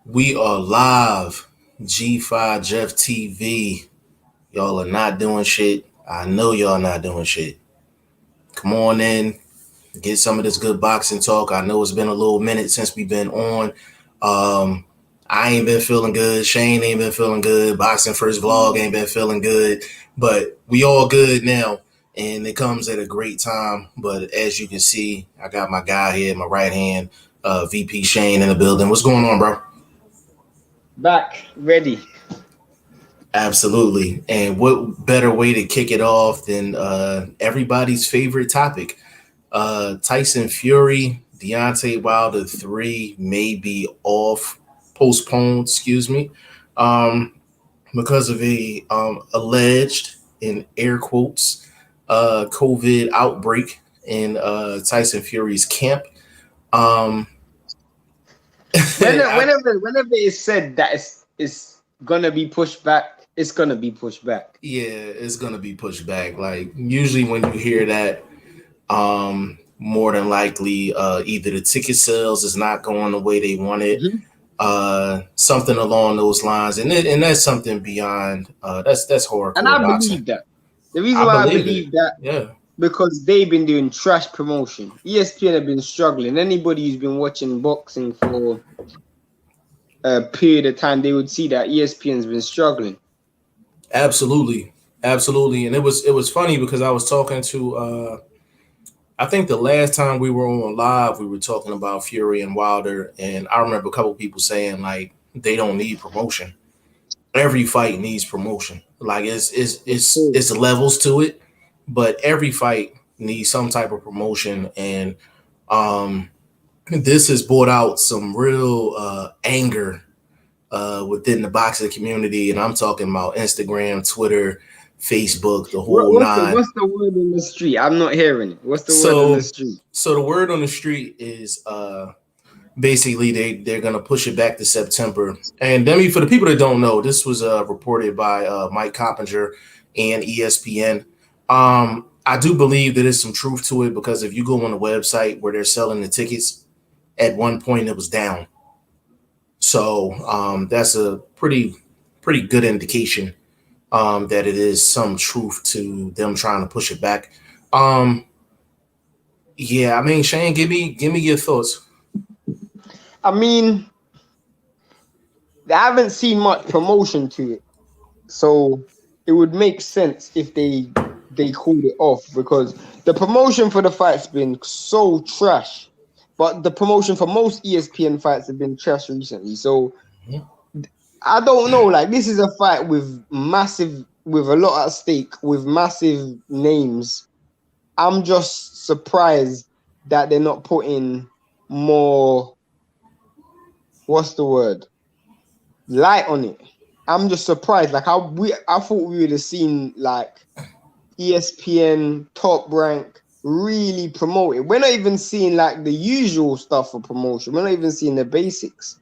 We are live. G5 Jeff TV. Y'all are not doing shit. I know y'all not doing shit. Come on in. Get some of this good boxing talk. I know it's been a little minute since we've been on. I ain't been feeling good. Shane ain't been feeling good. BoxingFirst Vlog ain't been feeling good. But we all good now. And it comes at a great time. But as you can see, I got my guy here, my right hand, VP Shane in the building. What's going on, bro? Back, ready. Absolutely. And what better way to kick it off than everybody's favorite topic? Tyson Fury, Deontay Wilder 3 may be postponed, excuse me, because of a alleged, in air quotes, COVID outbreak in Tyson Fury's camp. Whenever it's said that it's gonna be pushed back, it's gonna be pushed back. Yeah, it's gonna be pushed back. Like usually when you hear that, more than likely, either the ticket sales is not going the way they wanted, something along those lines, and that's something beyond. That's hardcore And I boxing. believe that. The reason why I believe that, yeah, because they've been doing trash promotion. ESPN have been struggling. Anybody who's been watching boxing for a period of time, they would see that ESPN's been struggling. absolutely, and it was funny because I was talking to. I think the last time we were on live, we were talking about Fury and Wilder, and I remember a couple of people saying like they don't need promotion. Every fight needs promotion. Like it's levels to it, but every fight needs some type of promotion, and this has brought out some real anger within the boxing community, and I'm talking about Instagram, Twitter, Facebook, the whole nine. What's the word on the street? I'm not hearing it. What's the word on the street? So the word on the street is basically they're gonna push it back to September. And I mean, for the people that don't know, this was reported by Mike Coppinger and ESPN. I do believe that there's some truth to it because if you go on the website where they're selling the tickets, at one point it was down. So that's a pretty good indication that it is some truth to them trying to push it back. Yeah, I mean, Shane, give me your thoughts. I mean, I haven't seen much promotion to it, so it would make sense if they called it off, because the promotion for the fight's been so trash. But the promotion for most ESPN fights have been trash recently. So I don't know. Like, this is a fight with a lot at stake, with massive names. I'm just surprised that they're not putting more, what's the word, light on it. I'm just surprised. Like, I thought we would have seen like ESPN, Top Rank really promote it. We're not even seeing like the usual stuff for promotion. We're not even seeing the basics.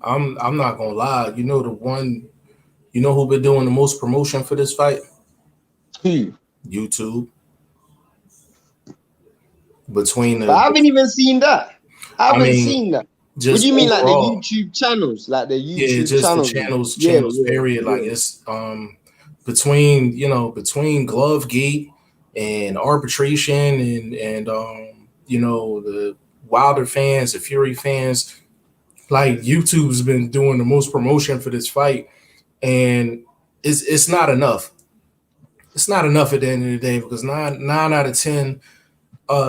I'm not gonna lie. You know who been doing the most promotion for this fight? Who? YouTube. But I haven't even seen that. I haven't seen that. What do you mean, overall, like the YouTube channels? Like the YouTube channels? The channels, period. Like it's between Glove Gate and arbitration and the Wilder fans, the Fury fans, like YouTube's been doing the most promotion for this fight, and it's not enough. It's not enough at the end of the day because nine out of 10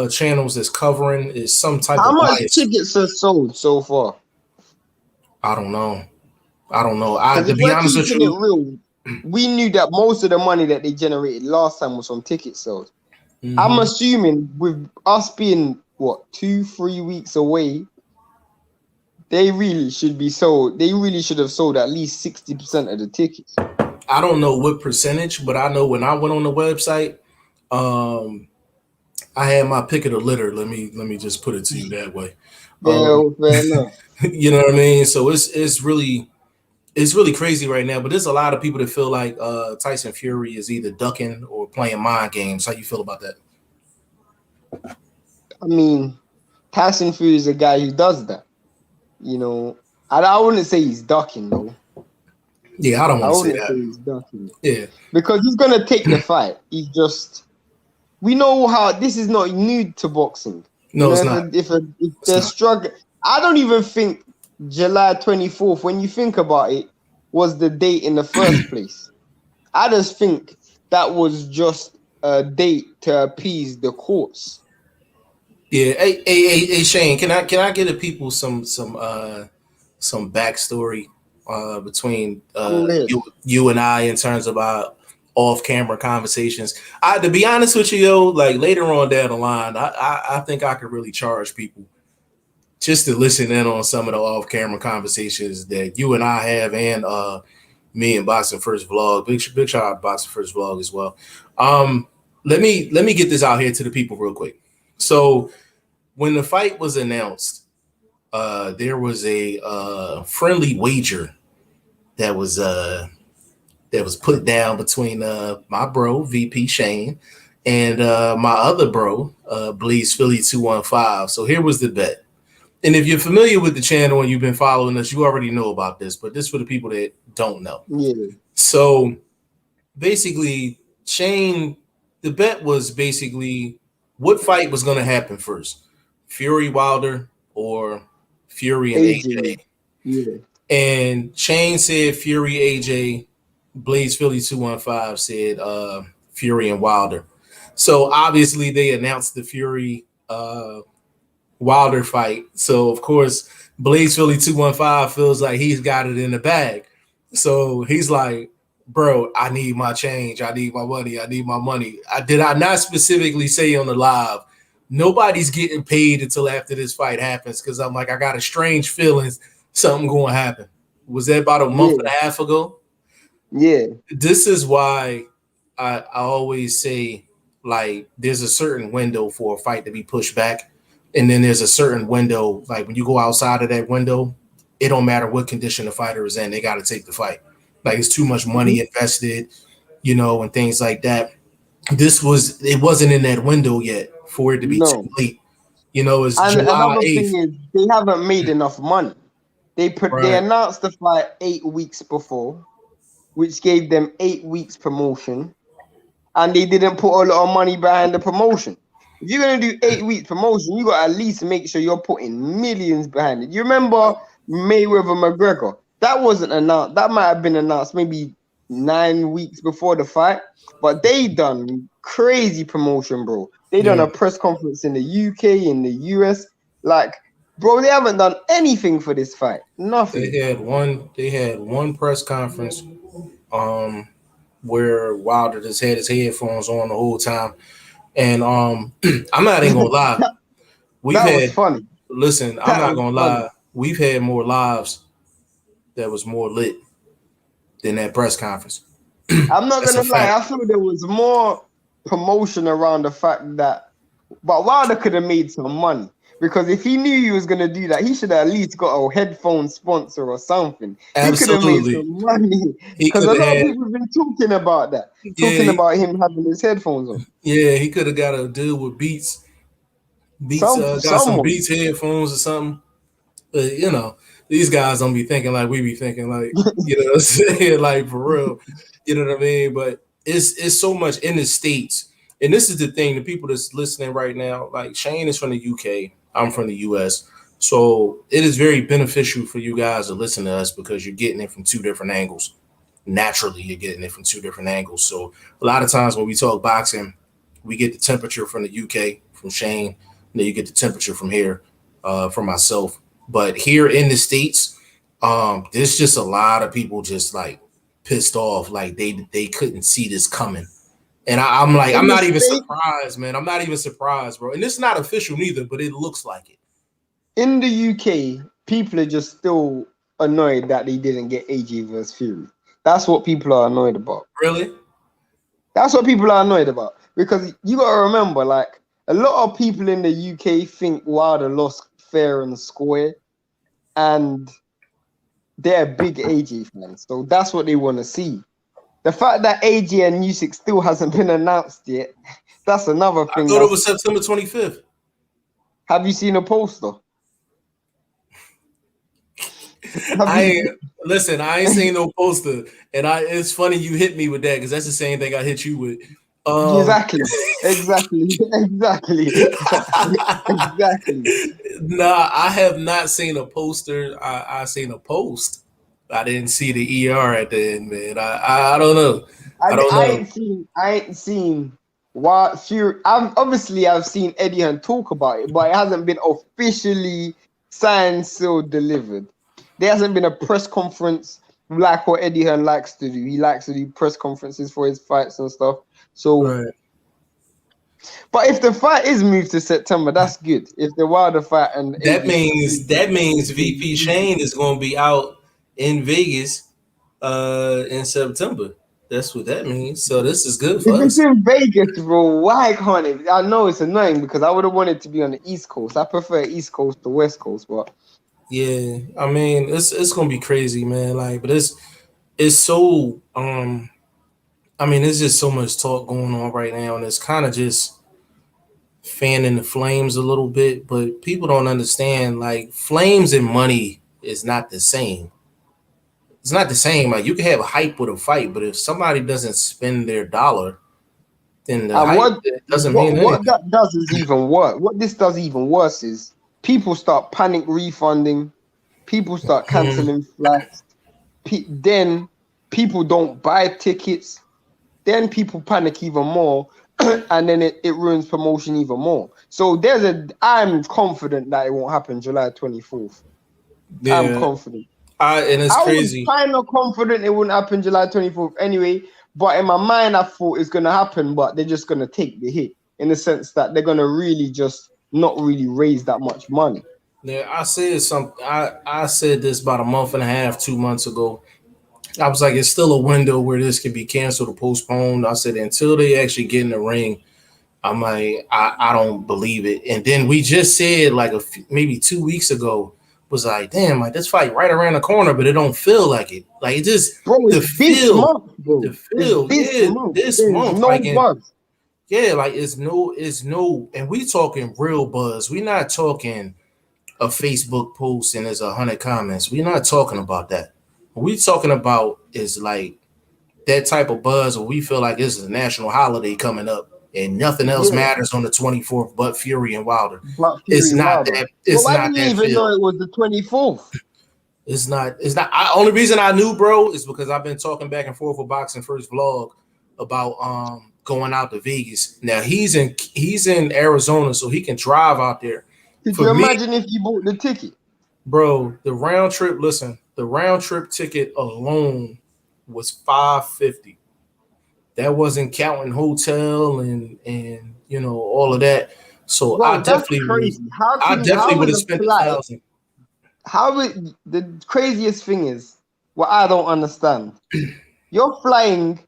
channels that's covering is some type of bias. How much tickets are sold so far? I don't know. To be honest with you, we knew that most of the money that they generated last time was from ticket sales. I'm assuming with us being 2-3 weeks away, they really should be sold. They really should have sold at least 60% of the tickets. I don't know what percentage, but I know when I went on the website, I had my pick of the litter. Let me just put it to you that way. Fair enough. You know what I mean? So it's really crazy right now. But there's a lot of people that feel like Tyson Fury is either ducking or playing mind games. How you feel about that? I mean, Tyson Fury is a guy who does that. You know, I wouldn't say he's ducking though. Yeah, I don't want to say wouldn't say that. he's ducking. Yeah, because he's gonna take the fight. He's just. We know how this is not new to boxing. You no, know, it's not. if It's they're not. struggling, I don't even think July 24th, when you think about it, was the date in the first place. I just think that was just a date to appease the courts. Yeah, hey, Shane, can I get the people some backstory between Go ahead. you and I in terms of our off camera conversations? To be honest with you, yo, like later on down the line, I think I could really charge people just to listen in on some of the off camera conversations that you and I have, and me and Boxing First Vlog. Big shout out to Boxing First Vlog as well. Um, let me get this out here to the people real quick. So when the fight was announced, there was a friendly wager that was put down between my bro VP Shane and my other bro Bleeds Philly 215. So here was the bet. And if you're familiar with the channel and you've been following us, you already know about this, but this for the people that don't know. Yeah. So basically, Shane, the bet was basically what fight was going to happen first, Fury Wilder or Fury and AJ. Yeah. And Shane said Fury AJ. Blaze Philly 215 said Fury and Wilder. So obviously they announced the Fury Wilder fight. So of course Blaze Philly 215 feels like he's got it in the bag. So he's like, bro, I need my change. I need my money. I need my money. Did I not specifically say on the live, nobody's getting paid until after this fight happens? Because I'm like, I got a strange feeling something going to happen. Was that about a month and a half ago? Yeah. This is why I always say, like, there's a certain window for a fight to be pushed back. And then there's a certain window, like when you go outside of that window, it don't matter what condition the fighter is in, they got to take the fight. Like it's too much money invested, and things like that. It wasn't in that window yet for it to be too late. It's And July another 8th. thing is they haven't made enough money. They Right. announced the fight 8 weeks before, which gave them 8 weeks promotion, and they didn't put a lot of money behind the promotion. If you're gonna do 8 weeks promotion, you got to at least make sure you're putting millions behind it. You remember Mayweather McGregor? That wasn't announced. That might have been announced maybe 9 weeks before the fight, but they done crazy promotion, bro. They done a press conference in the UK, in the US, like. Bro, they haven't done anything for this fight. Nothing. They had one press conference where Wilder just had his headphones on the whole time. And I'm not even gonna lie. Was funny. Listen, I'm not gonna lie. We've had more lives that was more lit than that press conference. I'm not gonna lie, I feel there was more promotion around the fact that, but Wilder could have made some money. Because if he knew he was going to do that, he should have at least got a headphone sponsor or something. Absolutely. He could have made some money. Because a lot of people have been talking about that. About him having his headphones on. Yeah, he could have got a deal with Beats. Got some Beats headphones or something. But, these guys don't be thinking like we be thinking, like, you know what I'm saying? Like, for real. You know what I mean? But it's so much in the States. And this is the thing, the people that's listening right now, like Shane is from the UK. I'm from the US. So it is very beneficial for you guys to listen to us because you're getting it from two different angles. Naturally, you're getting it from two different angles. So a lot of times when we talk boxing, we get the temperature from the UK, from Shane, and then you get the temperature from here, from myself. But here in the States, there's just a lot of people just like pissed off, like they couldn't see this coming. And I'm like, I'm not even surprised, man. I'm not even surprised, bro. And it's not official neither, but it looks like it. In the UK, people are just still annoyed that they didn't get AJ versus Fury. That's what people are annoyed about. Really? That's what people are annoyed about. Because you got to remember, like, a lot of people in the UK think Wilder lost fair and square. And they're big AJ fans. So that's what they want to see. The fact that AJ and Usyk still hasn't been announced yet, that's another thing. I thought it was September 25th. Have you seen a poster? Have I you ain't listen. I ain't seen no poster, and it's funny you hit me with that because that's the same thing I hit you with. Um, exactly, exactly, exactly, exactly. nah, I have not seen a poster. I seen a post. I didn't see the ER at the end, man. I don't know. I don't know. I ain't seen what Fury. I've seen Eddie Hearn talk about it, but it hasn't been officially signed, sealed, delivered. There hasn't been a press conference like what Eddie Hearn likes to do. He likes to do press conferences for his fights and stuff. So, Right. but if the fight is moved to September, that's good. If the Wilder fight and That AJ means that means VP Shane is going to be out in Vegas in September. That's what that means. So this is good if for it's us. in Vegas, bro, why can't it? I know it's annoying because I would have wanted to be on the East Coast. I prefer East Coast to West Coast, but Yeah, I mean it's gonna be crazy, man. Like, but it's so I mean, there's just so much talk going on right now, and it's kind of just fanning the flames a little bit. But people don't understand, like, flames and money is not the same. It's not the same. Like, you can have a hype with a fight, but if somebody doesn't spend their dollar, then the and hype doesn't mean what anything. that does is even worse. What this does even worse is people start panic refunding, people start Hmm. canceling flights. Then people don't buy tickets. Then people panic even more, and then it ruins promotion even more. So I'm confident that it won't happen July 24th. I'm Yeah, confident. and it's I was crazy. kind of confident it wouldn't happen July 24th anyway, but in my mind, I thought it's going to happen, but they're just going to take the hit in the sense that they're going to really just not really raise that much money. Yeah, I said something. I said this about a month and a half, 2 months ago. I was like, it's still a window where this could be canceled or postponed. I said until they actually get in the ring, I'm like, I don't believe it. And then we just said like maybe 2 weeks ago was like, damn, like this fight right around the corner, but it don't feel like it. Like it just Bro, the it's this feel, month, bro. the It's feel, this yeah, month. this There's month, no like in buzz. yeah, like it's no, and we talking real buzz. We not talking a Facebook post and there's 100 comments. We're not talking about that. What we talking about is like that type of buzz where we feel like this is a national holiday coming up and nothing else Yeah, matters on the 24th but Fury and Wilder. but It's Fury and not Wilder. that. Well, It's I not didn't that even know feel. it was the 24th. It's not. It's not. Only reason I knew, bro, is because I've been talking back and forth with Boxing First Vlog about going out to Vegas. Now he's in Arizona, so he can drive out there. Could For you me, imagine if you bought the ticket? bro, the round trip. Listen, the round trip ticket alone was 550. That wasn't counting hotel and all of that. So Bro, that's crazy. I definitely How would is have a spent a flight? thousand. The craziest thing is what I don't understand. You're flying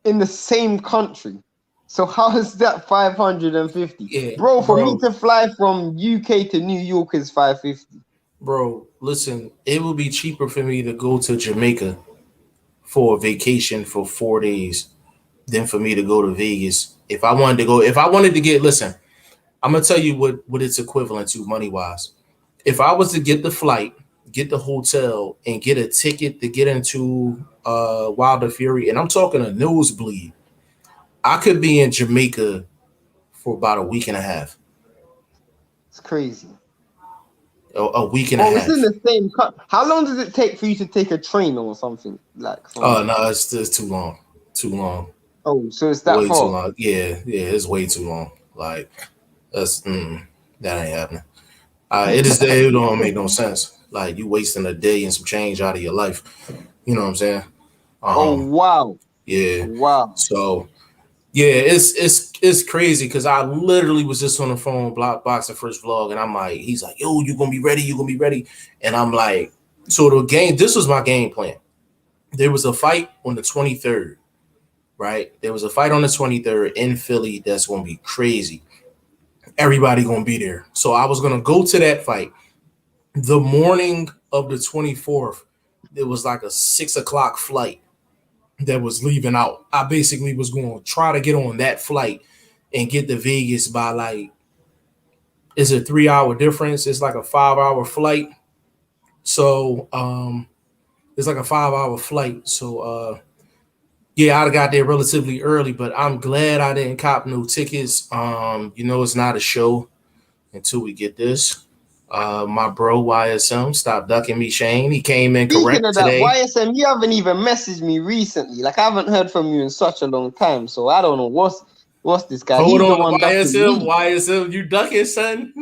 in the same country. So how is that 550? Yeah, Bro, for me bro, to fly from UK to New York is 550. bro. Listen, it would be cheaper for me to go to Jamaica for a vacation for 4 days than for me to go to Vegas. If I wanted to go, if I wanted to get, listen, I'm gonna tell you what it's equivalent to money wise. If I was to get the flight, get the hotel, and get a ticket to get into Wilder Fury, and I'm talking a nosebleed, I could be in Jamaica for about a week and a half. It's crazy. A week and a Oh, it's in half. the same country. How long does it take for you to take a train or something like Oh from? no, it's too long. Too long. Oh, so it's that Way too far. long. Yeah, yeah, it's way too long. Like that's that ain't happening. It don't make no sense. Like you wasting a day and some change out of your life. You know what I'm saying? Oh Um, wow, yeah. wow. So yeah, it's crazy because I literally was just on the phone block boxing first vlog, and I'm like, he's like, yo, you gonna be ready? You gonna be ready? And I'm like, so the game. This was my game plan. There was a fight on the 23rd, right? There was a fight on the 23rd in Philly that's gonna be crazy. Everybody gonna be there. So I was gonna go to that fight the morning of the 24th. It was like a 6 o'clock flight that was leaving out. I basically was going to try to get on that flight and get to Vegas by like, it's a 3 hour difference. It's like a 5 hour flight. So it's like a 5-hour flight. So yeah, I got there relatively early, but I'm glad I didn't cop no tickets. It's not a show until we get this. My bro YSM, stop ducking me, Shane. He came in Speaking correct of that, today. YSM, you haven't even messaged me recently. Like I haven't heard from you in such a long time, so I don't know what's this guy. Hold He's the on, one ducking YSM, me. YSM, you ducking, son?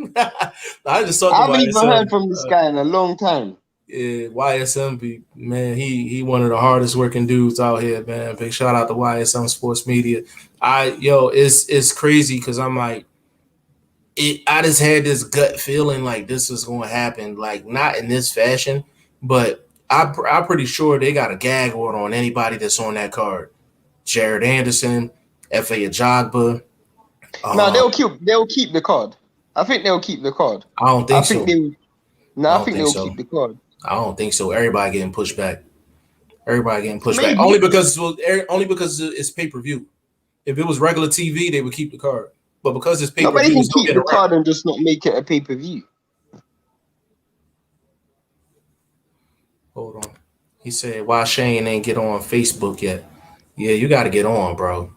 I just talked I to haven't even heard YSM. from this guy in a long time. Yeah, YSM, man, he one of the hardest working dudes out here, man. Big shout out to YSM Sports Media. It's crazy because I'm like, I just had this gut feeling like this was going to happen, like not in this fashion, but I'm pretty sure they got a gag order on anybody that's on that card. Jared Anderson, Fa Ajagba. No, Um, they'll keep the card. I think they'll keep the card. I don't I think think so. they no, I I don't think think they'll so. keep the card. I don't think so. Everybody getting pushed back. Everybody getting pushed back Maybe only because it's pay per view. If it was regular TV, they would keep the card. But because it's pay per nobody view, can there's no keep getting the around. card and just not make it a pay-per-view. Hold on. He said, "Why Shane ain't get on Facebook yet?" Yeah, you got to get on, bro.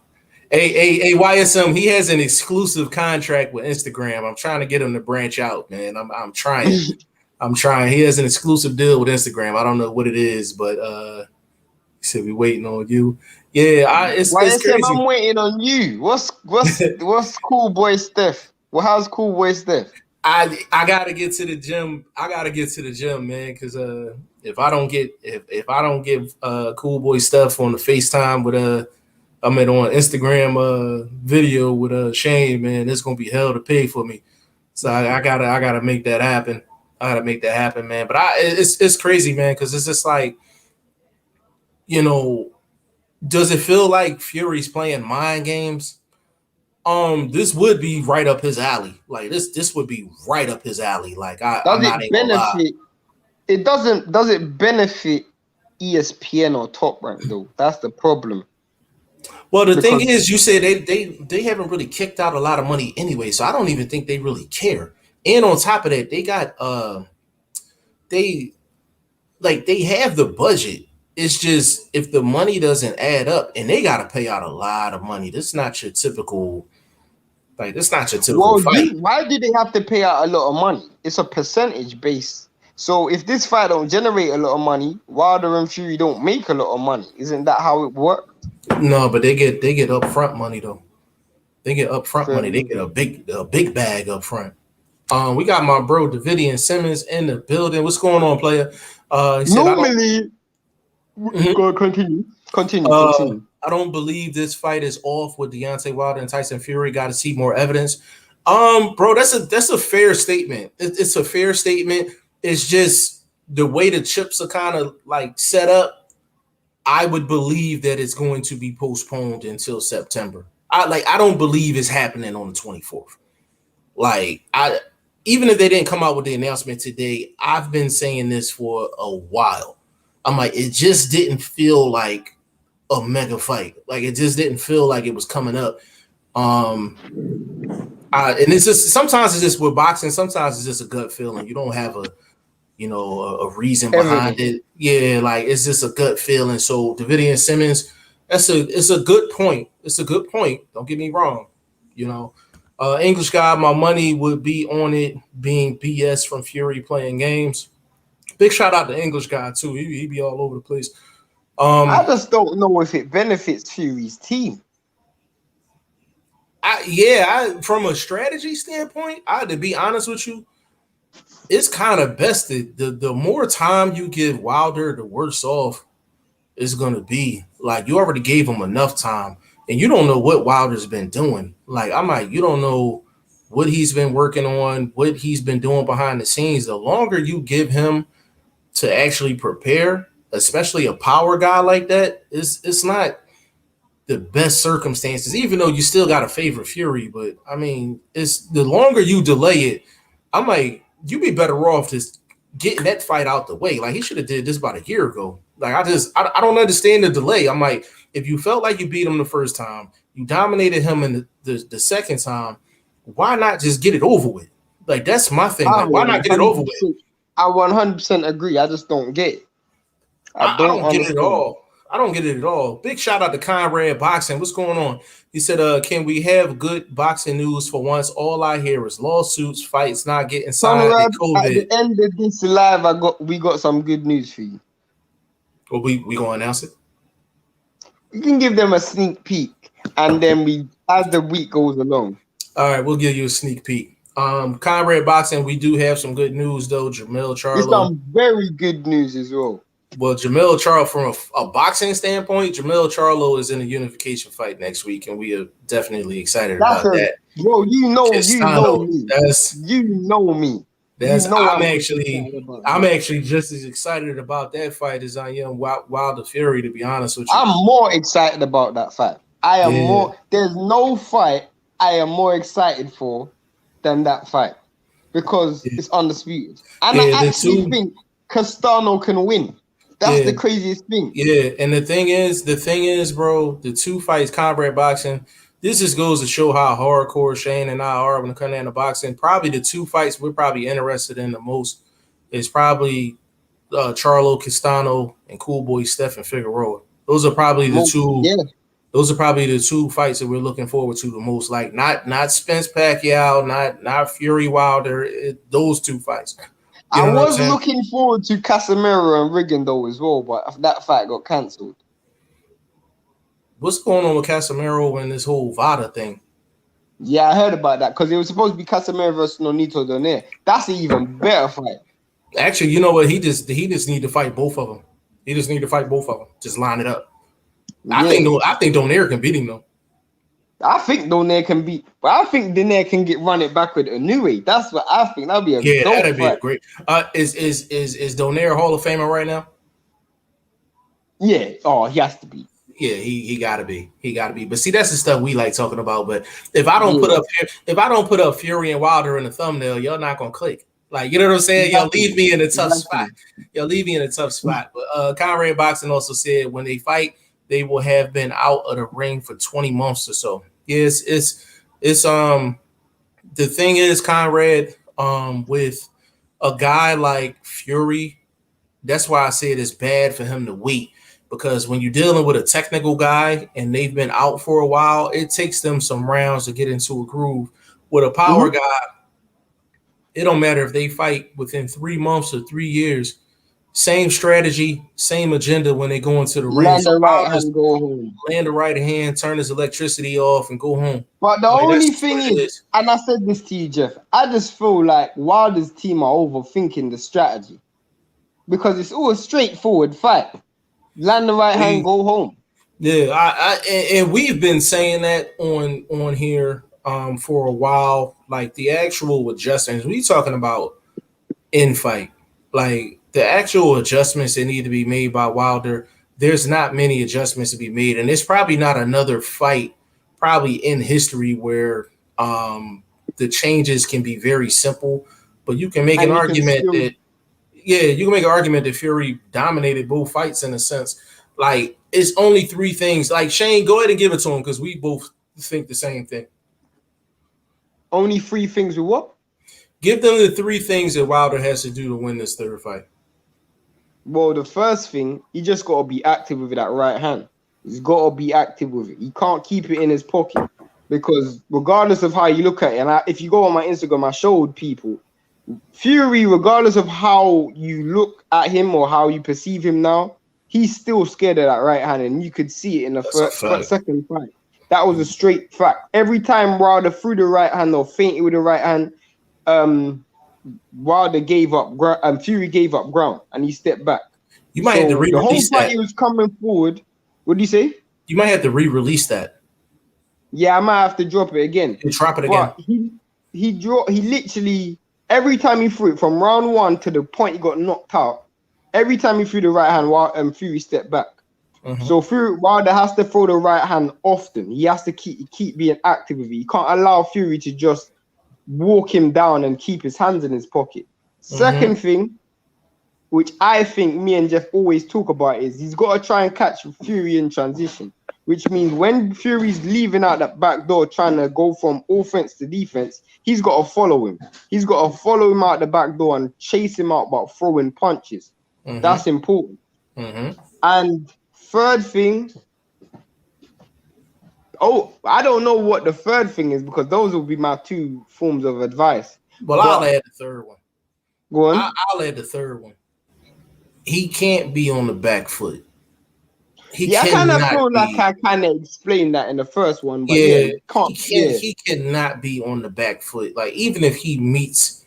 Hey, YSM, he has an exclusive contract with Instagram. I'm trying to get him to branch out, man. I'm trying. I'm trying. He has an exclusive deal with Instagram. I don't know what it is, but he said we waiting on you. Yeah, it's YSM, crazy. I'm waiting on you. What's Cool Boy Steph? Well, how's Cool Boy Steph? I gotta get to the gym. I gotta get to the gym, man. Because if I don't get cool boy stuff on the FaceTime with I mean on Instagram video with Shane, man, it's gonna be hell to pay for me. So I gotta make that happen. I gotta make that happen, man. But it's crazy, man, because it's just like, you know, does it feel like Fury's playing mind games? This would be right up his alley. Like this would be right up his alley. Like I'm Does not it even gonna lie. benefit? It doesn't. Does it benefit ESPN or Top Rank though? That's the problem. Well, the thing Because is, you said they haven't really kicked out a lot of money anyway, so I don't even think they really care. And on top of that, they got they they have the budget. It's just if the money doesn't add up, and they got to pay out a lot of money. This is not your typical this not your typical fight. why do they have to pay out a lot of money? It's a percentage base. So if this fight don't generate a lot of money, Wilder and Fury don't make a lot of money. Isn't that how it works? No, but they get upfront money though. They get upfront Fair money. They enough. get a big bag up front. We got my bro Davidian Simmons in the building. What's going on, player? He said I don't. Normally, Mhm. go continue. I don't believe this fight is off with Deontay Wilder and Tyson Fury. Got to see more evidence. Bro, that's a fair statement. It's a fair statement. It's just the way the chips are kind of like set up. I would believe that it's going to be postponed until September. I don't believe it's happening on the 24th. Like I even if they didn't come out with the announcement today, I've been saying this for a while. I'm like, it just didn't feel like a mega fight. Like it just didn't feel like it was coming up. Um and it's just sometimes it's just with boxing, sometimes it's just a gut feeling. You don't have a reason behind Evidence. it. Yeah, like it's just a gut feeling. So Davidian Simmons, it's a good point. It's a good point. Don't get me wrong. You know, English guy, my money would be on it being BS from Fury playing games. Big shout out to English guy too. He be all over the place. I Um, just don't know if it benefits Fury's team. from a strategy standpoint, to be honest with you, it's kind of best that the more time you give Wilder, the worse off it's gonna be. Like you already gave him enough time, and you don't know what Wilder's been doing. Like I'm like, you don't know what he's been working on, what he's been doing behind the scenes. The longer you give him to actually prepare, especially a power guy like that, it's not the best circumstances, even though you still got to favor Fury. But I mean, it's the longer you delay it, I'm like, you'd be better off just getting that fight out the way. Like he should have did this about a year ago. Like I don't understand the delay. I'm like, if you felt like you beat him the first time, you dominated him in the second time, why not just get it over with? Like that's my thing. I Like why would not get it over with? 100%. I 100% agree. I just don't get it. I I don't don't get it at understand. all. I don't get it at all. Big shout out to Conrad Boxing. What's going on? He said, can we have good boxing news for once? All I hear is lawsuits, fights not getting signed, and Conrad, at COVID. the end of this live, we got some good news for you. Well, we gonna announce it. We can give them a sneak peek, and then as the week goes along. All right, we'll give you a sneak peek. Conrad Boxing, we do have some good news though. Jamil There's Charlo. some very good news as well. Well, Jamil Charlo, from a boxing standpoint, Jamil Charlo is in a unification fight next week, and we are definitely excited about that. Bro, you know me. You know me. I'm actually just as excited about that fight as I am Wilder Fury, to be honest with you. I'm more excited about that fight. I am more. There's no fight I am more excited for than that fight because it's undisputed, and I actually think Castano can win. That's the craziest thing. Yeah, and the thing is, bro, the two fights, Conrad Boxing, this just goes to show how hardcore Shane and I are when it comes down to boxing. Probably the two fights we're probably interested in the most is probably Charlo Castano and Cool Boy Stephen Figueroa. Those are probably the two. Yeah. Those are probably the two fights that we're looking forward to the most. Like not Spence Pacquiao, not Fury Wilder. Those two fights. I was looking forward to Casemiro and Riggin though as well, but that fight got cancelled. What's going on with Casemiro and this whole VADA thing? Yeah, I heard about that because it was supposed to be Casemiro versus Nonito Donaire. That's an even better fight. Actually, you know what? He just need to fight both of them. He just need to fight both of them. Just line it up. Yeah. I think Donaire can beat him though. I think Donaire can beat, but I think Donaire can run it back with Inoue. That's what I think. That'd be a dope that'd be fight. a great. Is Donaire Hall of Famer right now? Yeah. Oh, he has to be. Yeah, he gotta be. He gotta be. But see, that's the stuff we like talking about. But if I don't put up Fury and Wilder in the thumbnail, y'all not gonna click. Like, you know what I'm saying? Y'all leave me in a tough spot. Y'all leave me in a tough spot. But Conrad Boxing also said when they fight, they will have been out of the ring for 20 months or so. Yes, it's the thing is, Conrad, with a guy like Fury, that's why I said it's bad for him to wait. Because when you're dealing with a technical guy and they've been out for a while, it takes them some rounds to get into a groove. With a power guy, it don't matter if they fight within 3 months or 3 years. Same strategy, same agenda when they go into the ring. Land the right hand, go home. Land the right hand, turn his electricity off, and go home. But the only thing is, and I said this to you, Jeff, I just feel like Wilder's team are overthinking the strategy. Because it's all a straightforward fight. Land the right hand, go home. Yeah, and we've been saying that on here for a while. Like the actual adjustments, we talking about in fight. Like the actual adjustments that need to be made by Wilder, there's not many adjustments to be made. And there's probably not another fight probably in history where the changes can be very simple. But you can make an argument that you can make an argument that Fury dominated both fights in a sense. Like, it's only 3 things. Like, Shane, go ahead and give it to him because we both think the same thing. Only 3 things with what? Give them the 3 things that Wilder has to do to win this third fight. Well, the first thing, he just got to be active with that right hand. He's got to be active with it. He can't keep it in his pocket because regardless of how you look at it, and if you go on my Instagram, I showed people, Fury, regardless of how you look at him or how you perceive him now, he's still scared of that right hand, and you could see it in the second fight. That was a straight fact. Every time Wilder threw the right hand or fainted with the right hand, Wilder gave up, and Fury gave up ground, and he stepped back. You might have to re-release that. The whole fight he was coming forward. What did you say? You might have to re-release that. Yeah, I might have to drop it again. Drop it again. He literally, every time he threw it from round 1 to the point he got knocked out, every time he threw the right hand, Fury stepped back. So Wilder has to throw the right hand often. He has to keep being active with it. You can't allow Fury to just walk him down and keep his hands in his pocket. Second thing, which I think me and Jeff always talk about, is he's got to try and catch Fury in transition. which means when Fury's leaving out that back door trying to go from offense to defense, he's got to follow him. He's got to follow him out the back door and chase him out by throwing punches. That's important. And third thing, I don't know what the third thing is because those will be my two forms of advice. Well, I'll add the third one. Go on. I'll add the third one. He can't be on the back foot. I kind of feel like I kind of explained that in the first one, but he cannot be on the back foot. Like even if he meets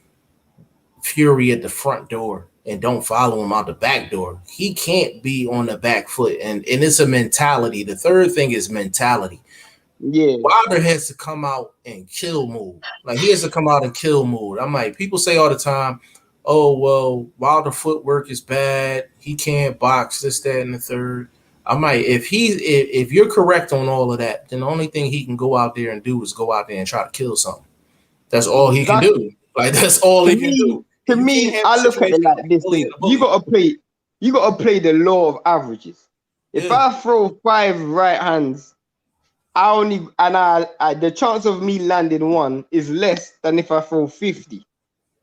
Fury at the front door and don't follow him out the back door, he can't be on the back foot. And it's a mentality. The third thing is mentality. Yeah, Wilder has to come out and kill mode. Like he has to come out and kill mode. I'm like, people say all the time, oh well, Wilder footwork is bad. He can't box this, that, and the third. I'm like, if you're correct on all of that, then the only thing he can go out there and do is go out there and try to kill something. That's all he can do. Like that's all he can do. To me, I look at it like this: you gotta play the law of averages. If I throw 5 right hands, the chance of me landing one is less than if I throw 50.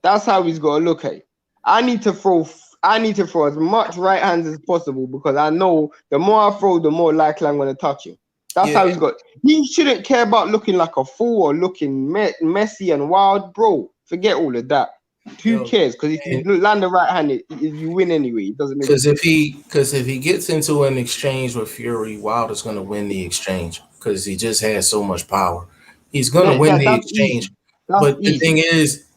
That's how he's got to look at it. I need to throw as much right hands as possible because I know the more I throw, the more likely I'm going to touch him. That's how he's got. He shouldn't care about looking like a fool or looking messy and wild, bro. Forget all of that. Who cares? Because if you land the right hand, you win anyway. It doesn't make sense. Because if he gets into an exchange with Fury, Wilder's going to win the exchange because he just has so much power. He's going to win the exchange. But the thing is,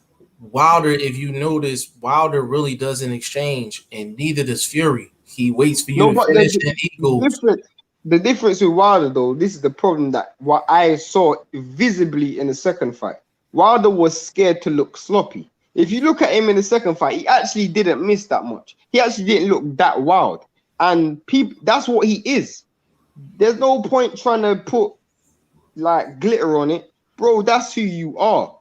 Wilder, if you notice, Wilder really doesn't exchange, and neither does Fury. He waits for you to finish, and he goes. The difference with Wilder, though, this is the problem that what I saw visibly in the second fight. Wilder was scared to look sloppy. If you look at him in the second fight, he actually didn't miss that much. He actually didn't look that wild. And that's what he is. There's no point trying to put like glitter on it. Bro, that's who you are.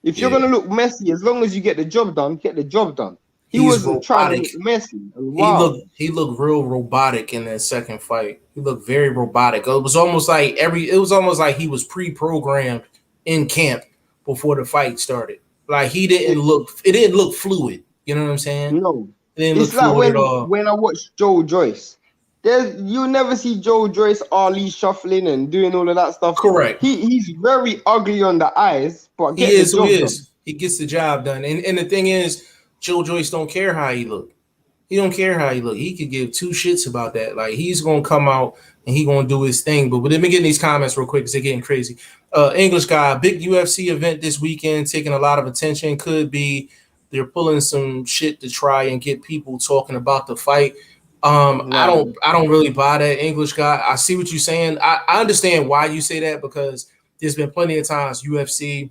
If you're going to look messy, as long as you get the job done, get the job done. He wasn't trying to look messy. And wild. He looked real robotic in that second fight. He looked very robotic. It was almost like he was pre-programmed in camp before the fight started. Like it didn't look fluid. You know what I'm saying? No. It didn't look fluid at all. When I watched Joe Joyce, you never see Joe Joyce Ali shuffling and doing all of that stuff. Correct. He's very ugly on the eyes, but he is who he is. He gets the job done. And the thing is, Joe Joyce don't care how he look. He don't care how he look. He could give two shits about that. Like he's gonna come out and he gonna do his thing. But let me get in these comments real quick because they're getting crazy. English guy, big UFC event this weekend, taking a lot of attention. Could be they're pulling some shit to try and get people talking about the fight. I don't really buy that, English guy. I see what you're saying. I understand why you say that because there's been plenty of times UFC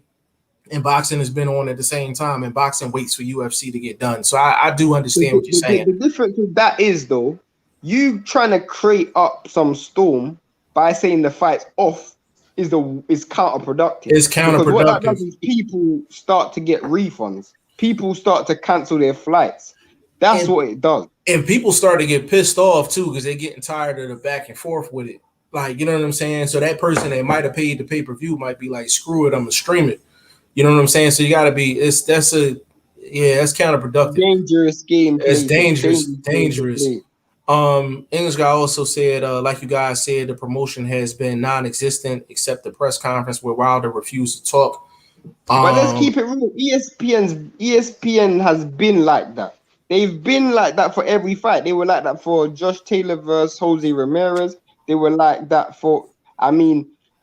and boxing has been on at the same time, and boxing waits for UFC to get done. So I do understand what you're saying. The difference with that is, though, you trying to create up some storm by saying the fight's off is counterproductive. It's counterproductive. Because what that does is people start to get refunds. People start to cancel their flights. That's what it does. And people start to get pissed off, too, because they're getting tired of the back and forth with it. Like, you know what I'm saying? So that person that might have paid the pay-per-view might be like, screw it, I'm going to stream it. You know what I'm saying? So you got to be – that's counterproductive. Dangerous game. It's dangerous. English guy also said, like you guys said, the promotion has been non-existent except the press conference where Wilder refused to talk. But let's keep it real. ESPN has been like that. They've been like that for every fight. They were like that for Josh Taylor versus Jose Ramirez. They were like that for,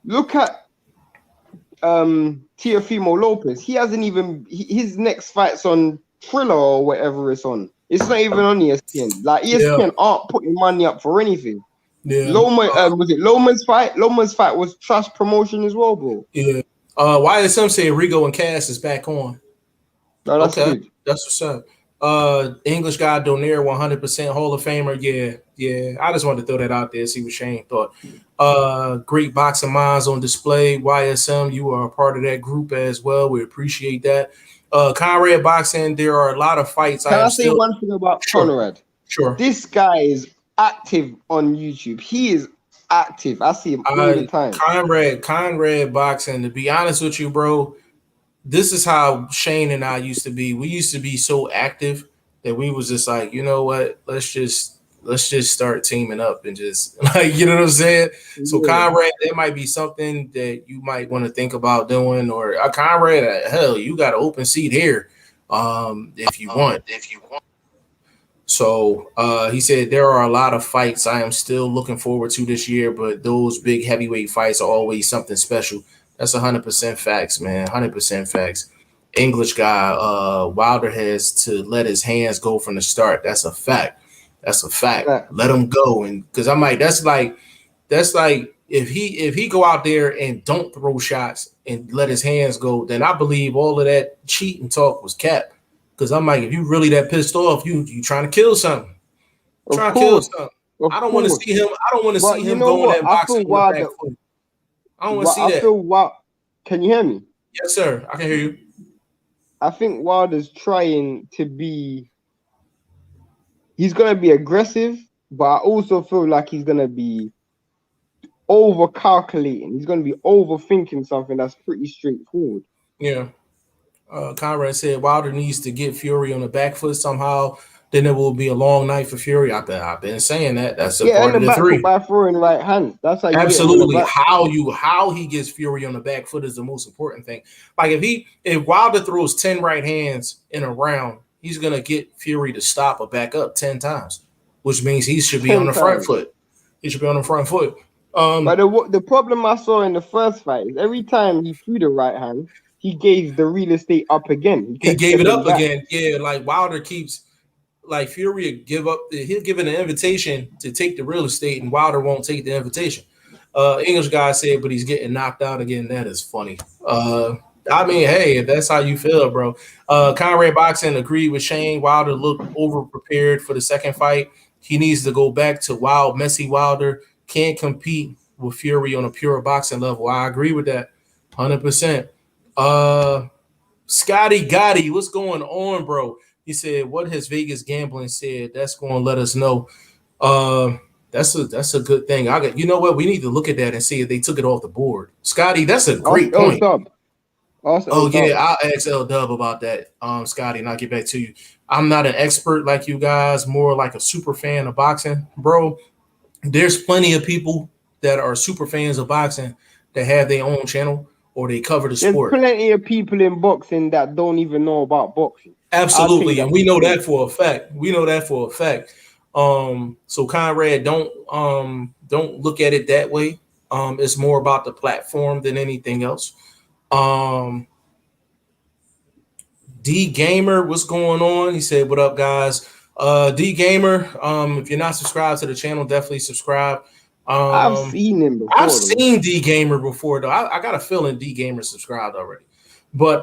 look at Teofimo Lopez. He hasn't even, his next fight's on Thriller or whatever it's on. It's not even on ESPN. Like ESPN aren't putting money up for anything. Yeah. Was it Loma's fight? Loma's fight was trash promotion as well, bro. Yeah. Why did some say Rigo and Cass is back on? No, that's good. That's what's up. English guy Donaire, 100% Hall of Famer. Yeah. I just wanted to throw that out there, see what Shane thought. Great boxing minds on display. YSM, you are a part of that group as well. We appreciate that. Conrad Boxing, there are a lot of fights. Can I say one thing about Conrad? Sure. This guy is active on YouTube. He is active. I see him all the time. Conrad boxing. To be honest with you, bro, this is how Shane and I used to be. We used to be so active that we was just like, you know what? Let's just start teaming up and just like, you know what I'm saying? So Yeah, Conrad, that might be something that you might want to think about doing, or Conrad, hell, you got an open seat here, if you want. So he said there are a lot of fights I am still looking forward to this year, but those big heavyweight fights are always something special. That's 100% facts, man. 100% facts. English guy, Wilder has to let his hands go from the start. That's a fact. That's a fact. that Let him go, and because I'm like, that's like if he go out there and don't throw shots and let his hands go, then I believe all of that cheating talk was cap. Because I'm like, if you really that pissed off, you trying to kill something. of Trying to kill course, something. of I don't want to course. see him. I don't want to see But you him know going what? that I boxing feel on the back Wilder. foot. I don't want to What see I that. feel Wild. Can you hear me? Yes, sir. I can hear you. I think Wilder's trying to be. He's gonna be aggressive, but I also feel like he's gonna be over calculating. He's gonna be overthinking something that's pretty straightforward. Yeah. Conrad said Wilder needs to get Fury on the back foot somehow. Then it will be a long night for Fury. I've been saying that. That's a Get in part the of the back foot three. by throwing right hands. That's how you get him on the Absolutely. back. How he gets Fury on the back foot is the most important thing. Like if Wilder throws 10 right hands in a round, he's gonna get Fury to stop or back up 10 times, which means he should be on Ten the front times. foot. He should be on the front foot. But Um, the problem I saw in the first fight is every time he threw the right hand, he gave the real estate up again. He he kept gave it stepping up back. again. Yeah, like Wilder keeps like Fury give up. He'll give it an invitation to take the real estate, and Wilder won't take the invitation. English guy said, but he's getting knocked out again. That is funny. I mean, hey, if that's how you feel, bro. Conrad Boxing agreed with Shane. Wilder looked over prepared for the second fight. He needs to go back to wild, messy Wilder. Can't compete with Fury on a pure boxing level. I agree with that, 100%. Uh, Scotty Gotti, what's going on, bro? He said, "What has Vegas gambling said? That's going to let us know." Uh, that's a good thing. I got, you know what? We need to look at that and see if they took it off the board. Scotty, that's a Ask great L point. Dub. Ask L Oh Dub. yeah, I'll ask L Dub about that, Scotty, and I'll get back to you. I'm not an expert like you guys, more like a super fan of boxing, bro. There's plenty of people that are super fans of boxing that have their own channel or they cover the There's sport. plenty of people in boxing that don't even know about boxing. I'll take Absolutely, and that we for know free. that for a fact. We know that for a fact. So Conrad, don't look at it that way. It's more about the platform than anything else. Um, D Gamer, what's going on? He said, "What up, guys?" D Gamer, if you're not subscribed to the channel, definitely subscribe. I've Um, seen him I've before though. seen D Gamer before though. I got a feeling D Gamer subscribed already. But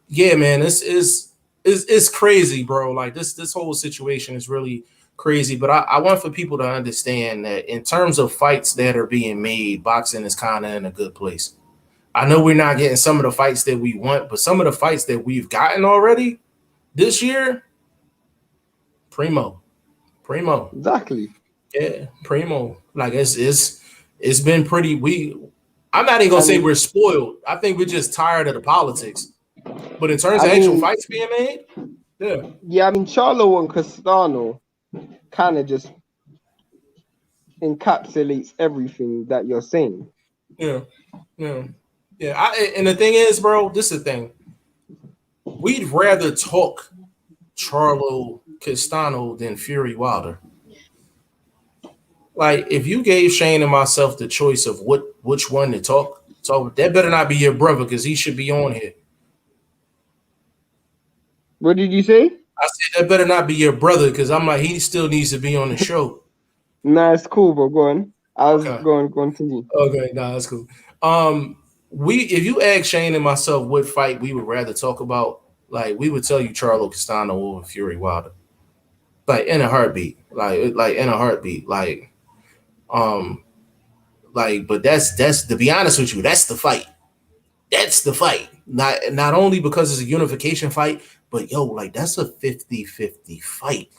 yeah, man, this is it's crazy, bro. Like this whole situation is really crazy. But I want for people to understand that in terms of fights that are being made, boxing is kind of in a good place. I know we're not getting some of the fights that we want, but some of the fights that we've gotten already this year, primo, primo. Exactly. Yeah, primo. Like it's been pretty. I'm not even gonna say And we're spoiled. I think we're just tired of the politics. But in terms I of actual mean, fights being made, yeah, yeah, I mean Charlo and Castano kind of just encapsulates everything that you're saying. yeah, yeah, yeah. And the thing is, bro, this is the thing. We'd rather talk Charlo Castano than Fury Wilder. Like, if you gave Shane and myself the choice of which one to talk, that better not be your brother because he should be on here. What did you say? I said that better not be your brother because I'm like he still needs to be on the show. Nah, it's cool, bro. Go on. I was Okay, going to continue. okay, nah, that's cool. We if you ask Shane and myself what fight we would rather talk about, like we would tell you Charlo Castano over Fury Wilder, like in a heartbeat, like in a heartbeat, um, but that's to be honest with you, that's the fight. That's the fight. Not only because it's a unification fight, but yo, like that's a 50-50 fight.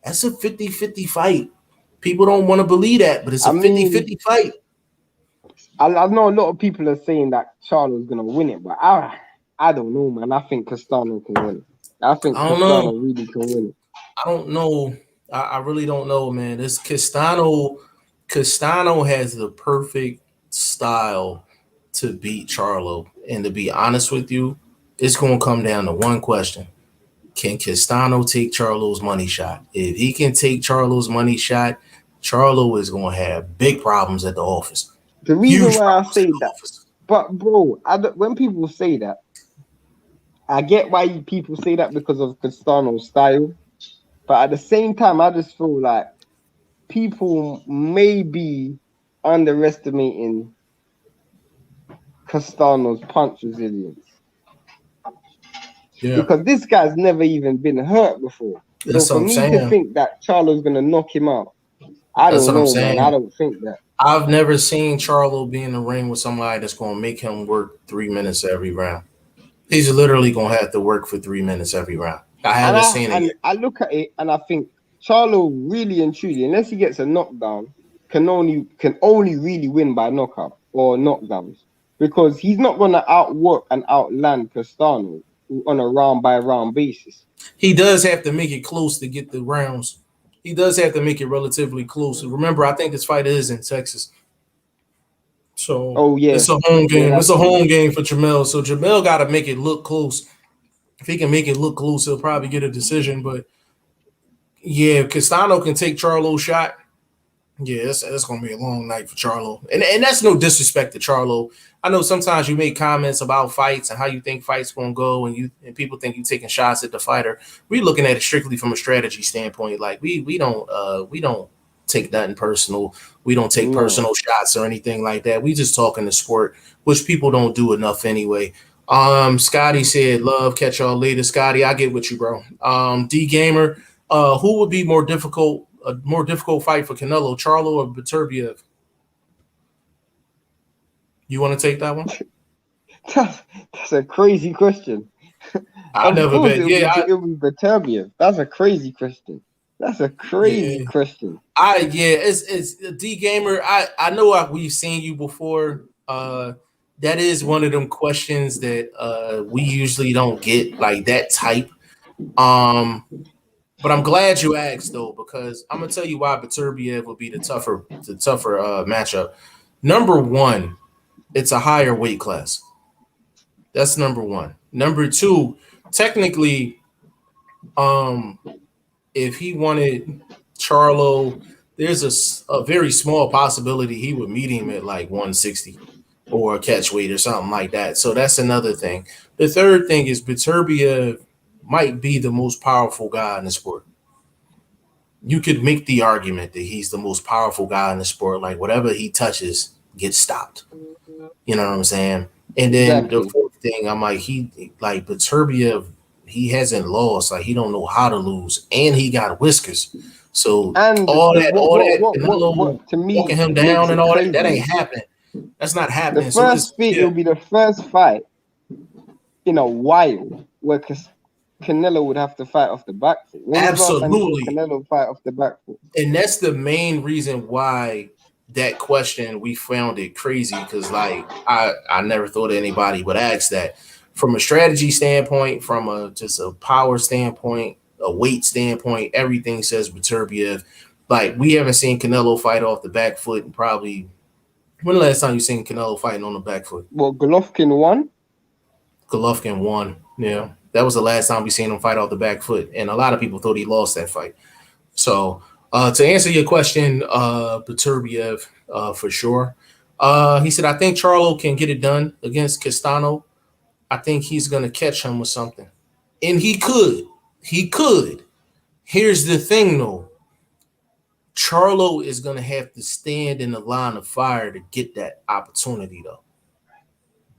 That's a 50-50 fight. People don't want to believe that, but it's a I mean, 50-50 fight. I know a lot of people are saying that Charlo's gonna win it, but I don't know, man. I think Castano can win it. I think I don't know. Castano really can win it. I don't know. I really don't know, man. This Castano has the perfect style to beat Charlo. And to be honest with you, it's gonna come down to one question. Can Castano take Charlo's money shot? If he can take Charlo's money shot, Charlo is gonna have big problems at the office. The reason Huge why I problems at say the that, office. but bro, when people say that, I get why people say that because of Castano's style, but at the same time, I just feel like people may be underestimating Castano's punch resilience Yeah. because this guy's never even been hurt before. So That's what for I'm me to saying. think that Charlo's gonna knock him out, I That's don't what I'm know, man. I saying. don't think that. I've never seen Charlo be in the ring with somebody that's gonna make him work 3 minutes every round. He's literally gonna have to work for 3 minutes every round. I And haven't I seen it and yet. I look at it and I think Charlo really and truly, unless he gets a knockdown, can only really win by knockout or knockdowns because he's not gonna outwork and outland Castano on a round by round basis. He does have to make it close to get the rounds. He does have to make it relatively close. Remember, I think this fight is in Texas. So Oh yeah, it's a home yeah, game. It's that's a true. home game for Jamel. So Jamel got to make it look close. If he can make it look close, he'll probably get a decision. But yeah, if Castano can take Charlo's shot, yeah, it's gonna be a long night for Charlo. And that's no disrespect to Charlo. I know sometimes you make comments about fights and how you think fights gonna go, and people think you taking shots at the fighter. We're looking at it strictly from a strategy standpoint. Like we don't take nothing personal. We don't take No, personal shots or anything like that. We just talking the sport, which people don't do enough anyway. Scotty said, "Love, catch y'all later." Scotty, I get with you, bro. D Gamer, who would be a more difficult fight for Canelo, Charlo or Beterbiev? You want to take that one? that's a crazy question. I Of never course, bet. Yeah, it'll be Batavia. That's a crazy question. That's a crazy yeah, question. yeah. It's D Gamer. I know we've seen you before. That is one of them questions that we usually don't get like that type. Um, but I'm glad you asked though because I'm gonna tell you why Beterbiev would be the tougher matchup. Number one, it's a higher weight class. That's number one. Number two, technically, um, if he wanted Charlo, there's a very small possibility he would meet him at like 160 or a catch weight or something like that. So that's another thing. The third thing is Beterbiev might be the most powerful guy in the sport. You could make the argument that he's the most powerful guy in the sport. Like whatever he touches gets stopped. You know what I'm saying? And then the Exactly. fourth thing, I'm like, he like Beterbiev, he hasn't lost. Like he don't know how to lose, and he got whiskers. So And all the, that, all that what Canelo to walking me him makes down and it all that, that crazy ain't is happening. That's not the happening. So it's first fight. yeah, It'll be the first fight in a while where Canelo would have to fight off the back foot. When was the last time you saw absolutely. Canelo fight off the back foot? And that's the main reason why that question we found it crazy because like I never thought anybody would ask that from a strategy standpoint, from a just a power standpoint, a weight standpoint, everything says Beterbiev. Like we haven't seen Canelo fight off the back foot and probably when the last time you seen Canelo fighting on the back foot? Well, Golovkin won. Golovkin won. Yeah, that was the last time we seen him fight off the back foot, and a lot of people thought he lost that fight. So to answer your question, Beterbiev for sure. He said, I think Charlo can get it done against Castano. I think he's going to catch him with something. And he could. He could. Here's the thing, though. Charlo is going to have to stand in the line of fire to get that opportunity, though.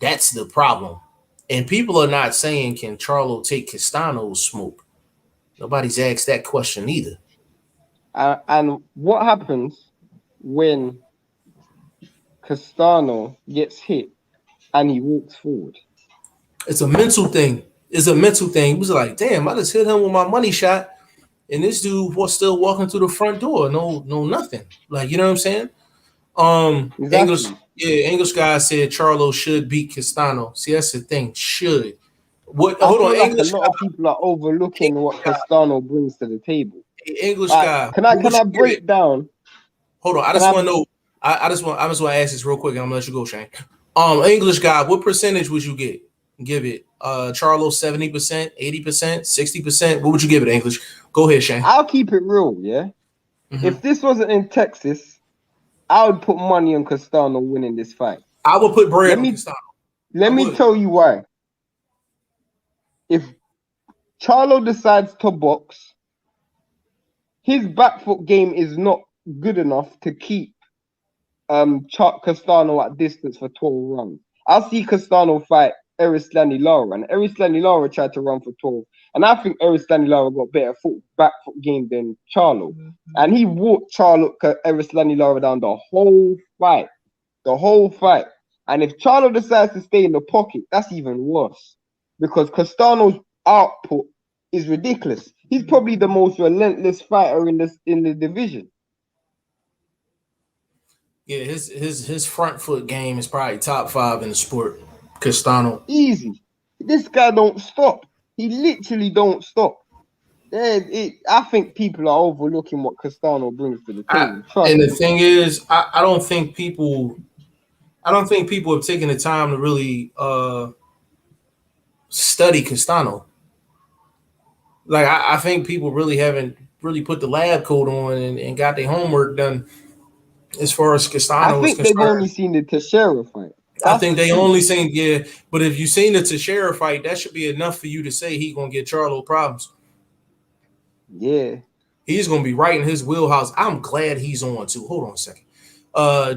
That's the problem. And people are not saying, can Charlo take Castano's smoke? Nobody's asked that question either. And what happens when Castano gets hit and he walks forward? It's a mental thing. It's a mental thing. He was like, damn, I just hit him with my money shot. and this dude was still walking through the front door. No, nothing. Like, you know what I'm saying? English, Exactly. yeah, English guy said Charlo should beat Castano. See, that's the thing. Should. What? I Hold on, feel like a English lot of people are overlooking what guy. Castano brings to the table. English Like, guy. can I What would can I you give it? break down? Hold on. I Can just I? want to know. I just want to ask this real quick, and I'm gonna let you go, Shane. English guy. What percentage would you give it? Charlo 70%, 80%, 60%. What would you give it, English? Go ahead, Shane. I'll keep it real. Yeah. If this wasn't in Texas, I would put money on Castano winning this fight. I would put bread Let on me Castano. let I me would. tell you why. If Charlo decides to box, his back foot game is not good enough to keep Castano at distance for 12 rounds. I'll see Castano fight Erislani Lara, and Erislani Lara tried to run for 12. And I think Erislani Lara got better back foot game than Charlo. And he walked Erislani Lara down the whole fight. The whole fight. And if Charlo decides to stay in the pocket, that's even worse. Because Castano's output is ridiculous. He's probably the most relentless fighter in the division. Yeah, his front foot game is probably top 5 in the sport. Castano. Easy. This guy don't stop. He literally don't stop. I think people are overlooking what Castano brings to the table. Trust And the me. thing is, I don't think people have taken the time to really study Castano. Like I think people really haven't really put the lab coat on and got their homework done as far as I Castano is think they've only concerned. seen the Teixeira fight. I That's think the they truth. only seen, yeah, but if you seen the Teixeira fight, that should be enough for you to say he gonna get Charlo problems. Yeah. He's gonna be right in his wheelhouse. I'm glad he's on too. Hold on a second.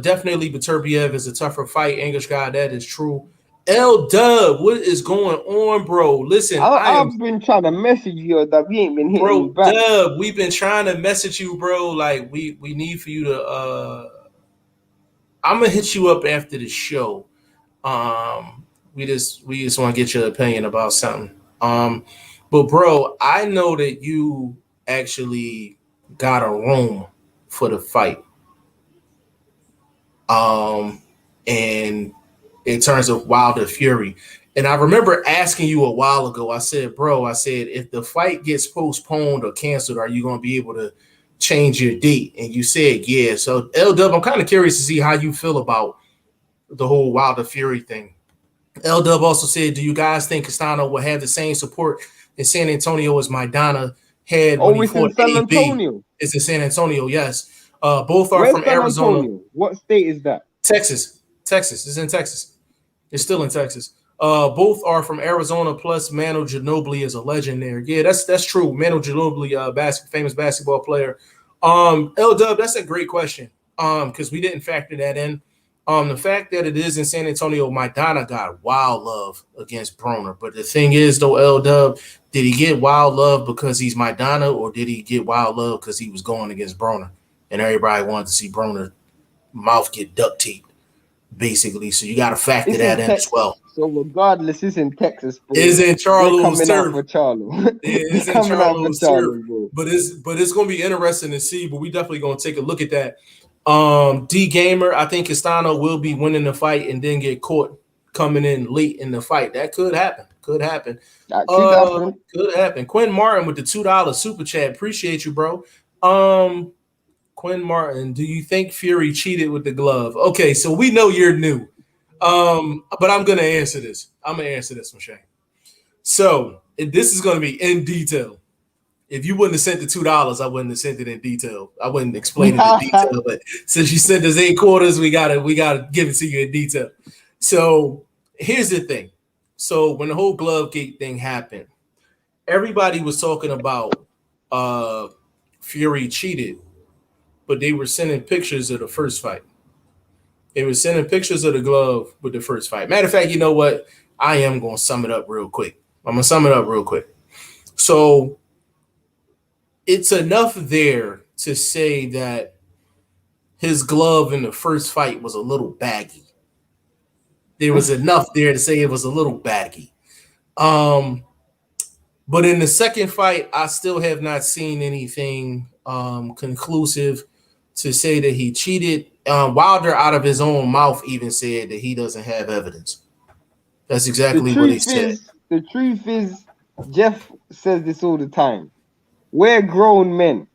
Definitely Beterbiev is a tougher fight. English guy, that is true. L Dub, what is going on, bro? Listen, I've been trying to message you that we ain't been hitting me bro, back. Dub. We've been trying to message you, bro. Like we need for you to. I'm gonna hit you up after the show. We just want to get your opinion about something. But bro, I know that you actually got a room for the fight. And in terms of Wilder Fury. And I remember asking you a while ago, I said, bro, I said, if the fight gets postponed or canceled, are you going to be able to change your date? And you said, yeah. So, LW, I'm kind of curious to see how you feel about the whole Wilder Fury thing. LW also said, do you guys think Castano will have the same support in San Antonio as Maidana had when Oh, he it's in fought San AB? Antonio. It's in San Antonio, yes. Both are Where's from San Arizona. Antonio? What state is that? Texas. It's in Texas. It's still in Texas. Both are from Arizona. Plus, Manu Ginobili is a legend there. Yeah, that's true. Manu Ginobili, famous basketball player. L Dub, that's a great question. Because we didn't factor that in. The fact that it is in San Antonio, Maidana got wild love against Broner. But the thing is, though, L Dub, did he get wild love because he's Maidana, or did he get wild love because he was going against Broner, and everybody wanted to see Broner mouth get duct taped, basically. So you got to factor It's that in in as well. Texas. So regardless, it's in Texas, bro. Is in They're Charlo's coming out turf. for Charlo. It's They're in coming out for Charlo's turf. Charlo, bro. But it's gonna be interesting to see. But we definitely gonna take a look at that. D Gamer, I think Castano will be winning the fight and then get caught coming in late in the fight. That could happen. Could happen. That could happen. Could happen. Quinn Martin with the $2 super chat. Appreciate you, bro. Quinn Martin, do you think Fury cheated with the glove? Okay, so we know you're new. But I'm gonna answer this. I'm gonna answer this, Shane. So this is gonna be in detail. If you wouldn't have sent the $2, I wouldn't have sent it in detail. I wouldn't explain it in detail. But since you sent us 8 quarters, we gotta give it to you in detail. So here's the thing. So when the whole glove gate thing happened, everybody was talking about Fury cheated, but they were sending pictures of the first fight. They were sending pictures of the glove with the first fight. Matter of fact, you know what? I am going to sum it up real quick. I'm going to sum it up real quick. So it's enough there to say that his glove in the first fight was a little baggy. There was enough there to say it was a little baggy. But in the second fight, I still have not seen anything conclusive to say that he cheated. Wilder, out of his own mouth, even said that he doesn't have evidence. That's exactly what he said. The truth is, Jeff says this all the time. We're grown men,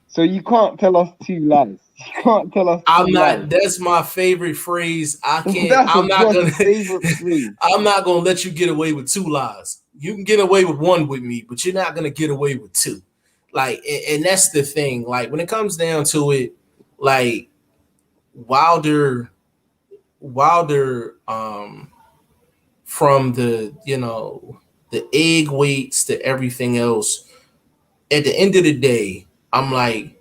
so you can't tell us two lies. You can't tell us two I'm lies. not. That's my favorite phrase. I can't. That's I'm not Josh's gonna. favorite phrase. I'm not gonna let you get away with two lies. You can get away with one with me, but you're not gonna get away with two. Like, and that's the thing. Like, when it comes down to it, like Wilder, Wilder, from the the egg weights to everything else. At the end of the day, I'm like,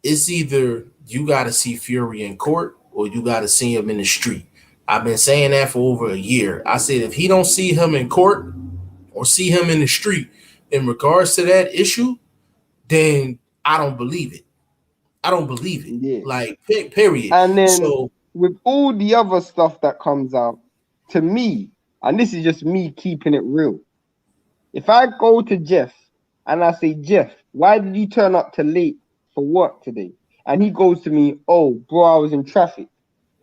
it's either you got to see Fury in court or you got to see him in the street. I've been saying that for over a year. I said if he don't see him in court or see him in the street in regards to that issue, then I don't believe it. I don't believe it. Yeah. Like, period. And then So with all the other stuff that comes out, to me, and this is just me keeping it real. If I go to Jeff and I say, Jeff, why did you turn up too late for work today? And he goes to me, oh, bro, I was in traffic.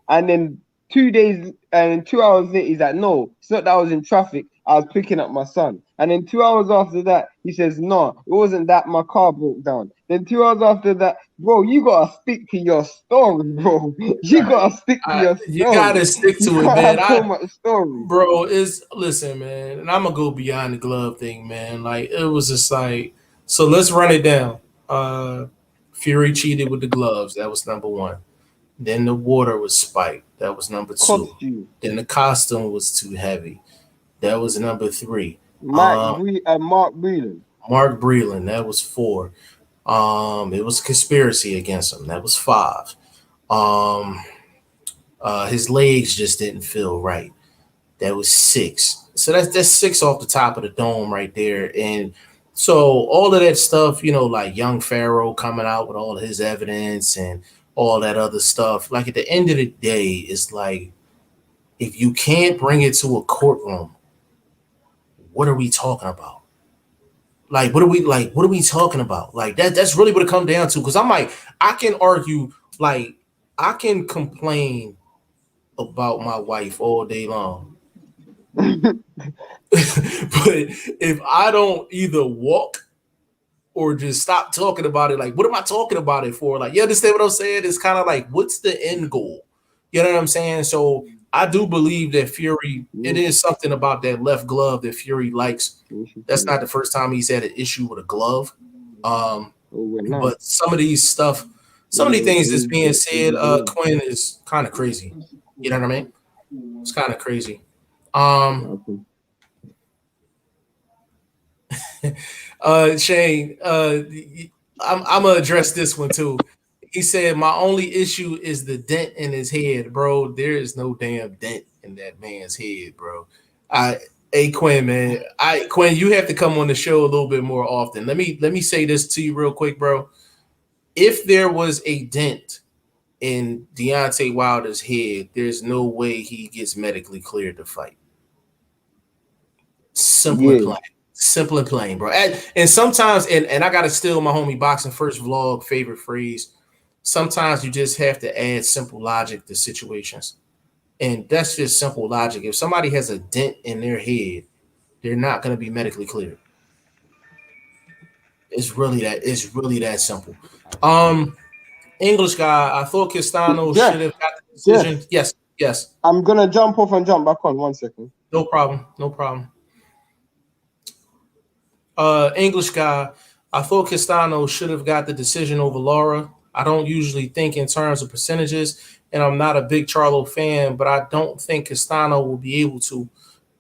And then 2 days and 2 hours later, he's like, no, it's not that I was in traffic. I was picking up my son. And then 2 hours after that, he says, no, it wasn't that my car broke down. Then 2 hours after that, bro, you gotta stick to your story, bro. You gotta stick to your story. you gotta stick to you it, can't man. have so much story. Bro, listen, man, and I'm gonna go beyond the glove thing, man. Like, it was just like, so let's run it down. Fury cheated with the gloves. That was number one. Then the water was spiked. That was number two. Costume. Then the costume was too heavy. That was number three. Mark Breland. Mark Breland. That was four. It was a conspiracy against him. That was five. Um, his legs just didn't feel right. That was six. So that's six off the top of the dome right there. And so all of that stuff, like young Pharaoh coming out with all his evidence and all that other stuff. Like, at the end of the day, it's like, if you can't bring it to a courtroom, what are we talking about? Like, what are we talking about? Like, that's really what it comes down to. Because I'm like, I can argue, like, I can complain about my wife all day long. But if I don't either walk or just stop talking about it, like, what am I talking about it for? Like, you understand what I'm saying? It's kind of like, what's the end goal? You know what I'm saying? So I do believe that Fury, it is something about that left glove that Fury likes. That's not the first time he's had an issue with a glove. But some of these things that's being said, Quinn, is kind of crazy. You know what I mean? It's kind of crazy. Shane, I'm gonna address this one too. He said, my only issue is the dent in his head, bro. There is no damn dent in that man's head, bro. Hey, Quinn, man. Quinn, you have to come on the show a little bit more often. Let me say this to you real quick, bro. If there was a dent in Deontay Wilder's head, there's no way he gets medically cleared to fight. Simple and plain. Simple and plain, bro. And sometimes, and I gotta steal my homie BoxingFirst Vlog favorite phrase. Sometimes you just have to add simple logic to situations. And that's just simple logic. If somebody has a dent in their head, they're not going to be medically cleared. It's really that simple. English guy, I thought Castano should have got the decision. Yes. I'm gonna jump off and jump back on 1 second. No problem. English guy, I thought Castano should have got the decision over Lara. I don't usually think in terms of percentages, and I'm not a big Charlo fan, but I don't think Castano will be able to.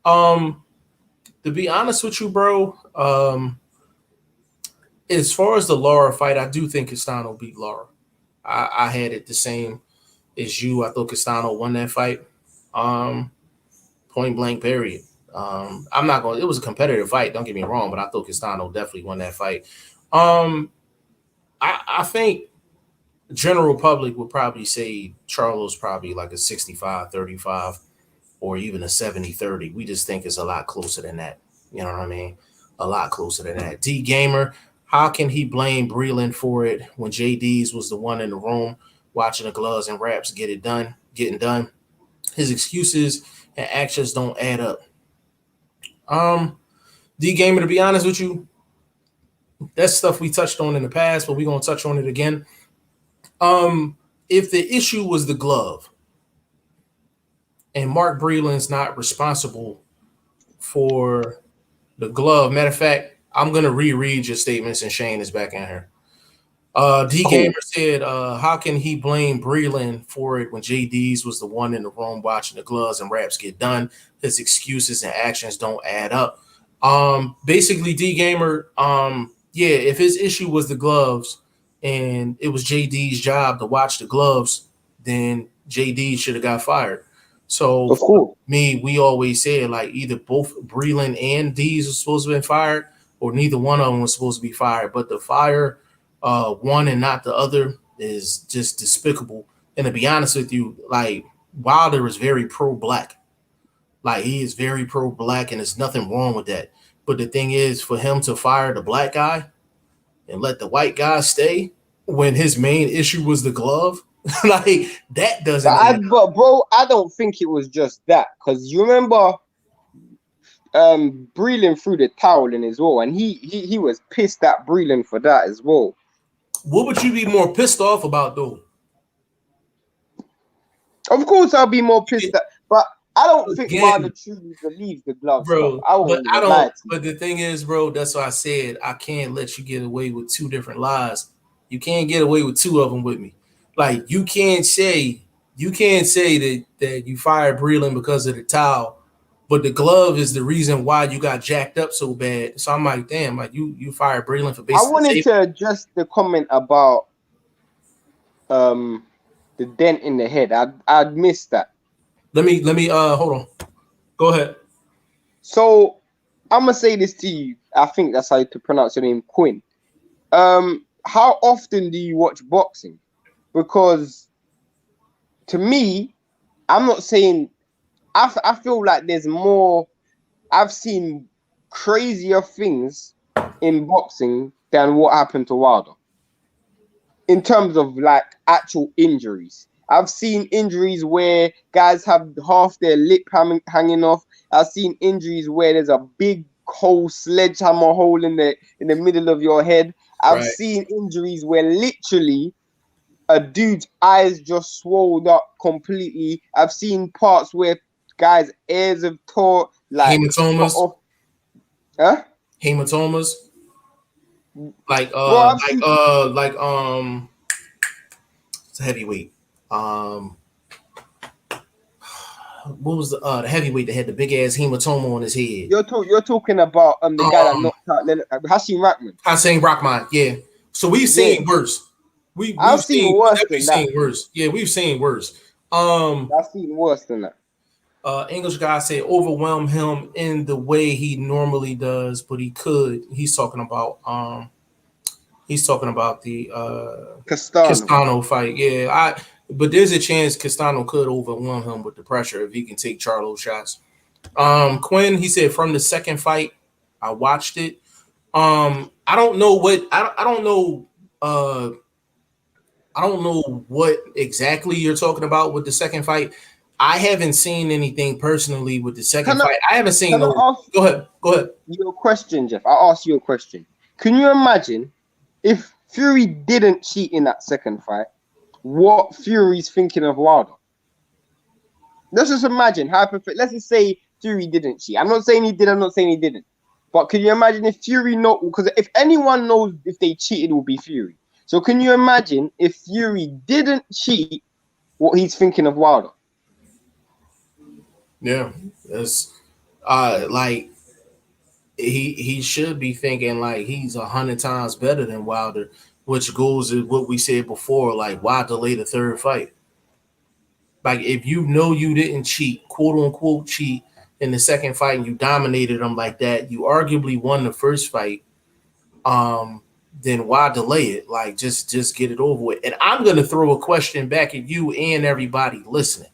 To be honest with you, bro, as far as the Lara fight, I do think Castano beat Lara. I had it the same as you. I thought Castano won that fight. Point blank, period. I'm not going. It was a competitive fight. Don't get me wrong, but I thought Castano definitely won that fight. I think general public would probably say Charlo's probably like a 65-35 or even a 70-30. We just think it's a lot closer than that. You know what I mean? a lot closer than that. D Gamer, how can he blame Breland for it when JD's was the one in the room watching the gloves and raps getting done? His excuses and actions don't add up. D Gamer, to be honest with you, that's stuff we touched on in the past, but we're gonna touch on it again. If the issue was the glove and Mark Breland's not responsible for the glove, matter of fact, I'm gonna reread your statements and Shane is back in here. D Cool. Gamer said, how can he blame Breland for it when JD's was the one in the room watching the gloves and raps get done? His excuses and actions don't add up. Basically, D Gamer, yeah, if his issue was the gloves and it was JD's job to watch the gloves, then JD should have got fired. So Of for course. me, we always said like either both Breland and D's was supposed to have been fired, or neither one of them was supposed to be fired. But the fire one and not the other is just despicable. And to be honest with you, like Wilder is very pro-black. Like he is very pro-black, and there's nothing wrong with that. But the thing is, for him to fire the black guy and let the white guy stay when his main issue was the glove, like that doesn't add up. But bro, I don't think it was just that, because you remember Breland threw the towel in as well, and he was pissed at Breland for that as well. What would you be more pissed off about though? Of course, I'll be more pissed at, but I don't think Again, Wilder truly believes the glove stuff. bro, I but won't I even lie don't. to you. But the thing is, bro, that's why I said I can't let you get away with two different lies. You can't get away with two of them with me. Like you can't say that you fired Breland because of the towel, but the glove is the reason why you got jacked up so bad. So I'm like, damn, like you fired Breland for I basically wanted saving. to address the comment about um the dent in the head. I'd missed that. Let me hold on. Go ahead. So I'm gonna say this to you. I think that's how to pronounce your name, Quinn. How often do you watch boxing? Because to me, I'm not saying I feel like there's more. I've seen crazier things in boxing than what happened to Wilder in terms of like actual injuries. I've seen injuries where guys have half their lip hanging off. I've seen injuries where there's a big hole, sledgehammer hole in the middle of your head. I've Right. seen injuries where literally a dude's eyes just swelled up completely. I've seen parts where guys' ears have tore, like cut Hematomas. off. Huh? Hematomas. Like Bro, I've seen. it's a heavyweight. Um what was the heavyweight that had the big ass hematoma on his head? You're talking about the guy that Um knocked out Hashim Rahman. Hussein Rockman, yeah. So we've Yeah, seen worse. We I've we've seen seen we worse definitely than that. seen worse. Yeah, we've seen worse. Um I've seen worse than that. English guy said overwhelm him in the way he normally does, but he could. He's talking about the Castano. Castano fight. Yeah, but there's a chance Castano could overwhelm him with the pressure if he can take Charlo shots. Quinn, he said from the second fight, I watched it. I don't know what I don't know I don't know what exactly you're talking about with the second fight. I haven't seen anything personally with the second Can I fight. I haven't seen can I no. ask Go ahead. Go ahead. you a question, Jeff? I'll ask you a question. Can you imagine if Fury didn't cheat in that second fight? What Fury's thinking of Wilder? Let's just imagine hypothetically. Let's just say Fury didn't cheat. I'm not saying he did. I'm not saying he didn't. But can you imagine if Fury know? Because if anyone knows if they cheated, it will be Fury. So can you imagine if Fury didn't cheat, what he's thinking of Wilder? Yeah, it's like he should be thinking like he's 100 times better than Wilder, which goes to what we said before. Like, why delay the third fight? Like, if you know you didn't cheat, quote unquote cheat in the second fight, and you dominated them like that, you arguably won the first fight. Um, then why delay it? Like, just get it over with. And I'm gonna throw a question back at you and everybody listening.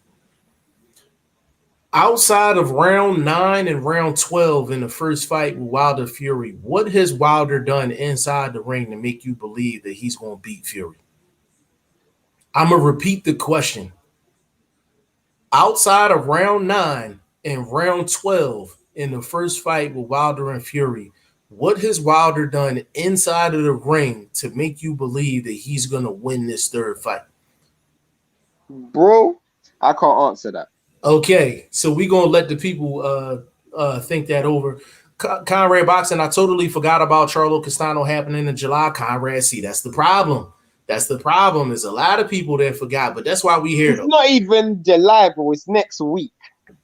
Outside of round 9 and round 12 in the first fight with Wilder Fury, what has Wilder done inside the ring to make you believe that he's going to beat Fury? I'm going to repeat the question. Outside of round 9 and round 12 in the first fight with Wilder and Fury, what has Wilder done inside of the ring to make you believe that he's going to win this third fight? Bro, I can't answer that. Okay, so we're going to let the people think that over. Conrad Boxing, I totally forgot about Charlo Castano happening in July. Conrad, see, that's the problem. That's the problem. There's a lot of people that forgot, but that's why we here. It's not even July, bro. It's next week.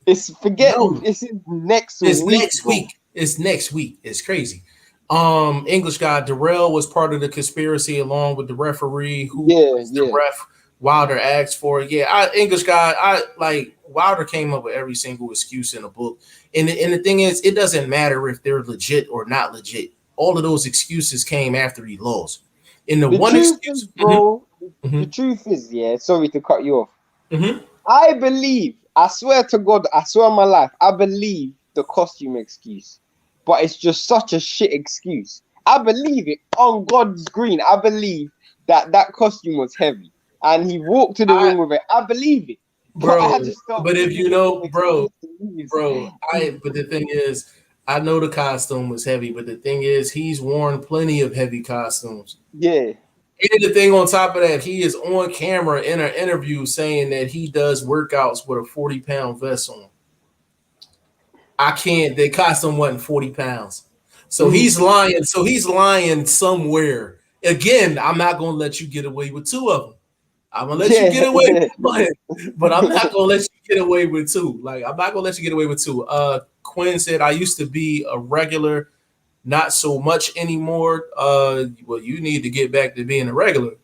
It's It's next It's week. next week. It's next week. It's crazy. English guy Darrell was part of the conspiracy along with the referee who was the ref Wilder asked for. Yeah, English guy. I like Wilder came up with every single excuse in the book. And the thing is, it doesn't matter if they're legit or not legit. All of those excuses came after he lost. And the one truth excuse, is, bro, the truth is, sorry to cut you off. Mm-hmm. I believe, I swear to God, I swear on my life, I believe the costume excuse. But it's just such a shit excuse. I believe it on God's green. I believe that costume was heavy. And he walked to the ring with it. I believe it. Bro, but if you know, bro, but the thing is, I know the costume was heavy, but the thing is, he's worn plenty of heavy costumes. Yeah. And the thing on top of that, he is on camera in an interview saying that he does workouts with a 40-pound vest on. I can't, the costume wasn't 40 pounds. So he's lying. So he's lying somewhere. Again, I'm not going to let you get away with two of them. I'm going to let you get away with one, but I'm not going to let you get away with two. Like, I'm not going to let you get away with two. Quinn said, I used to be a regular, not so much anymore. Well, you need to get back to being a regular.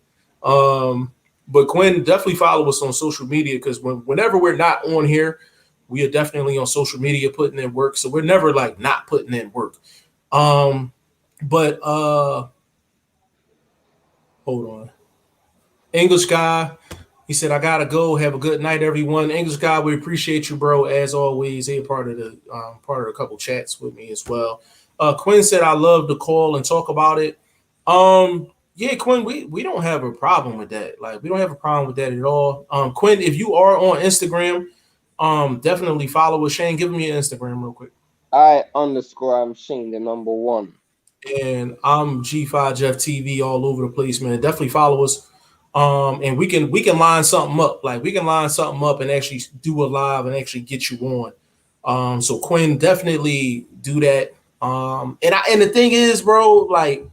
But Quinn, definitely follow us on social media because whenever we're not on here, we are definitely on social media putting in work. So we're never like not putting in work. But hold on. English guy, he said, I gotta go. Have a good night, everyone. English guy, we appreciate you, bro. As always, a part of a couple chats with me as well. Quinn said, I love to call and talk about it. Yeah, Quinn, we don't have a problem with that. Like, we don't have a problem with that at all. Quinn, if you are on Instagram, definitely follow us. Shane, give me your Instagram real quick. I'm Shane, the number 1. And I'm G5 Jeff TV all over the place, man. Definitely follow us. And we can line something up. Like, we can line something up and actually do a live and actually get you on. So Quinn, definitely do that. And the thing is, bro, like,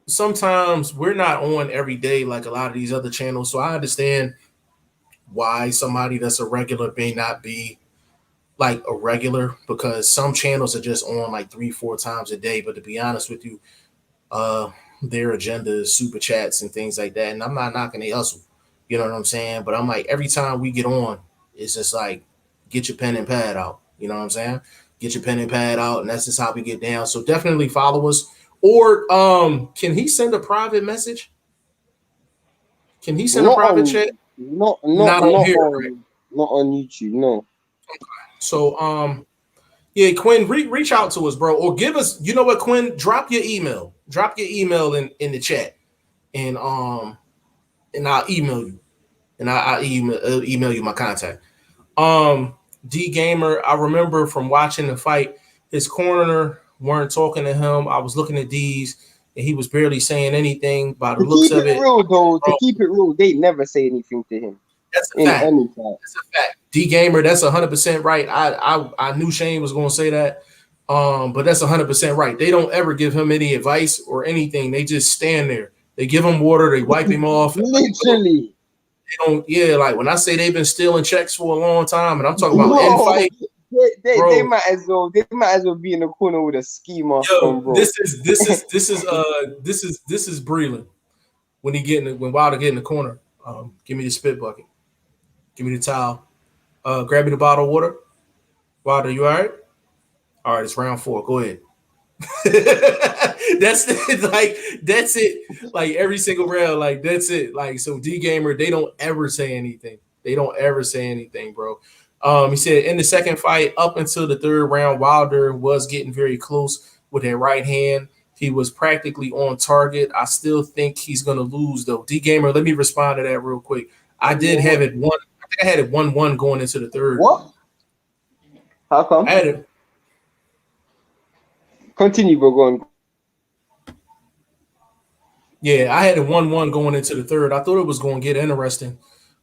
sometimes we're not on every day like a lot of these other channels. So I understand why somebody that's a regular may not be like a regular, because some channels are just on like 3-4 times a day. But to be honest with you, their agenda is super chats and things like that. And I'm not knocking the hustle, you know what I'm saying? But I'm like, every time we get on, it's just like, get your pen and pad out. You know what I'm saying? Get your pen and pad out, and that's just how we get down. So definitely follow us. Or can he send a private message? Can he send a private chat? Not on here, right? Not on YouTube, no. So yeah, Quinn, reach out to us, bro, or give us. You know what, Quinn? Drop your email. Drop your email in the chat, and I'll email you, and I'll email you my contact. D Gamer, I remember from watching the fight, his corner weren't talking to him. I was looking at D's, and he was barely saying anything by the looks of it. To keep it real, they never say anything to him. That's a fact. That's a fact. D Gamer, that's 100% right. I knew Shane was going to say that. But that's 100% right. They don't ever give him any advice or anything. They just stand there. They give him water. They wipe him off. Literally. They don't. Yeah, like when I say they've been stealing checks for a long time, and I'm talking about in fight. They might as well be in the corner with a ski mask on, bro. This is Breland when Wilder get in the corner. Give me the spit bucket. Give me the towel. Grab me the bottle of water. Wilder, you all right? All right, it's round 4. Go ahead. That's it. Like every single round, like that's it. Like, so D Gamer, they don't ever say anything. They don't ever say anything, bro. He said in the second fight, up until the third round, Wilder was getting very close with that right hand. He was practically on target. I still think he's gonna lose though. D Gamer, let me respond to that real quick. I did have it one. I think I had it 1-1 going into the third. What? How come? I had it. Continue, bro. Go on. Yeah, I had it 1-1 going into the third. I thought it was going to get interesting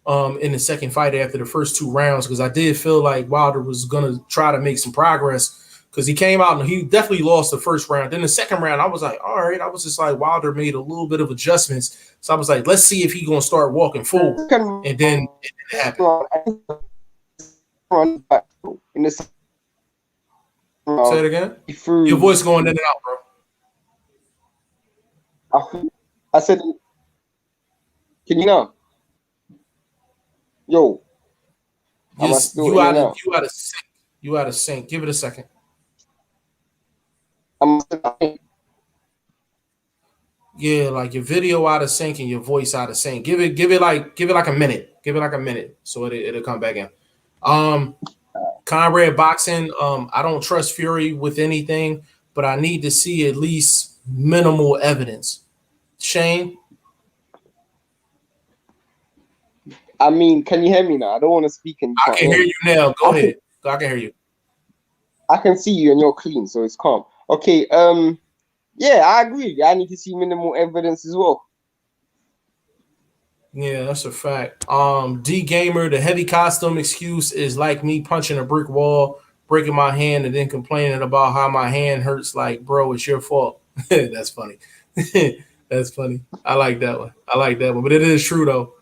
in the second fight after the first two rounds because I did feel like Wilder was going to try to make some progress because he came out and he definitely lost the first round. Then the second round, I was like, all right. I was just like, Wilder made a little bit of adjustments. So I was like, let's see if he's going to start walking forward. And then it happened. In the Say it again. Your voice going in and out, bro. I said, can you know? Yo, Yes, you out of sync. You out of sync. Give it a second. Yeah, like your video out of sync and your voice out of sync. Give it like a minute. Give it like a minute so it'll come back in. Conrad Boxing. I don't trust Fury with anything, but I need to see at least minimal evidence. Shane. I mean, can you hear me now? I don't want to speak in. I can hear you now. Go ahead. I can hear you. I can see you and you're clean, so it's calm. Okay. Yeah, I agree. I need to see minimal evidence as well. Yeah, that's a fact. D Gamer, the heavy costume excuse is like me punching a brick wall, breaking my hand, and then complaining about how my hand hurts. Like, bro, it's your fault. That's funny. That's funny. I like that one. But it is true though.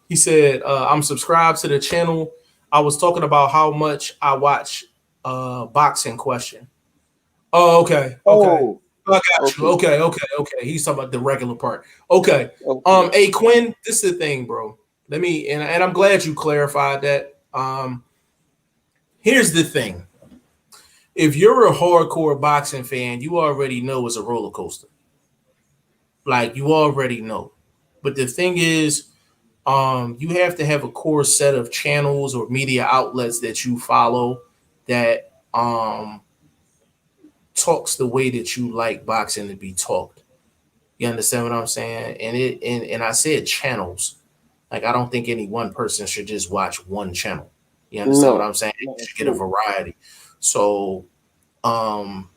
He said, I'm subscribed to the channel. I was talking about how much I watch boxing question. Oh, okay. Oh, I got you. Okay. He's talking about the regular part. Okay. Hey Quinn, this is the thing, bro. Let me and I'm glad you clarified that. Here's the thing. If you're a hardcore boxing fan, you already know it's a roller coaster. Like you already know. But the thing is, you have to have a core set of channels or media outlets that you follow that talks the way that you like boxing to be talked. You understand what I'm saying? And I said channels. Like I don't think any one person should just watch one channel. You understand what I'm saying? You should get a variety. So now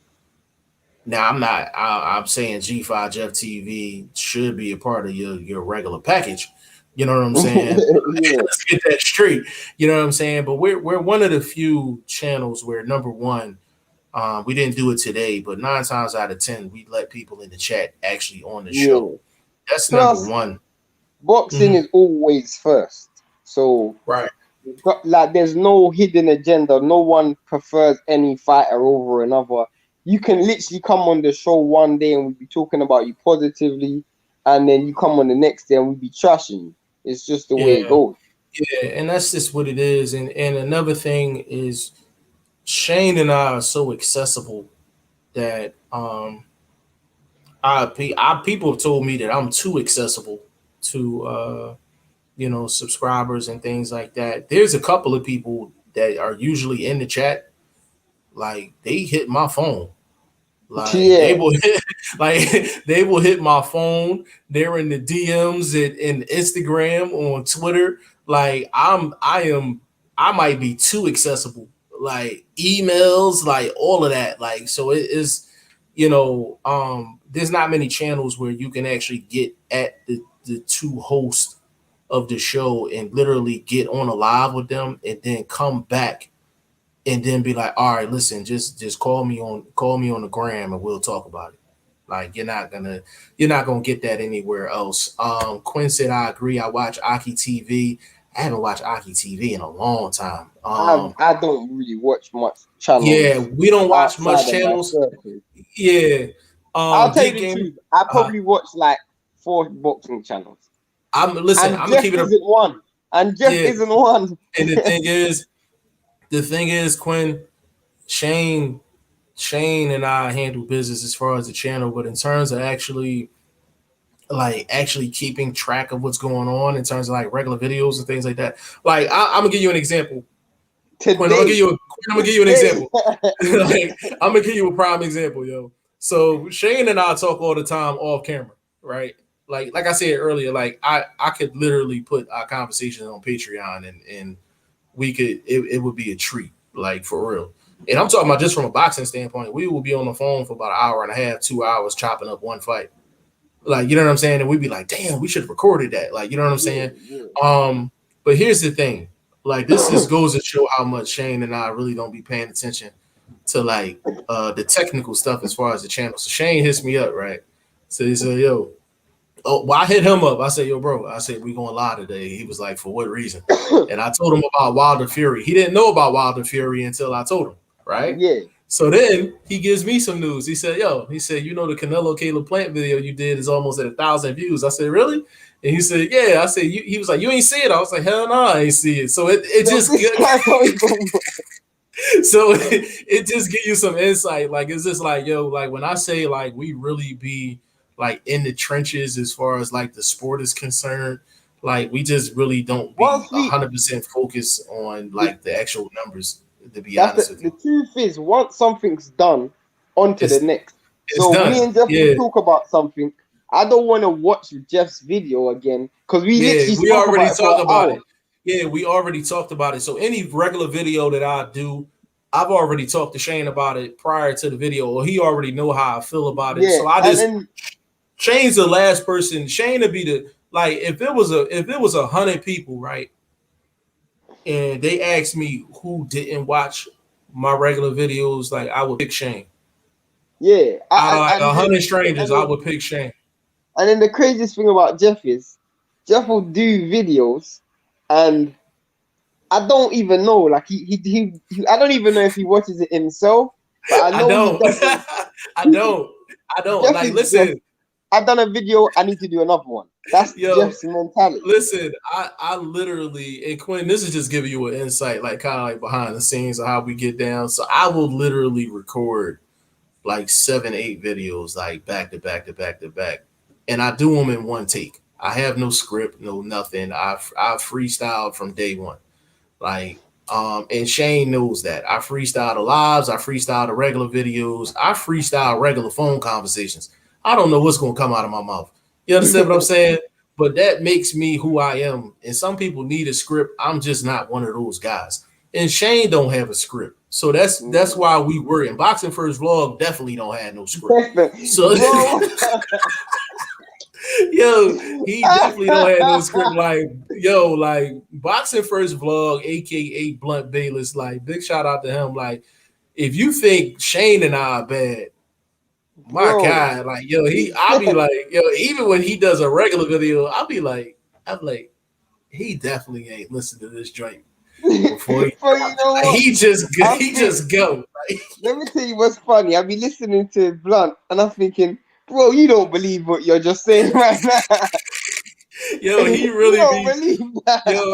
I'm saying G5 Jeff TV should be a part of your regular package. You know what I'm saying? Let's get that straight. You know what I'm saying? But we're one of the few channels where number one, we didn't do it today, but 9 times out of 10, we let people in the chat actually on the show. That's number one. Boxing is always first. So right. Like there's no hidden agenda. No one prefers any fighter over another. You can literally come on the show one day and we'll be talking about you positively, and then you come on the next day and we'll be trashing you. It's just the way it goes. Yeah, and that's just what it is. And another thing is Shane and I are so accessible that people have told me that I'm too accessible to subscribers and things like that. There's a couple of people that are usually in the chat, like they hit my phone. Like they will hit my phone. They're in the DMs in Instagram, on Twitter. Like I might be too accessible. Like emails, like all of that. Like so it is, there's not many channels where you can actually get at the two hosts of the show and literally get on a live with them and then come back and then be like, all right, listen, just call me on the gram and we'll talk about it. Like you're not gonna get that anywhere else. Quinn said I agree. I watch Aki TV. I haven't watched Aki TV in a long time. I don't really watch much channels. Yeah, we don't watch much channels. Yeah. I'll tell you the truth. I probably watch like 4 boxing channels. I'm gonna keep it isn't one. And Jeff isn't one. And the thing is, Quinn, Shane and I handle business as far as the channel, but in terms of actually keeping track of what's going on in terms of like regular videos and things like that. Like I'm gonna give you an example. today. I'm gonna give you an example. Like, I'm gonna give you a prime example, yo. So Shane and I talk all the time off camera, right? Like I said earlier, like I could literally put our conversation on Patreon and we could it would be a treat, like for real. And I'm talking about just from a boxing standpoint. We will be on the phone for about an hour and a half, 2 hours chopping up one fight. Like, you know what I'm saying? And we'd be like, damn, we should have recorded that. Like, you know what I'm saying? Yeah. But here's the thing. Like, this just goes to show how much Shane and I really don't be paying attention to like the technical stuff as far as the channel. So Shane hits me up, right? So he said, yo, well, I hit him up. I said, yo, bro, I said, we going live today. He was like, for what reason? And I told him about Wilder Fury. He didn't know about Wilder Fury until I told him, right? Yeah. So then he gives me some news. He said, yo, you know, the Canelo Caleb Plant video you did is almost at 1,000 views. I said, really? And he said, yeah. I said, he was like, you ain't see it? I was like, hell no, I ain't see it. So it just so it just give you some insight. Like, it's just like, yo, like when I say like we really be like in the trenches as far as like the sport is concerned, like we just really don't be 100% focused on like the actual numbers, to be honest with you. The truth is, once something's done, on to the next. So done. Me and Jeff will talk about something. I don't want to watch Jeff's video again because we already talked about it. Yeah, we already talked about it. So any regular video that I do, I've already talked to Shane about it prior to the video, or he already know how I feel about it. Yeah, so I just Shane's the last person. Shane would be the like if it was 100 people, right? And they asked me who didn't watch my regular videos, like I would pick Shane. Yeah, out of like 100 strangers, I would pick Shane. And then the craziest thing about Jeff is Jeff will do videos, and I don't even know. Like he I don't even know if he watches it himself. But I know I don't. Jeff like, listen. Jeff, I've done a video. I need to do another one. That's Jeff's mentality. Listen, I literally, and Quinn, this is just giving you an insight, like kind of like behind the scenes of how we get down. So I will literally record like 7, 8 videos, like back to back to back to back, and I do them in one take. I have no script, no nothing. I freestyled from day one, like. And Shane knows that. I freestyle the lives, I freestyle the regular videos, I freestyle regular phone conversations. I don't know what's gonna come out of my mouth. You understand what I'm saying? But that makes me who I am. And some people need a script. I'm just not one of those guys. And Shane don't have a script. So that's why we were in BoxingFirst Vlog definitely don't have no script. So yo, he definitely don't have no script. Like, yo, like BoxingFirst Vlog, aka Blunt Bayless, like big shout out to him. Like, if you think Shane and I are bad, my God, like, yo, I'll be like, yo, even when he does a regular video, I'm like, he definitely ain't listened to this joint before he just go. Let me tell you what's funny. I'll be listening to Blunt and I'm thinking, bro, you don't believe what you're just saying right now. Yo, he really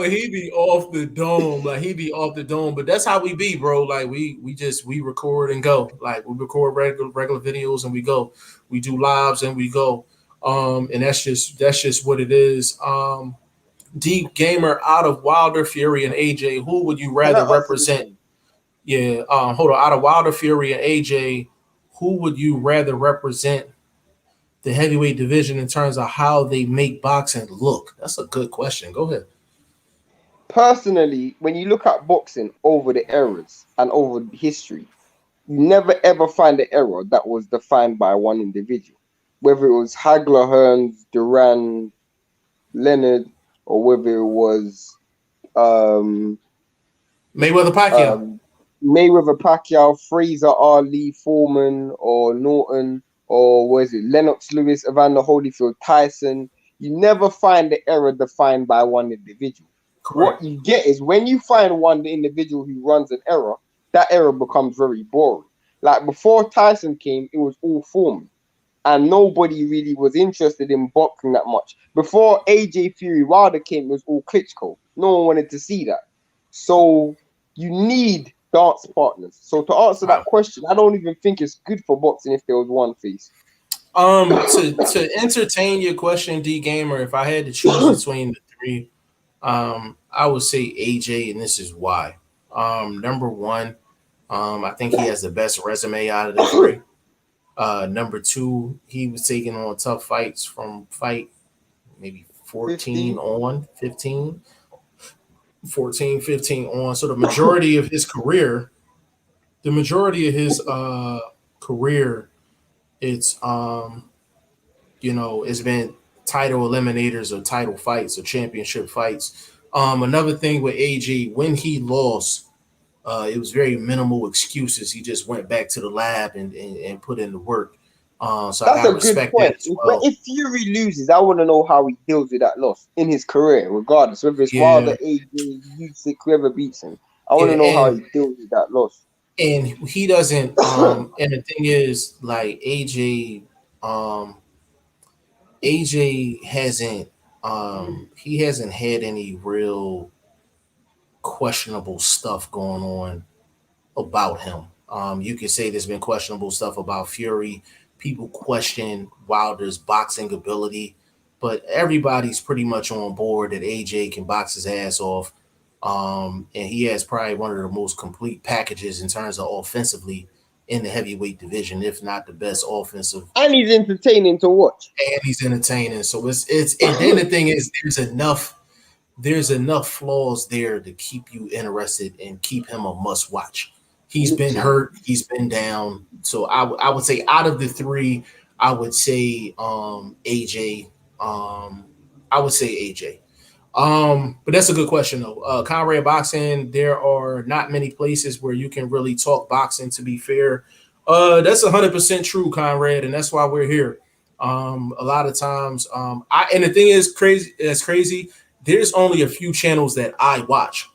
he be off the dome. Like, he be off the dome. But that's how we be, bro. Like, we record and go. Like, we record regular videos and we go. We do lives and we go. And that's just what it is. Deep Gamer, out of Wilder Fury and AJ, who would you rather represent? Yeah, hold on. Out of Wilder Fury and AJ, who would you rather represent the heavyweight division in terms of how they make boxing look? That's a good question. Go ahead. Personally, when you look at boxing over the eras and over history, you never ever find an era that was defined by one individual. Whether it was Hagler, Hearns, Duran, Leonard, or whether it was Mayweather Pacquiao, Fraser, Ali, Foreman, or Norton, or was it Lennox Lewis, Evander Holyfield, Tyson. You never find the era defined by one individual. Correct. What you get is when you find one individual who runs an era, that era becomes very boring. Like before Tyson came, it was all Foreman. And nobody really was interested in boxing that much. Before AJ Fury Wilder came, it was all Klitschko. No one wanted to see that. So you need dance partners. So to answer that question, I don't even think it's good for boxing if there was one face. To entertain your question, D Gamer, if I had to choose between the three, I would say AJ, and this is why. Number one, I think he has the best resume out of the three. Number two, he was taking on tough fights from fight maybe 14 15. on 15, 14, 15 on. So the majority of his career, it's it's been title eliminators or title fights or championship fights. Another thing with AJ, when he lost, it was very minimal excuses. He just went back to the lab and put in the work. So I That's gotta a good respect that point. as well. If Fury loses, I want to know how he deals with that loss in his career, regardless whether it's Yeah, Wilder, AJ, Usyk, whoever beats him. I want yeah, to know how he deals with that loss. and he doesn't. And the thing is, like AJ hasn't he hasn't had any real questionable stuff going on about him. You could say there's been questionable stuff about Fury. People question Wilder's boxing ability, but everybody's pretty much on board that AJ can box his ass off. And he has probably one of the most complete packages in terms of offensively in the heavyweight division, if not the best offensive. And he's entertaining to watch. And he's entertaining. So it's and then the thing is there's enough flaws there to keep you interested and keep him a must watch. He's been Literally. hurt, he's been down. So I would say out of the three, I would say AJ. I would say AJ. But that's a good question though. Conrad Boxing, there are not many places where you can really talk boxing. To be fair, that's 100% true, Conrad, and that's why we're here. A lot of times, I and the thing is crazy. That's crazy. There's only a few channels that I watch.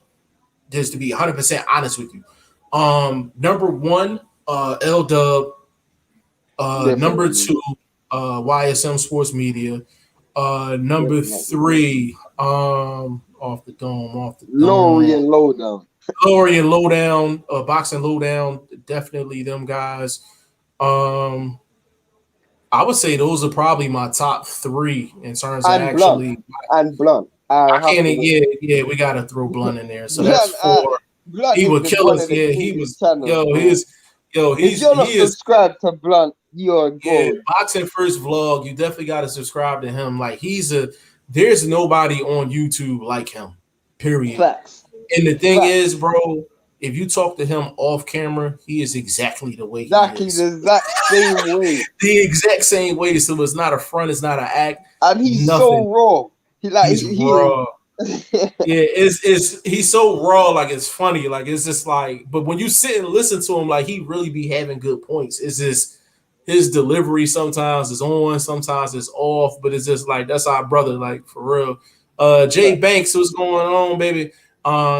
Just to be 100% honest with you. Number one, L Dub. Number Definitely. two, YSM Sports Media. Number Definitely. three, off the Laurie dome, and Lowdown. Glory and Lowdown, Boxing Lowdown, definitely them guys. Um, I would say those are probably my top three in terms of And Blunt. actually. And Blunt. I I have can't. to Yeah, mention. yeah, we gotta throw Blunt in there. So that's Blunt, four. Blunt He is would the kill one us. of the Yeah, he greatest was. channels, Yo, bro. If he you're not is. subscribed to Blunt, you're Yeah, gold. Boxing First Vlog. You definitely got to subscribe to him. Like he's a. There's nobody on YouTube like him. Period. Facts. And the thing is, Facts. bro, if you talk to him off camera, he is exactly the way he Exactly the is. exact same way. The exact same way. So it's not a front, it's not an act, And he's so nothing. raw. He like He's he is. raw. Yeah, it's he's so raw, like it's funny. Like it's just like, but when you sit and listen to him, like he really be having good points. It's just his delivery sometimes is on, sometimes it's off, but it's just like that's our brother, like for real. Jay Banks, what's going on, baby?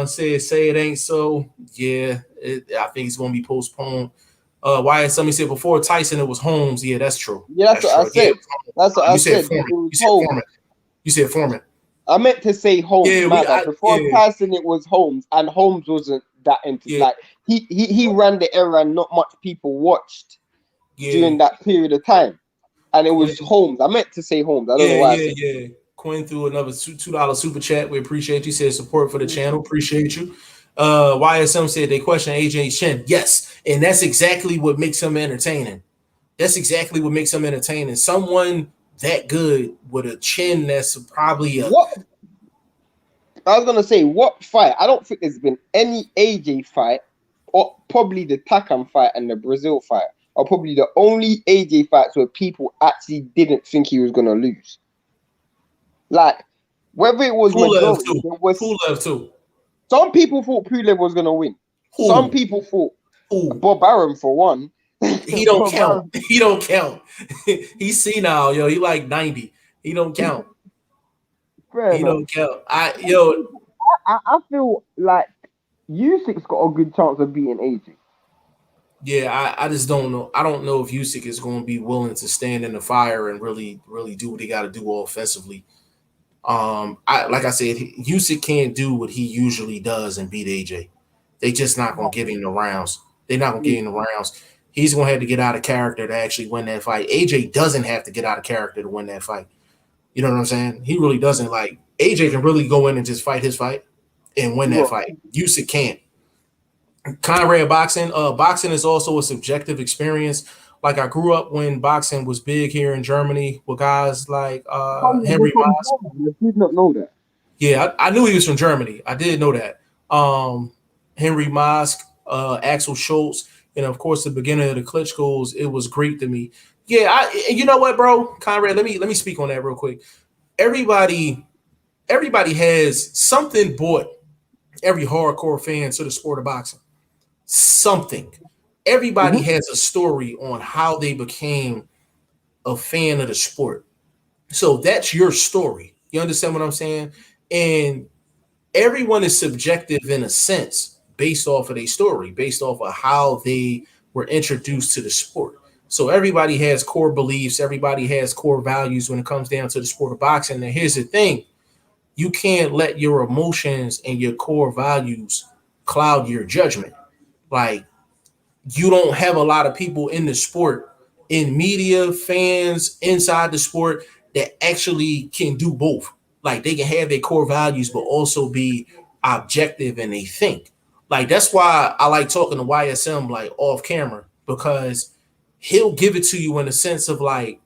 Say it ain't so. Yeah, I think it's gonna be postponed. Why somebody said before Tyson it was Holmes. Yeah, that's true. Yeah, that's That's what I true. Yeah, said. That's what you I said said. It Foreman. was You said Holmes. Foreman. You said Foreman. I meant to say Holmes. Yeah, My bad. Before yeah, Tyson, it was Holmes, and Holmes wasn't that into yeah, like he ran the era, and not much people watched yeah, during that period of time. And it was Quinn. Holmes. I meant to say Holmes. I don't know Yeah, why I yeah, said. yeah. Quinn threw another $2 super chat. We appreciate you. Said support for the channel. Appreciate you. YSM said they question AJ's chin. Yes, and that's exactly what makes him entertaining. That's exactly what makes him entertaining. Someone that good with a chin that's probably a What I was gonna say, what fight? I don't think there's been any AJ fight, or probably the Takam fight and the Brazil fight, are probably the only AJ fights where people actually didn't think he was gonna lose. Like whether it was Pulev majority, too. there was Pulev too. some people thought Pulev was gonna win. Some Who? people thought Who? Bob Arum for one. He don't Bob count. Arum, He don't count. He's senile, yo. He like 90. He don't count. fair He enough. don't count. Some people, I feel like Usyk's got a good chance of beating AJ. Yeah, I just don't know. I don't know if Usyk is going to be willing to stand in the fire and really do what he got to do offensively. I like I said, Usyk can't do what he usually does and beat AJ. They just not going to give him the rounds. They're not going to give him the rounds. He's going to have to get out of character to actually win that fight. AJ doesn't have to get out of character to win that fight. You know what I'm saying? He really doesn't. Like AJ can really go in and just fight his fight and win that Bro, fight. Usyk can't. Conrad boxing. Boxing is also a subjective experience. Like I grew up when boxing was big here in Germany with guys like You're Henry from Mas. Germany. I did not know that. Yeah, I knew he was from Germany. I did know that. Henry Mosk, Axel Schultz, and of course the beginning of the Klitschko's. It was great to me. Yeah, you know what, bro, Conrad. Let me speak on that real quick. Everybody, everybody has something brought every hardcore fan to the sport of boxing. Something. Everybody Mm-hmm. has a story on how they became a fan of the sport. So that's your story. You understand what I'm saying? And everyone is subjective in a sense based off of their story, based off of how they were introduced to the sport. So everybody has core beliefs, everybody has core values when it comes down to the sport of boxing. And here's the thing, you can't let your emotions and your core values cloud your judgment. Like, you don't have a lot of people in the sport, in media, fans, inside the sport that actually can do both. Like they can have their core values, but also be objective and they think. Like that's why I like talking to YSM like off camera because he'll give it to you in the sense of like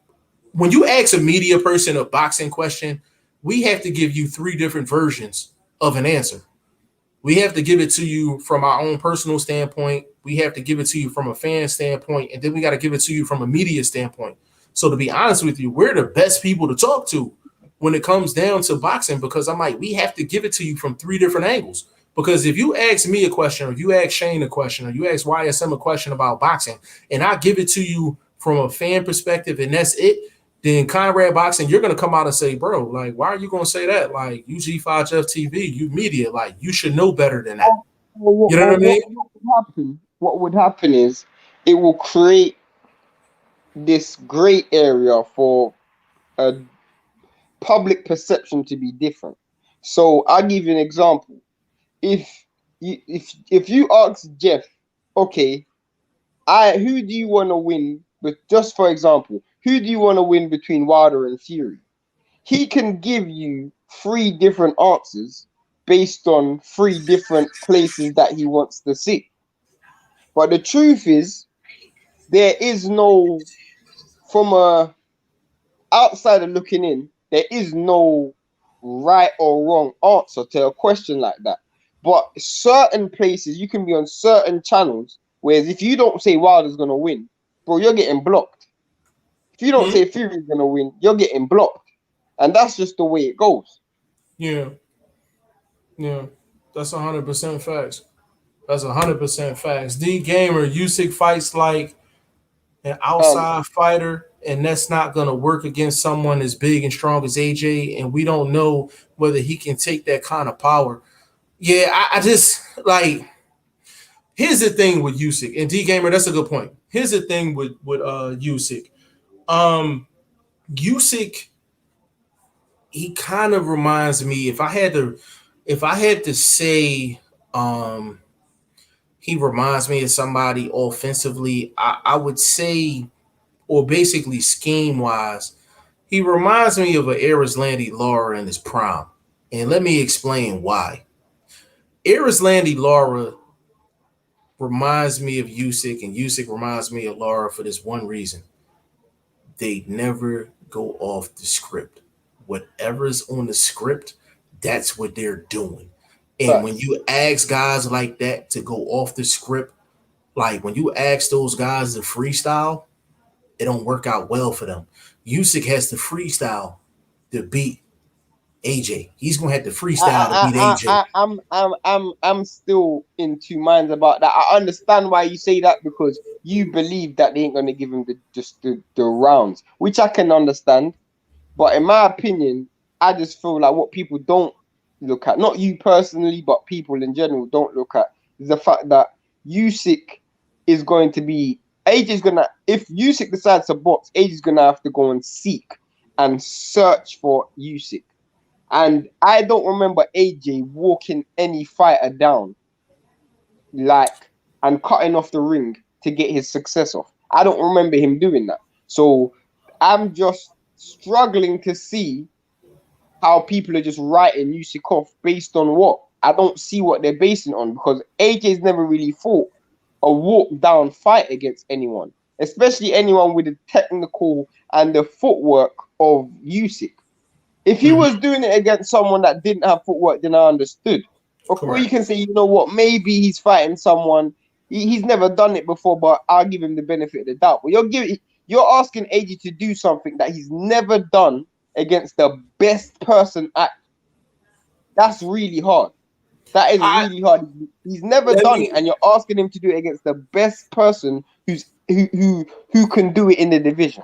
when you ask a media person a boxing question, we have to give you three different versions of an answer. We have to give it to you from our own personal standpoint. We have to give it to you from a fan standpoint, and then we got to give it to you from a media standpoint. So to be honest with you, we're the best people to talk to when it comes down to boxing because I'm like, we have to give it to you from three different angles. Because if you ask me a question, or you ask Shane a question, or you ask YSM a question about boxing, and I give it to you from a fan perspective, and that's it, then Conrad Boxing, you're gonna come out and say, bro, like, why are you gonna say that? Like, you G5 Jeff TV, you media, like, you should know better than that. You know what I mean? What would happen? What would happen is it will create this great area for a public perception to be different. So I'll give you an example. If if you ask Jeff, okay, I who do you want to win? But just for example, who do you want to win between Wilder and Fury? He can give you three different answers based on three different places that he wants to sit. But the truth is, there is no from a outsider looking in, there is no right or wrong answer to a question like that. But certain places, you can be on certain channels, whereas if you don't say Wilder's gonna win, bro, you're getting blocked. If you don't Hmm? say Fury's gonna win, you're getting blocked, and that's just the way it goes. Yeah, yeah. That's 100% facts. That's 100% facts. D Gamer, Usyk fights like an Um, outside fighter, and that's not gonna work against someone as big and strong as AJ, and we don't know whether he can take that kind of power. Yeah, I just like here's the thing with Usyk and D Gamer. That's a good point. Here's the thing with Usyk. Um, Usyk, he kind of reminds me. If I had to say, um, he reminds me of somebody offensively. I would say, or basically scheme wise, he reminds me of an Landy Lara in his prime. And let me explain why. Landy Lara reminds me of Usyk, and Usyk reminds me of Lara for this one reason. They never go off the script. Whatever's on the script, that's what they're doing. And when facts. you ask guys like that to go off the script, like when you ask those guys to freestyle, it don't work out well for them. Usyk has to freestyle to beat AJ. He's gonna have to freestyle to beat AJ. I'm still in two minds about that. I understand why you say that because you believe that they ain't gonna give him the rounds, which I can understand. But in my opinion, I just feel like what people don't look at, not you personally, but people in general don't look at, is the fact that Usyk is going to be AJ's gonna if Usyk decides to box, AJ's gonna have to go and seek and search for Usyk. And I don't remember AJ walking any fighter down like and cutting off the ring to get his success off. I don't remember him doing that. So I'm just struggling to see how people are just writing Usyk off based on what? I don't see what they're basing it on, because AJ's never really fought a walk down fight against anyone, especially anyone with the technical and the footwork of Usyk. If he was doing it against someone that didn't have footwork, then I understood. Or you Correct. can say, you know what, maybe he's fighting someone, he's never done it before, but I'll give him the benefit of the doubt. But you're asking AJ to do something that he's never done against the best person at. That's really hard. That is I really hard. He's never let done it, me and you're asking him to do it against the best person who can do it in the division.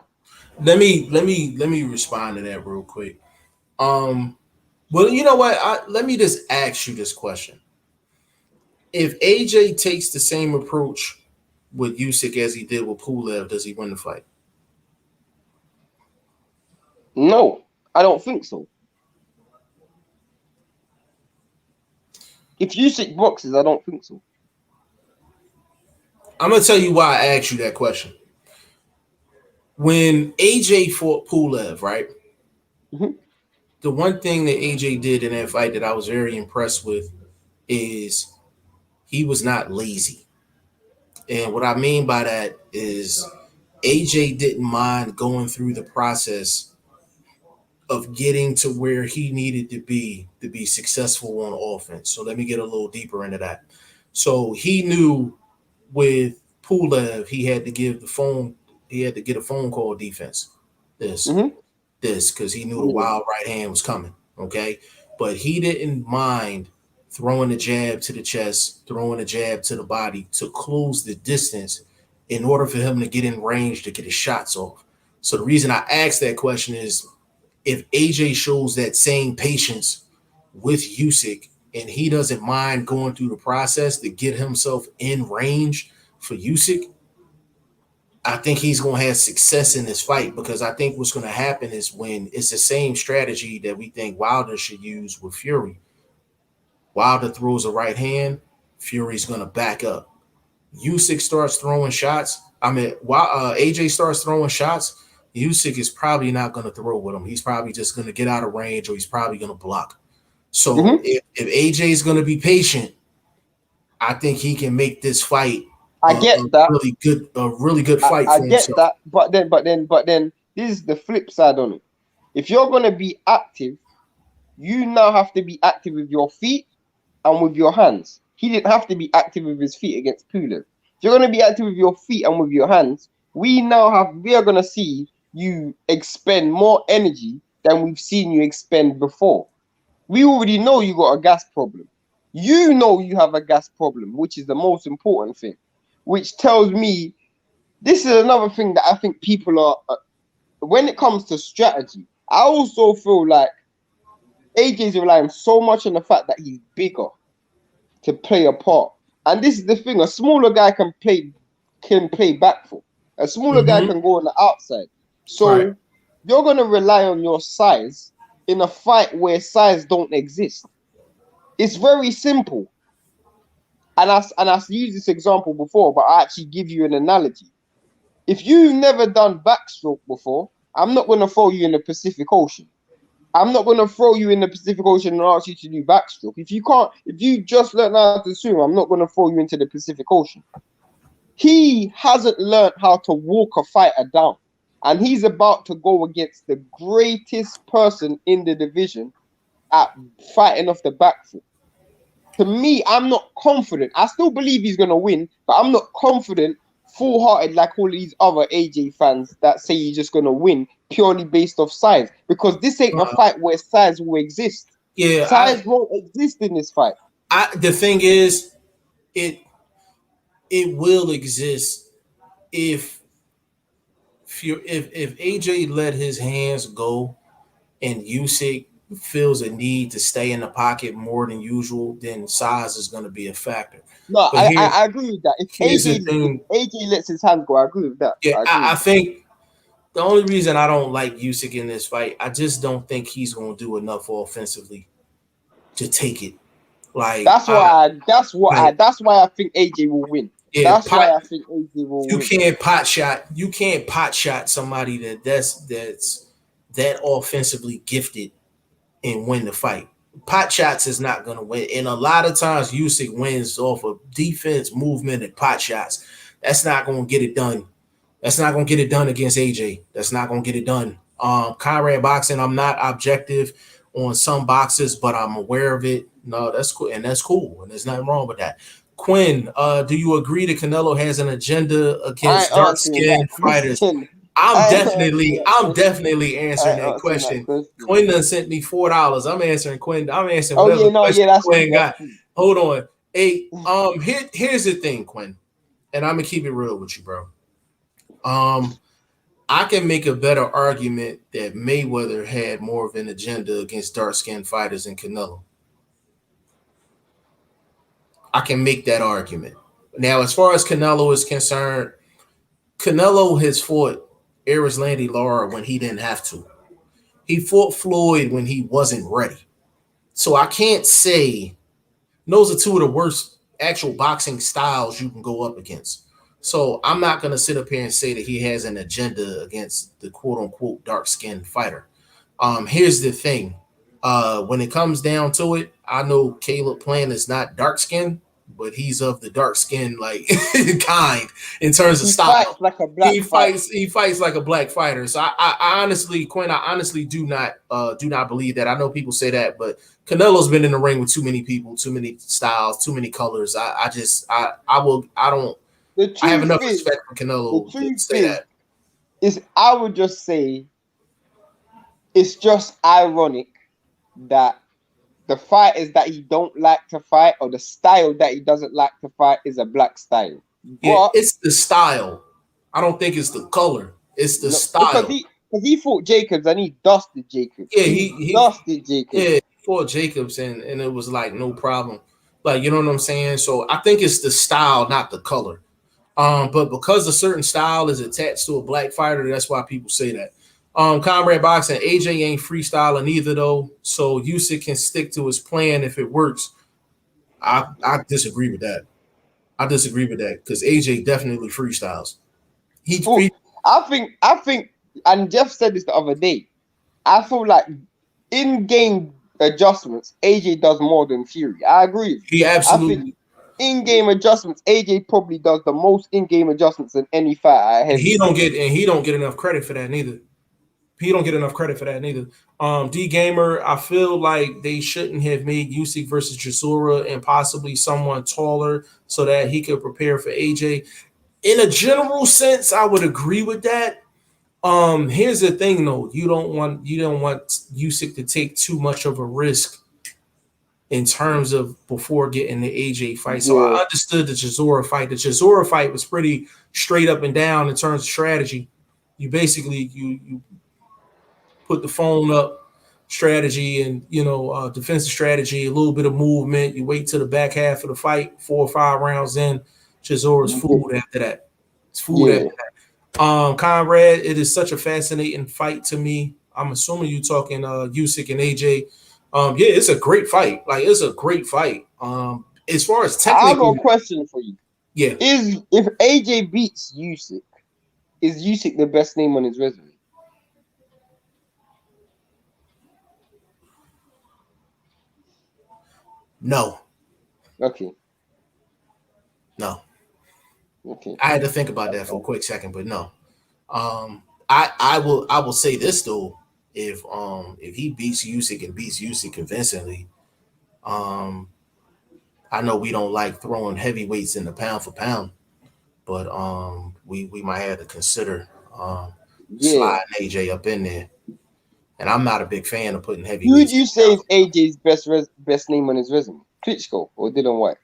let me respond to that real quick. Um, well, you know what? Let me just ask you this question: if AJ takes the same approach with Usyk as he did with Pulev, does he win the fight? No, I don't think so. If Usyk boxes, I don't think so. I'm gonna tell you why I asked you that question. When AJ fought Pulev, right? Mhm. The one thing that AJ did in that fight that I was very impressed with is he was not lazy. And what I mean by that is AJ didn't mind going through the process of getting to where he needed to be successful on offense. So let me get a little deeper into that. So he knew with Pulev, he had to get a phone call defense. This, Mhm. because he knew the Yeah. wild right hand was coming. Okay. But he didn't mind throwing a jab to the chest, throwing a jab to the body to close the distance in order for him to get in range to get his shots off. So the reason I asked that question is if AJ shows that same patience with Usyk and he doesn't mind going through the process to get himself in range for Usyk, I think he's going to have success in this fight because I think what's going to happen is when it's the same strategy that we think Wilder should use with Fury. Wilder throws a right hand, Fury's going to back up. Usyk starts throwing shots. I mean, while AJ starts throwing shots, Usyk is probably not going to throw with him. He's probably just going to get out of range or he's probably going to block. So Mhm. if AJ is going to be patient, I think he can make this fight I get that. a really good fight I for get himself. that. But then, this is the flip side on it. If you're gonna be active, you now have to be active with your feet and with your hands. He didn't have to be active with his feet against Pulev. If you're going to be active with your feet and with your hands, we are going to see you expend more energy than we've seen you expend before. We already know you got a gas problem. You know you have a gas problem, which is the most important thing, which tells me this is another thing that I think people are, when it comes to strategy, I also feel like AJ's relying so much on the fact that he's bigger to play a part. And this is the thing: a smaller guy can play back foot. A smaller guy Mm-hmm. can go on the outside. Right. So you're gonna rely on your size in a fight where size don't exist. It's very simple. And I used this example before, but I actually give you an analogy. If you've never done backstroke before, I'm not gonna throw you in the Pacific Ocean. I'm not gonna throw you in the Pacific Ocean and ask you to do backstroke. If you just learn how to swim, I'm not gonna throw you into the Pacific Ocean. He hasn't learned how to walk a fighter down, and he's about to go against the greatest person in the division at fighting off the back foot. To me, I'm not confident. I still believe he's gonna win, but I'm not confident, full-hearted like all these other AJ fans that say he's just gonna win purely based off size. Because this ain't a fight where size will exist. Yeah. Size won't exist in this fight. The thing is, it it will exist if if AJ let his hands go and Usyk feels a need to stay in the pocket more than usual, then size is going to be a factor. No, But I agree with that. If here's the AJ if thing. AJ lets his hands go, I agree with that. Yeah, I agree I with that. think the only reason I don't like Usyk in this fight, I just don't think he's going to do enough offensively to take it. Like That's why I think AJ will win. yeah, That's why I think AJ will you win. can't pot shot somebody that's that offensively gifted and win the fight. pot shots is not going to win. And a lot of times Usyk wins off of defense, movement, and pot shots. That's not going to get it done. That's not going to get it done against AJ. That's not going to get it done. Conrad Boxing, I'm not objective on some boxes, but I'm aware of it. No, that's cool. And that's cool. And there's nothing wrong with that. Quinn, do you agree that Canelo has an agenda against dark-skinned fighters? I'm definitely answering that question. Quinn done sent me $4. I'm answering Quinn. I'm answering whatever question Quinn got. Hold on. Hey, here's the thing, Quinn, and I'm gonna keep it real with you, bro. I can make a better argument that Mayweather had more of an agenda against dark-skinned fighters than Canelo. I can make that argument. Now, as far as Canelo is concerned, Canelo has fought Erislandy Lara when he didn't have to. He fought Floyd when he wasn't ready. So I can't say those are two of the worst actual boxing styles you can go up against. So I'm not going to sit up here and say that he has an agenda against the quote-unquote dark-skinned fighter. Here's the thing. When it comes down to it, I know Caleb Plant is not dark-skinned, but he's of the dark-skinned like kind in terms of style. He fights like a black fighter. So I honestly, Quinn, I honestly do not believe that. I know people say that, but Canelo's been in the ring with too many people, too many styles, too many colors. I have enough respect for Canelo to say that. I would just say it's just ironic that the fighters that he don't like to fight or the style that he doesn't like to fight is a black style. Yeah, it's the style. I don't think it's the color. It's the style. Because he fought Jacobs and he dusted Jacobs. Yeah, he dusted Jacobs. Yeah, he fought Jacobs and it was like no problem. Like, you know what I'm saying? So I think it's the style, not the color. But because a certain style is attached to a black fighter, that's why people say that. Comrade Boxing, AJ ain't freestyling either though, so Usyk can stick to his plan if it works. I disagree with that. I disagree with that because AJ definitely freestyles. I think, and Jeff said this the other day. I feel like in-game adjustments, AJ does more than Fury. I agree. He absolutely. In-game adjustments, AJ probably does the most in-game adjustments than any fighter. He don't get enough credit for that neither. D Gamer, I feel like they shouldn't have made Usyk versus Chisora and possibly someone taller so that he could prepare for AJ. In a general sense, I would agree with that. Here's the thing though, you don't want Usyk to take too much of a risk in terms of before getting the AJ fight. So I understood the Chisora fight. The Chisora fight was pretty straight up and down in terms of strategy. You basically you put the phone up strategy and defensive strategy, a little bit of movement. You wait till the back half of the fight, 4 or 5 rounds in. Chisora's food after that. It's food after that. Conrad, it is such a fascinating fight to me. I'm assuming you're talking Usyk and AJ. It's a great fight. Like, it's a great fight. As far as technically, I got a question for you. Yeah. If AJ beats Usyk, is Usyk the best name on his resume? No. Okay. No. Okay. I had to think about that for a quick second, but no. I will say this though. If he beats Usyk and beats Usyk convincingly, I know we don't like throwing heavyweights in the pound for pound, but we might have to consider sliding AJ up in there. And I'm not a big fan of putting heavyweights. Who would you say is AJ's best name on his resume? Klitschko or Dillian White?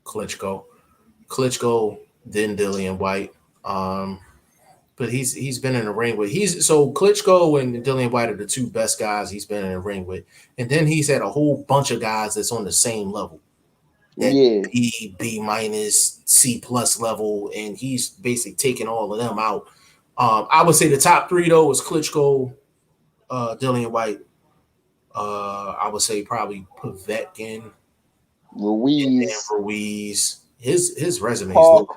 Klitschko, then Dillian White. But he's been in the ring with Klitschko and Dillian White are the two best guys he's been in the ring with, and then he's had a whole bunch of guys that's on the same level, B minus C plus level, and he's basically taking all of them out. I would say the top 3 though is Klitschko, Dillian White. I would say probably Povetkin, Ruiz. His resume is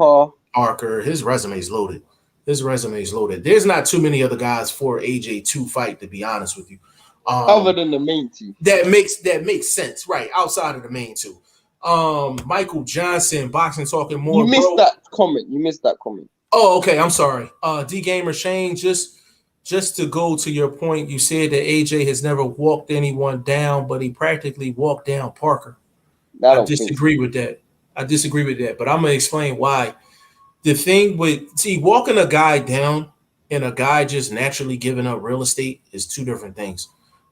Parker. His resume is loaded. There's not too many other guys for AJ to fight, to be honest with you. Other than the main two. That makes sense, right? Outside of the main two. Michael Johnson, boxing talking more. You missed bro. that comment. You missed that comment. Oh, okay. I'm sorry. D Gamer Shane, just to go to your point, you said that AJ has never walked anyone down, but he practically walked down Parker. I I don't think disagree with that. But I'm gonna explain why. The thing with walking a guy down and a guy just naturally giving up real estate is two different things.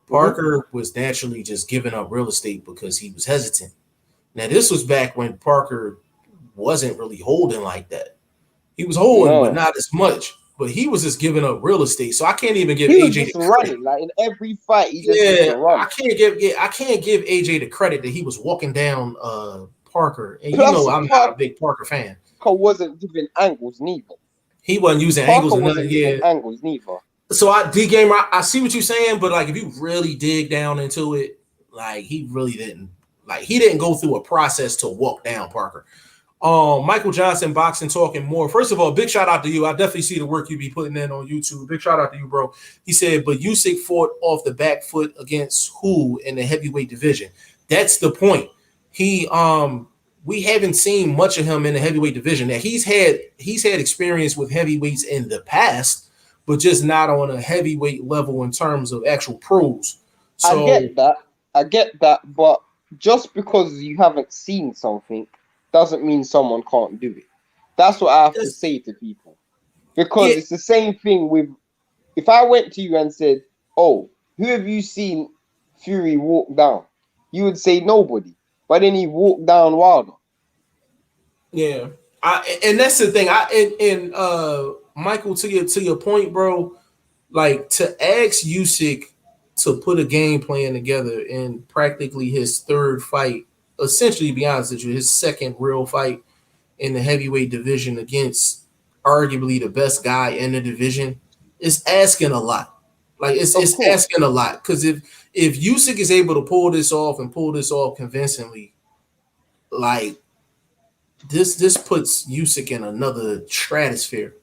Parker was naturally just giving up real estate because he was hesitant. Now this was back when Parker wasn't really holding like that. He was holding, but not as much. But he was just giving up real estate, so I can't even give he was AJ just the credit. running. Like in every fight, he just used to run. I can't give AJ the credit that he was walking down Parker. And Plus, you know I'm not a big Parker fan. Parker wasn't giving angles neither. He wasn't using angles and nothing. Yeah, angles neither. So D Gamer, I see what you're saying, but like if you really dig down into it, like he really didn't. Like he didn't go through a process to walk down Parker. Michael Johnson, boxing talking more. First of all, big shout out to you. I definitely see the work you be putting in on YouTube. Big shout out to you, bro. He said, but Usyk fought off the back foot against who in the heavyweight division? That's the point. We haven't seen much of him in the heavyweight division. Now he's had experience with heavyweights in the past, but just not on a heavyweight level in terms of actual pros. So I get that, but just because you haven't seen something doesn't mean someone can't do it. That's what I have to say to people. Because it's the same thing with, if I went to you and said, oh, who have you seen Fury walk down? You would say nobody. But then he walked down Wilder. Yeah. And that's the thing. Michael, to your point, bro, like to ask Usyk to put a game plan together in practically his third fight, essentially, to be honest with you, his second real fight in the heavyweight division against arguably the best guy in the division is asking a lot. Like it's asking a lot, because if Usyk is able to pull this off and pull this off convincingly, like this puts Usyk in another stratosphere.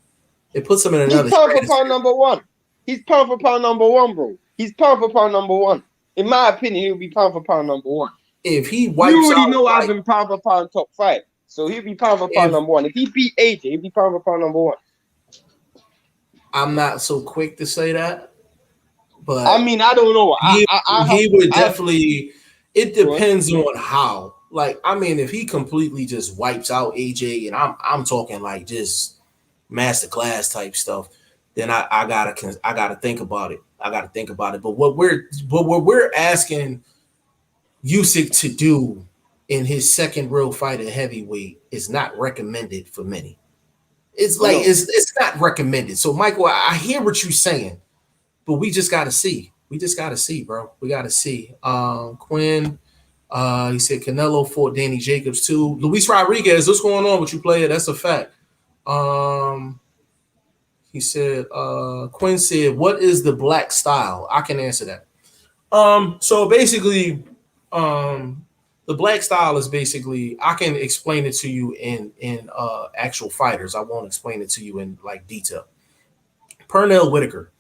It puts him in another. He's pound for pound number one. He's pound for pound number one, bro. He's pound for pound number one. In my opinion, he'll be pound for pound number one. If he wipes you already know I've been pound for pound top 5, so he'll be pound for pound number one. If he beat AJ, he'll be pound for pound number one. I'm not so quick to say that, but I mean, I don't know. He would definitely. It depends on how. Like, I mean, if he completely just wipes out AJ, and I'm talking like just masterclass type stuff, then I gotta think about it. But what we're asking Usyk to do in his second real fight at heavyweight is not recommended for many. It's like it's not recommended. So Michael, I hear what you're saying, but we just gotta see. Bro. We gotta see. Quinn, he said Canelo fought Danny Jacobs too. Luis Rodriguez, what's going on with you, player? That's a fact. He said, Quinn said, what is the black style? I can answer that. So basically, the black style is basically, I can explain it to you in actual fighters. I won't explain it to you in like detail. Pernell Whitaker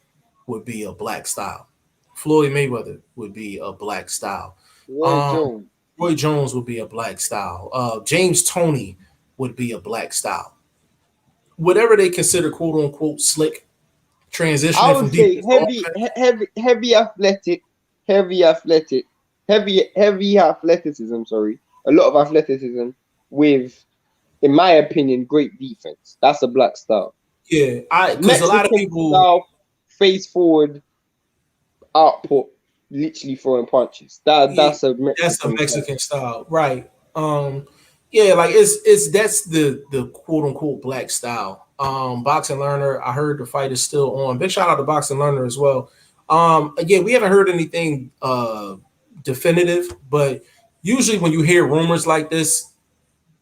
would be a black style. Floyd Mayweather would be a black style. Roy Jones would be a black style. James Toney would be a black style. Whatever they consider quote unquote slick transition. I would say heavy athleticism. Sorry, a lot of athleticism with, in my opinion, great defense. That's a black style. Yeah, because a lot of people style, face forward, output, literally throwing punches. That's a Mexican style, right? Yeah, like that's the quote unquote black style. Boxing Learner, I heard the fight is still on. Big shout out to Boxing Learner as well. Again, we haven't heard anything definitive, but usually when you hear rumors like this,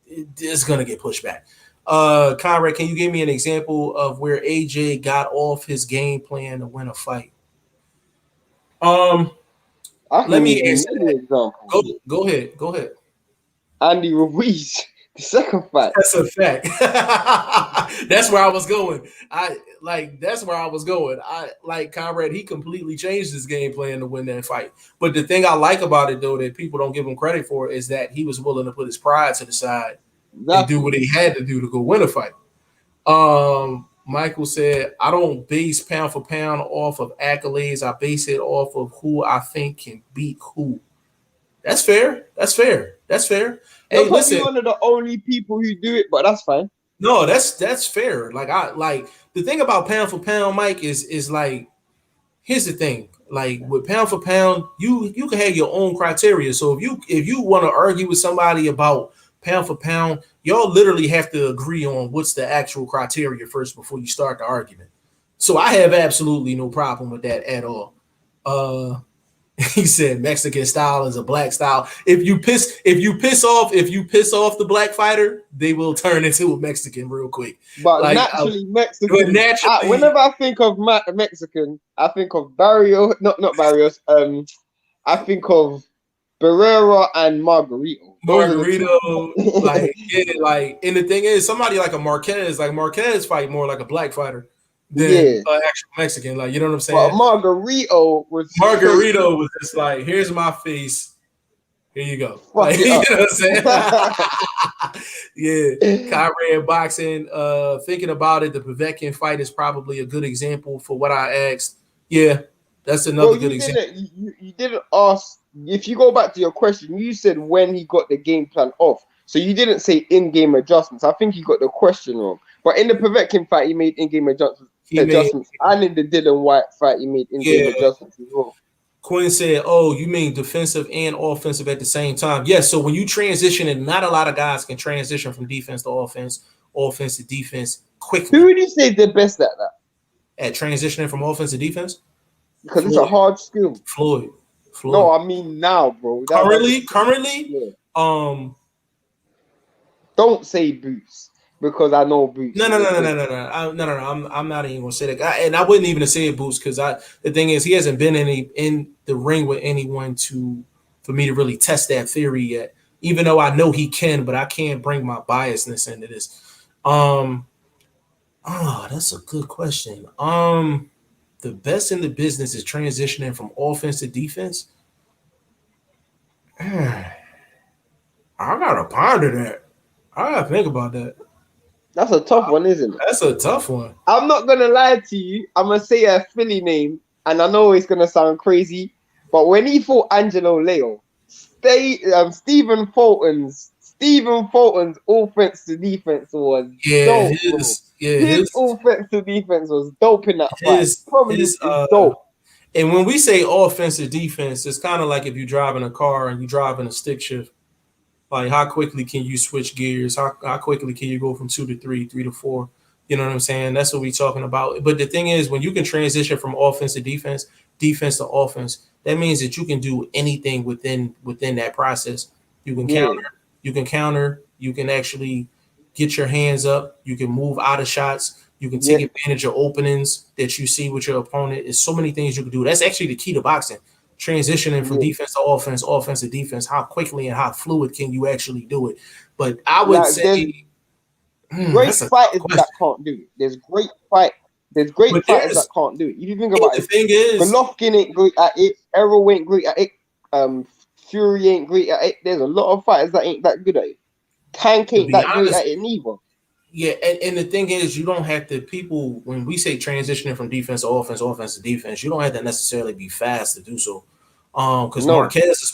it's gonna get pushed back. Conrad, can you give me an example of where AJ got off his game plan to win a fight? Let me answer that. Go ahead. Andy Ruiz. The second fight. That's a fact. That's where I was going. That's where I was going. I like Conrad, he completely changed his game plan to win that fight. But the thing I like about it though that people don't give him credit for is that he was willing to put his pride to the side and do what he had to do to go win a fight. Michael said, I don't base pound for pound off of accolades. I base it off of who I think can beat who. That's fair. That's fair. That's fair. You're Hey, probably listen. one of the only people who do it, but that's fine. No, that's fair. Like the thing about pound for pound, Mike, is like here's the thing. Like with pound for pound, you can have your own criteria. So if you want to argue with somebody about pound for pound, y'all literally have to agree on what's the actual criteria first before you start the argument. So I have absolutely no problem with that at all. He said Mexican style is a black style. If you piss off the black fighter, they will turn into a Mexican real quick. But like, naturally, Mexican. But naturally, whenever I think of Mexican, I think of Barrios. Not Barrios. I think of Barrera and Margarito. Like, yeah, like, and the thing is, somebody like a Marquez fight more like a black fighter than actual Mexican. Like, you know what I'm saying? But Margarito was just like, here's my face. Here you go. Like, you know what I'm saying? Yeah. Conrad boxing. Thinking about it, the Povetkin fight is probably a good example for what I asked. Yeah, that's another good example. You didn't ask. If you go back to your question, you said when he got the game plan off. So you didn't say in-game adjustments. I think you got the question wrong. But in the Povetkin fight, he made in-game adjustments. And in the Dylan White fight, he made in-game adjustments as well. Quinn said, "Oh, you mean defensive and offensive at the same time?" Yes. So when you transition, and not a lot of guys can transition from defense to offense, offense to defense quickly. Who would you say is the best at that? At transitioning from offense to defense? Because it's a hard skill. Floyd. No, I mean now, bro. Currently, yeah. Don't say Boots. Because I know Boots. No. I'm not even gonna say that, and I wouldn't even say Boots because the thing is he hasn't been in the ring with anyone for me to really test that theory yet. Even though I know he can, but I can't bring my biasness into this. That's a good question. The best in the business is transitioning from offense to defense. I gotta ponder that. I gotta think about that. That's a tough one, isn't it? That's a tough one. I'm not gonna lie to you. I'm gonna say a Philly name, and I know it's gonna sound crazy, but when he fought Angelo Leo, Stephen Fulton's offense to defense was dope. His offense to defense was dope in that fight. Probably dope. And when we say offensive defense, it's kind of like if you're driving a car and you're driving a stick shift. Like, how quickly can you switch gears? How quickly can you go from 2 to 3, 3 to 4? You know what I'm saying? That's what we're talking about. But the thing is, when you can transition from offense to defense, defense to offense, that means that you can do anything within that process. You can counter. You can actually get your hands up. You can move out of shots. You can take advantage of openings that you see with your opponent. There's so many things you can do. That's actually the key to boxing. Transitioning from defense to offense, offense to defense, how quickly and how fluid can you actually do it? But I would say great fighters that can't do it. There's great fighters that can't do it. If you think about it, the thing is, Golovkin ain't great at it, Errol ain't great at it, Fury ain't great at it. There's a lot of fighters that ain't that good at it. Tank ain't that great at it neither. Yeah, and the thing is, you don't have to, people, when we say transitioning from defense to offense, offense to defense, you don't have to necessarily be fast to do so. Because Marquez is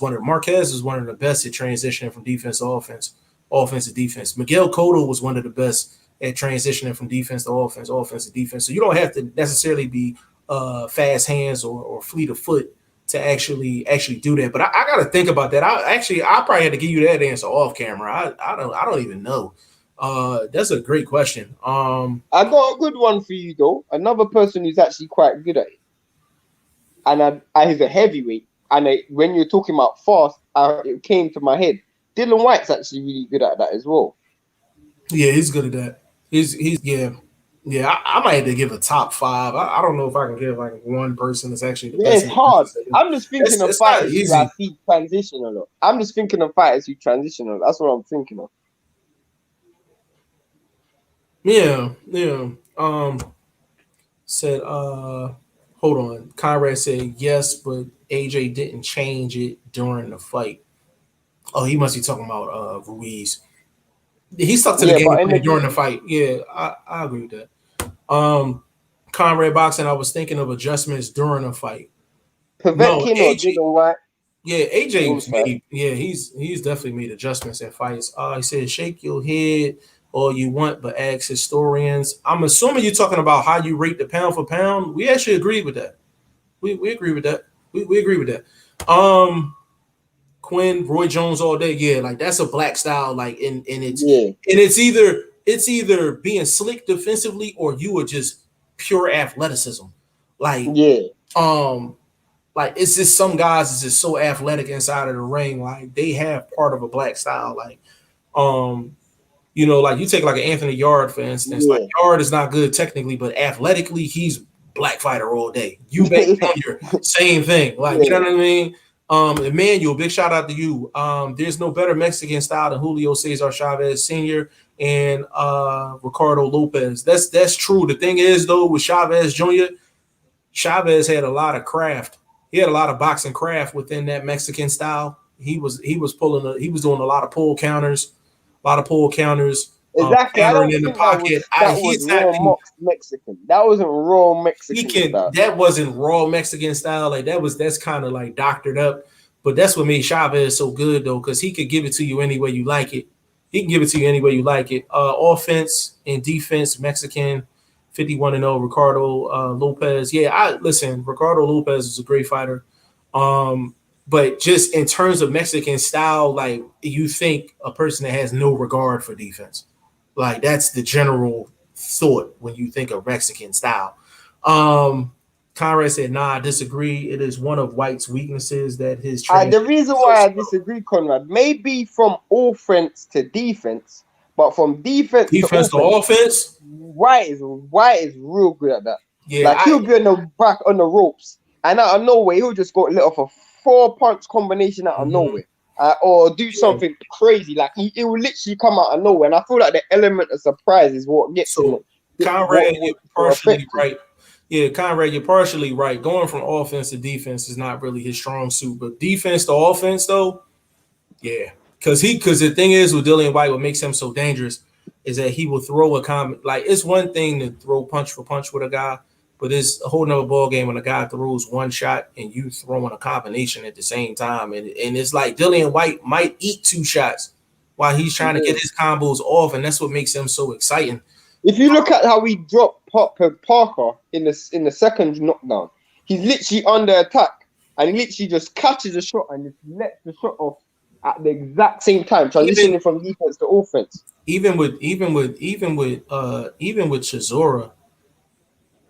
one of the best at transitioning from defense to offense, offense to defense. Miguel Cotto was one of the best at transitioning from defense to offense, offense to defense. So you don't have to necessarily be fast hands or fleet of foot to actually do that. But I got to think about that. I probably had to give you that answer off camera. I don't even know. That's a great question. I got a good one for you though. Another person who's actually quite good at it, and he's a heavyweight. And when you're talking about fast, it came to my head. Dylan White's actually really good at that as well. Yeah, he's good at that. He's I might have to give a top 5. I don't know if I can give like one person that's actually the best. It's hard. I'm just thinking of fighters who I see transition a lot. That's what I'm thinking of. Yeah, yeah. Said hold on. Conrad said yes, but AJ didn't change it during the fight. Oh, he must be talking about Ruiz. He stuck to the Yeah, game but in plan the during the fight. Yeah, I agree with that. Um Conrad boxing, I was thinking of adjustments during a fight. No, Povetkin or AJ. Dillian White, Yeah, AJ's those fight. made. Yeah, he's definitely made adjustments in fights. He said, "Shake your head all you want, but ask historians." I'm assuming you're talking about how you rate the pound for pound. We actually agree with that. We agree with that. We agree with that. Quinn, Roy Jones all day. Yeah, like that's a black style. Like Yeah, it's either being slick defensively or you are just pure athleticism. Like yeah, um like it's just some guys is just so athletic inside of the ring. Like they have part of a black style. Like um, like you take like an Anthony Yard for instance. Like yeah, Yard is not good technically, but athletically he's black fighter all day. Eubank Jr. same thing. Like you know yeah. what I mean. Emmanuel, big shout out to you. There's no better Mexican style than Julio Cesar Chavez Sr. and Ricardo Lopez. That's true. The thing is though with Chavez Jr. Chavez had a lot of craft. He had a lot of boxing craft within that Mexican style. He was doing a lot of pull counters, Exactly. I countering don't in the think that pocket. was that He was attacked raw him. Mexican. That wasn't raw He Mexican can. style. That wasn't raw Mexican style. Like that's kind of like doctored up. But that's what made Chavez so good though, because he could give it to you any way you like it. He can give it to you any way you like it. Offense and defense, Mexican, 51-0. Ricardo Lopez. Yeah, I listen. Ricardo Lopez is a great fighter. But just in terms of Mexican style, like you think a person that has no regard for defense. Like that's the general thought when you think of Mexican style. Um, Conrad said, "Nah, I disagree. It is one of White's weaknesses that his The transition reason is so why I slow. disagree, Conrad, maybe from offense to defense, but from defense to Defense to offense, offense. White is real good at that. Yeah, Like he'll be on the back on the ropes, and out of nowhere he'll just go let off a 4 punch combination out of mhm, nowhere, or do yeah. something crazy. Like it will literally come out of nowhere, and I feel like the element of surprise is what gets him, So Conrad, you're what partially affects him. right. Yeah, Conrad, you're partially right. Going from offense to defense is not really his strong suit, but defense to offense though, yeah, because the thing is with Dillian White, what makes him so dangerous is that he will throw a comment. Like it's one thing to throw punch for punch with a guy, but it's a whole nother ball game when a guy throws one shot and you throwing a combination at the same time, and it's like Dillian White might eat 2 shots while he's trying to get Yeah. his combos off, and that's what makes him so exciting. If you look at how he dropped Parker in the second knockdown, he's literally under attack and he literally just catches a shot and just lets the shot off at the exact same time, Even transitioning from defense to offense. even with Chisora,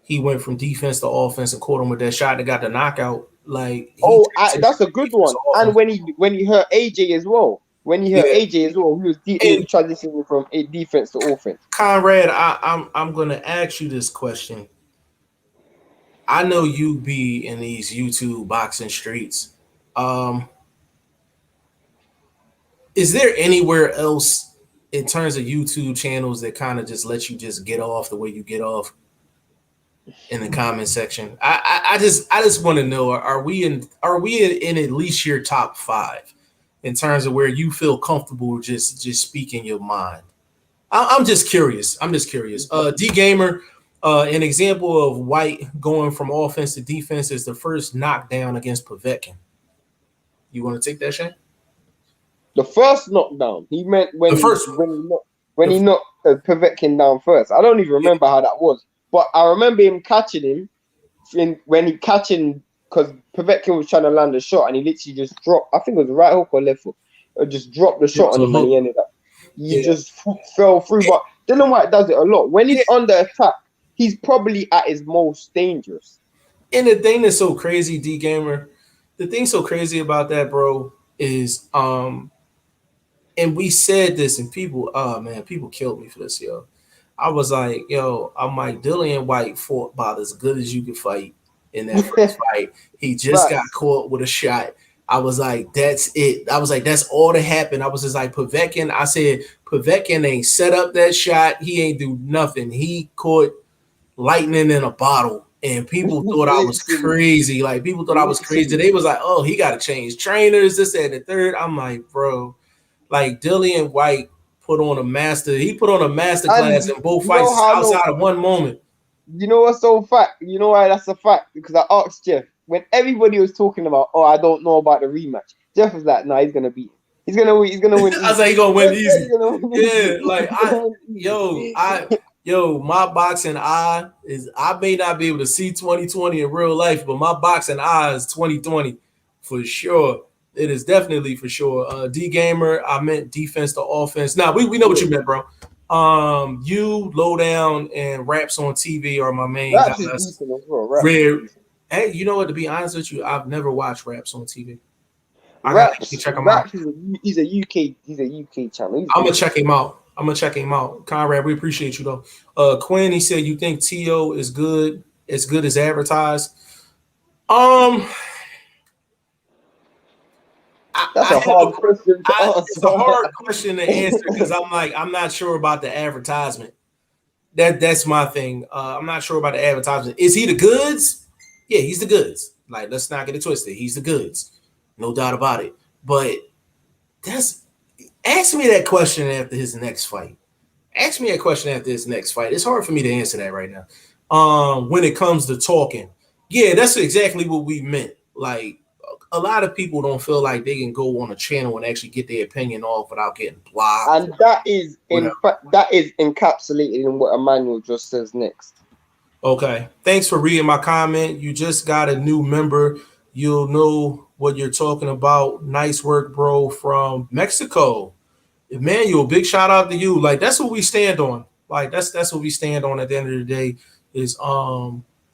he went from defense to offense and caught him with that shot that got the knockout. Like he Oh, transitioned that's a from good defense one. to And offense. when he hurt AJ as well, Yeah, he was and transitioning from a defense to offense. Conrad, I'm gonna ask you this question. I know you be in these YouTube boxing streets. Um, is there anywhere else in terms of YouTube channels that kind of just let you just get off the way you get off in the comment section? I just want to know: are we in at least your top 5 in terms of where you feel comfortable just speaking your mind? I'm just curious. I'm just curious. D Gamer, an example of White going from offense to defense is the first knockdown against Povetkin. You want to take that, Shane? The first knockdown, he meant The first one. when The, he knocked Povetkin down first. I don't even yeah, remember how that was, but I remember him catching him when he catching because Povetkin was trying to land a shot and he literally just dropped. I think it was right hook or left hook. Just dropped the it shot was on a him and hook. he ended up. He Yeah. just fell through. But Dylan White does it a lot. When Yeah. he's under attack, he's probably at his most dangerous. And the thing that's so crazy, D Gamer, the thing so crazy about that, bro, is and we said this and people, oh man, people killed me for this, yo. I was like, yo, I'm like, Dillian White fought about as good as you could fight in that first fight. He just got Facts. caught with a shot. I was like, that's it. I was like, that's all that happened. I was just like, Povetkin. I said, Povetkin ain't set up that shot. He ain't do nothing. He caught lightning in a bottle. And people thought I was Literally, crazy. Like, people thought I was crazy. literally. They was like, oh, he got to change trainers, this, that, and the third. I'm like, bro, like, Dillian White put on a master. He put on a master class And in both you know fights how I know? outside of one moment. You know what's so fact? You know why that's a fact? Because I asked Jeff when everybody was talking about, oh, I don't know about the rematch. Jeff was like, nah, he's gonna beat him. He's gonna win. He's gonna win I was easy. like, he gonna win Jeff said easy. he's gonna win Yeah, easy. like He's gonna win easy. my boxing eye is, I may not be able to see 2020 in real life, but my boxing eye is 2020 for sure. It is definitely for sure. D Gamer, I meant defense to offense. Now we know what Yeah. you meant, bro. You, Lowdown, and Raps on TV are my main Raps is guys. decent as well. Raps is Rare. decent. Hey, you know what? To be honest with you, I've never watched Raps on TV. I gotta Raps, check him out. Raps is he's a UK channel. He's I'm gonna decent. check him out. Conrad, we appreciate you though. Quinn, he said you think T.O. is as good as advertised. Um, That's I a have a, hard question to it's a hard answer. question to answer because I'm like, I'm not sure about the advertisement. That's my thing. I'm not sure about the advertisement. Is he the goods? Yeah, he's the goods. Like, let's not get it twisted. He's the goods, no doubt about it. But that's ask me that question after his next fight. Ask me a question after this next fight. It's hard for me to answer that right now. When it comes to talking, yeah, that's exactly what we meant. Like, a lot of people don't feel like they can go on a channel and actually get their opinion off without getting blocked. And that is in Whatever. fact that is encapsulated in what Emmanuel just says next. Okay. Thanks for reading my comment. You just got a new member. You'll know what you're talking about. Nice work, bro, from Mexico. Emmanuel, big shout out to you. Like, that's what we stand on. Like, that's what we stand on at the end of the day is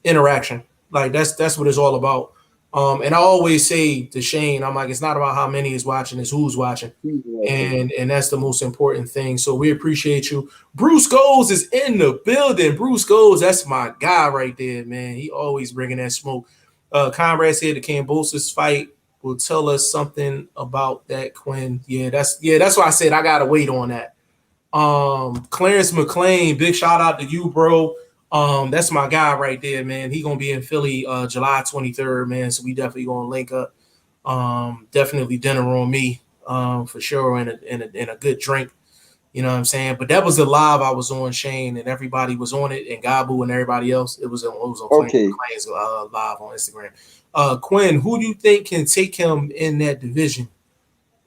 interaction. Like, that's what it's all about. And I always say to Shane, I'm like, it's not about how many is watching, it's who's watching. And that's the most important thing. So we appreciate you. Bruce Goes is in the building. Bruce Goes, that's my guy right there, man. He always bringing that smoke. Conrad said the Cambosis fight will tell us something about that, Quinn. That's why I said I gotta wait on that. Clarence McLean, big shout out to you, bro. That's my guy right there, man. He gonna be in Philly July 23rd, man. So we definitely gonna link up. Definitely dinner on me, for sure, and a good drink. You know what I'm saying? But that was the live I was on, Shane, and everybody was on it, and Gabu and everybody else. It was on Clarence Okay. McLean's live on Instagram. Quinn, who do you think can take him in that division?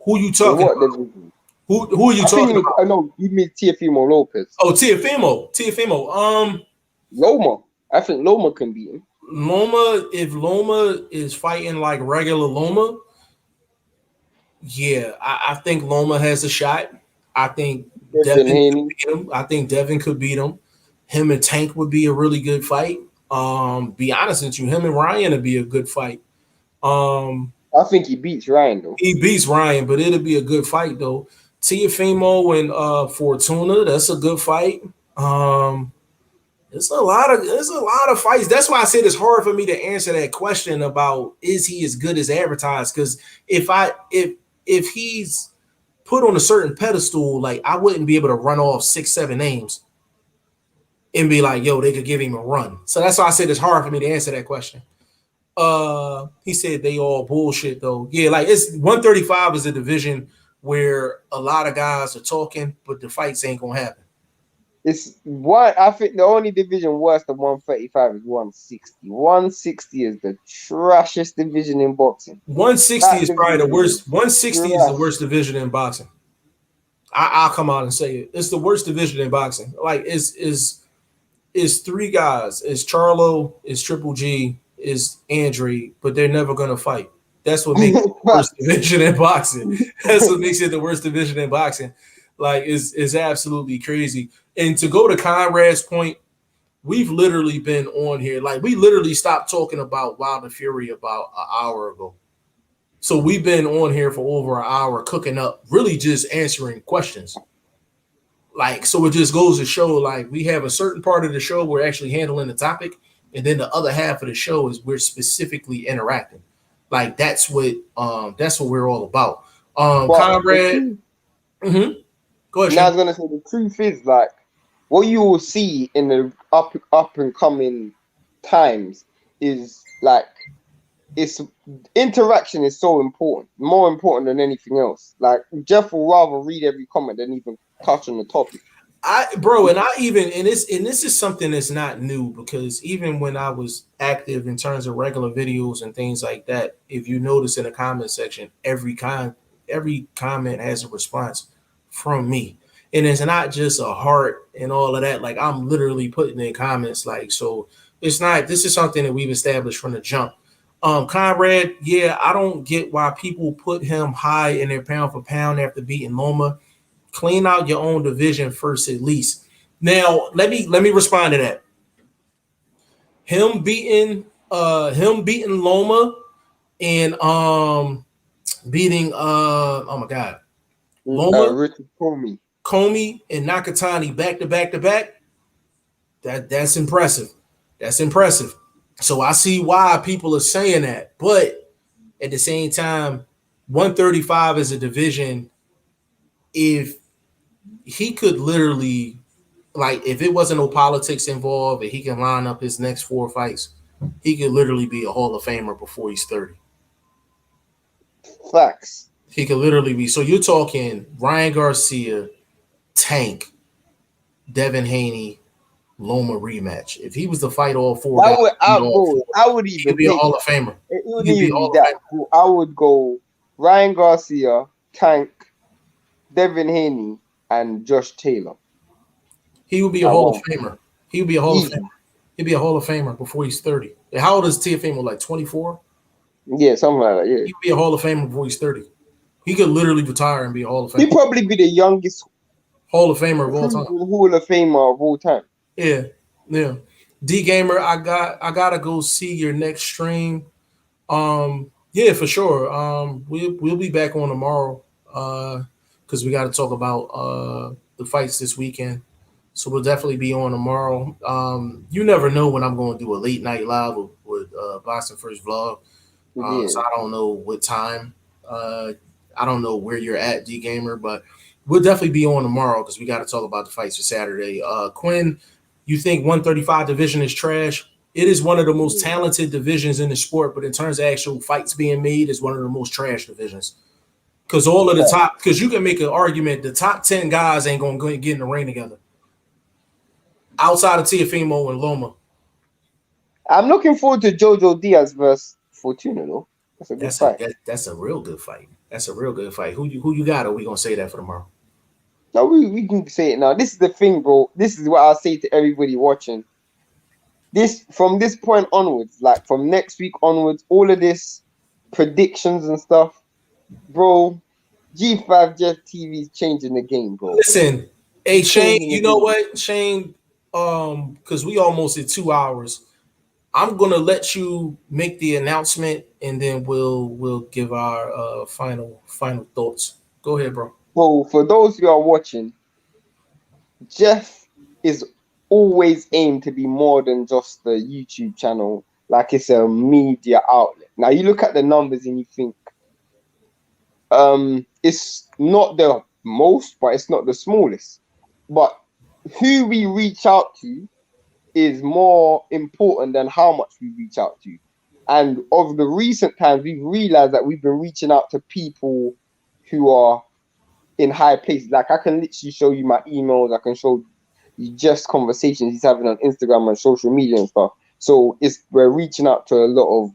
Who you In talking what about? division? Who are you I think talking about? I know you mean Teofimo Lopez. Oh, Tiafimo. Loma. I think Loma can beat him. Loma. If Loma is fighting like regular Loma, yeah, I think Loma has a shot. I think Devin Devin could Haney. beat him. I think Devin could beat him. Him and Tank would be a really good fight. Be honest with you, him and Ryan would be a good fight. Um, I think he beats Ryan though. he beats Ryan, but it'll be a good fight though. Tiafimo and Fortuna, that's a good fight. Um, It's a lot of fights. That's why I said it's hard for me to answer that question about is he as good as advertised? Because if he's put on a certain pedestal, like I wouldn't be able to run off 6, 7 names and be like, yo, they could give him a run. So that's why I said it's hard for me to answer that question. He said they all bullshit though. Yeah, like it's 135 is a division where a lot of guys are talking, but the fights ain't gonna happen. It's one. I think the only division worse than 135 is 160. 160 is the trashiest division in boxing. 160 That is probably the division worst. 160 is is the trash. worst division in boxing. I'll come out and say it. It's the worst division in boxing. Like is three guys. It's Charlo, it's Triple G, is Andre, but they're never gonna fight. That's what makes it the worst division in boxing. That's what makes it the worst division in boxing. Like is absolutely crazy. And to go to Conrad's point, we've literally been on here. Like we literally stopped talking about Wilder Fury about an hour ago. So we've been on here for over an hour cooking up, really just answering questions. Like, so it just goes to show, like, we have a certain part of the show we're actually handling the topic, and then the other half of the show is we're specifically interacting. Like that's what we're all about. But Conrad, mm-hmm. Go ahead, now I Shane. was gonna say the truth is like what you will see in the up and coming times is like it's interaction is so important, more important than anything else. Like Jeff will rather read every comment than even touch on the topic. And this is something that's not new because even when I was active in terms of regular videos and things like that, if you notice in the comment section, every comment has a response from me. And it's not just a heart and all of that. Like I'm literally putting in comments like so it's not this is something that we've established from the jump. Conrad, yeah, I don't get why people put him high in their pound for pound after beating Loma. Clean out your own division first, at least. Now, let me respond to that. Him beating Loma and beating oh my god, Loma, Richard Comey. Comey, and Nakatani back to back to back. That's impressive. That's impressive. So I see why people are saying that, but at the same time, 135 is a division. If he could literally like if it wasn't no politics involved and he can line up his next 4 fights, he could literally be a Hall of Famer before he's 30. Facts. He could literally be. So you're talking Ryan Garcia, Tank, Devin Haney, Loma rematch. If he was to fight all four guys, I would he could even be a take Hall that. of Famer. It He wouldn't could be a even be Hall of that. Famer. I would go Ryan Garcia, Tank, Devin Haney, and Josh Taylor. He would be a I Hall of won't. Famer. He would be a Hall of Famer. Easy. He'd be a Hall of Famer before he's 30. And how old is Teofimo? Like 24? Yeah, something like that. Yeah. He would be a Hall of Famer before he's 30. He could literally retire and be a Hall of He'd Famer. probably be the youngest Hall of Famer of all time. proven Hall of Famer of all time. Yeah, yeah. D Gamer, I gotta go see your next stream. Yeah, for sure. We'll be back on tomorrow. Because we got to talk about the fights this weekend. So we'll definitely be on tomorrow. You never know when I'm going to do a late night live with BoxingFirst Vlog. So Yeah. I don't know what time. Uh, I don't know where you're at, D Gamer, but we'll definitely be on tomorrow because we got to talk about the fights for Saturday. Quinn, you think 135 division is trash? It is one of the most Yeah. talented divisions in the sport, but in terms of actual fights being made, it's one of the most trash divisions. Because all of the top, because you can make an argument, the top 10 guys ain't going to get in the ring together outside of Tiafimo and Loma. I'm looking forward to Jojo Diaz versus Fortuna though. That's a good That's a fight. that's a real good fight. That's a real good fight. Who you got? Or we gonna say that for tomorrow? Now we can say it now. This is the thing, bro. This is what I'll say to everybody watching. This from this point onwards, like from next week onwards, all of this predictions and stuff, bro. G5 Jeff TV is changing the game, bro. Listen, hey He's Shane, changing the you know game. what, Shane? Because we almost at 2 hours. I'm gonna let you make the announcement, and then we'll give our final thoughts. Go ahead, bro. Bro, for those who are watching, Jeff is always aimed to be more than just a YouTube channel, like it's a media outlet. Now you look at the numbers and you think, it's not the most, but it's not the smallest. But who we reach out to is more important than how much we reach out to. And of the recent times, we've realized that we've been reaching out to people who are in high places. Like I can literally show you my emails. I can show you just conversations he's having on Instagram and social media and stuff. So we're reaching out to a lot of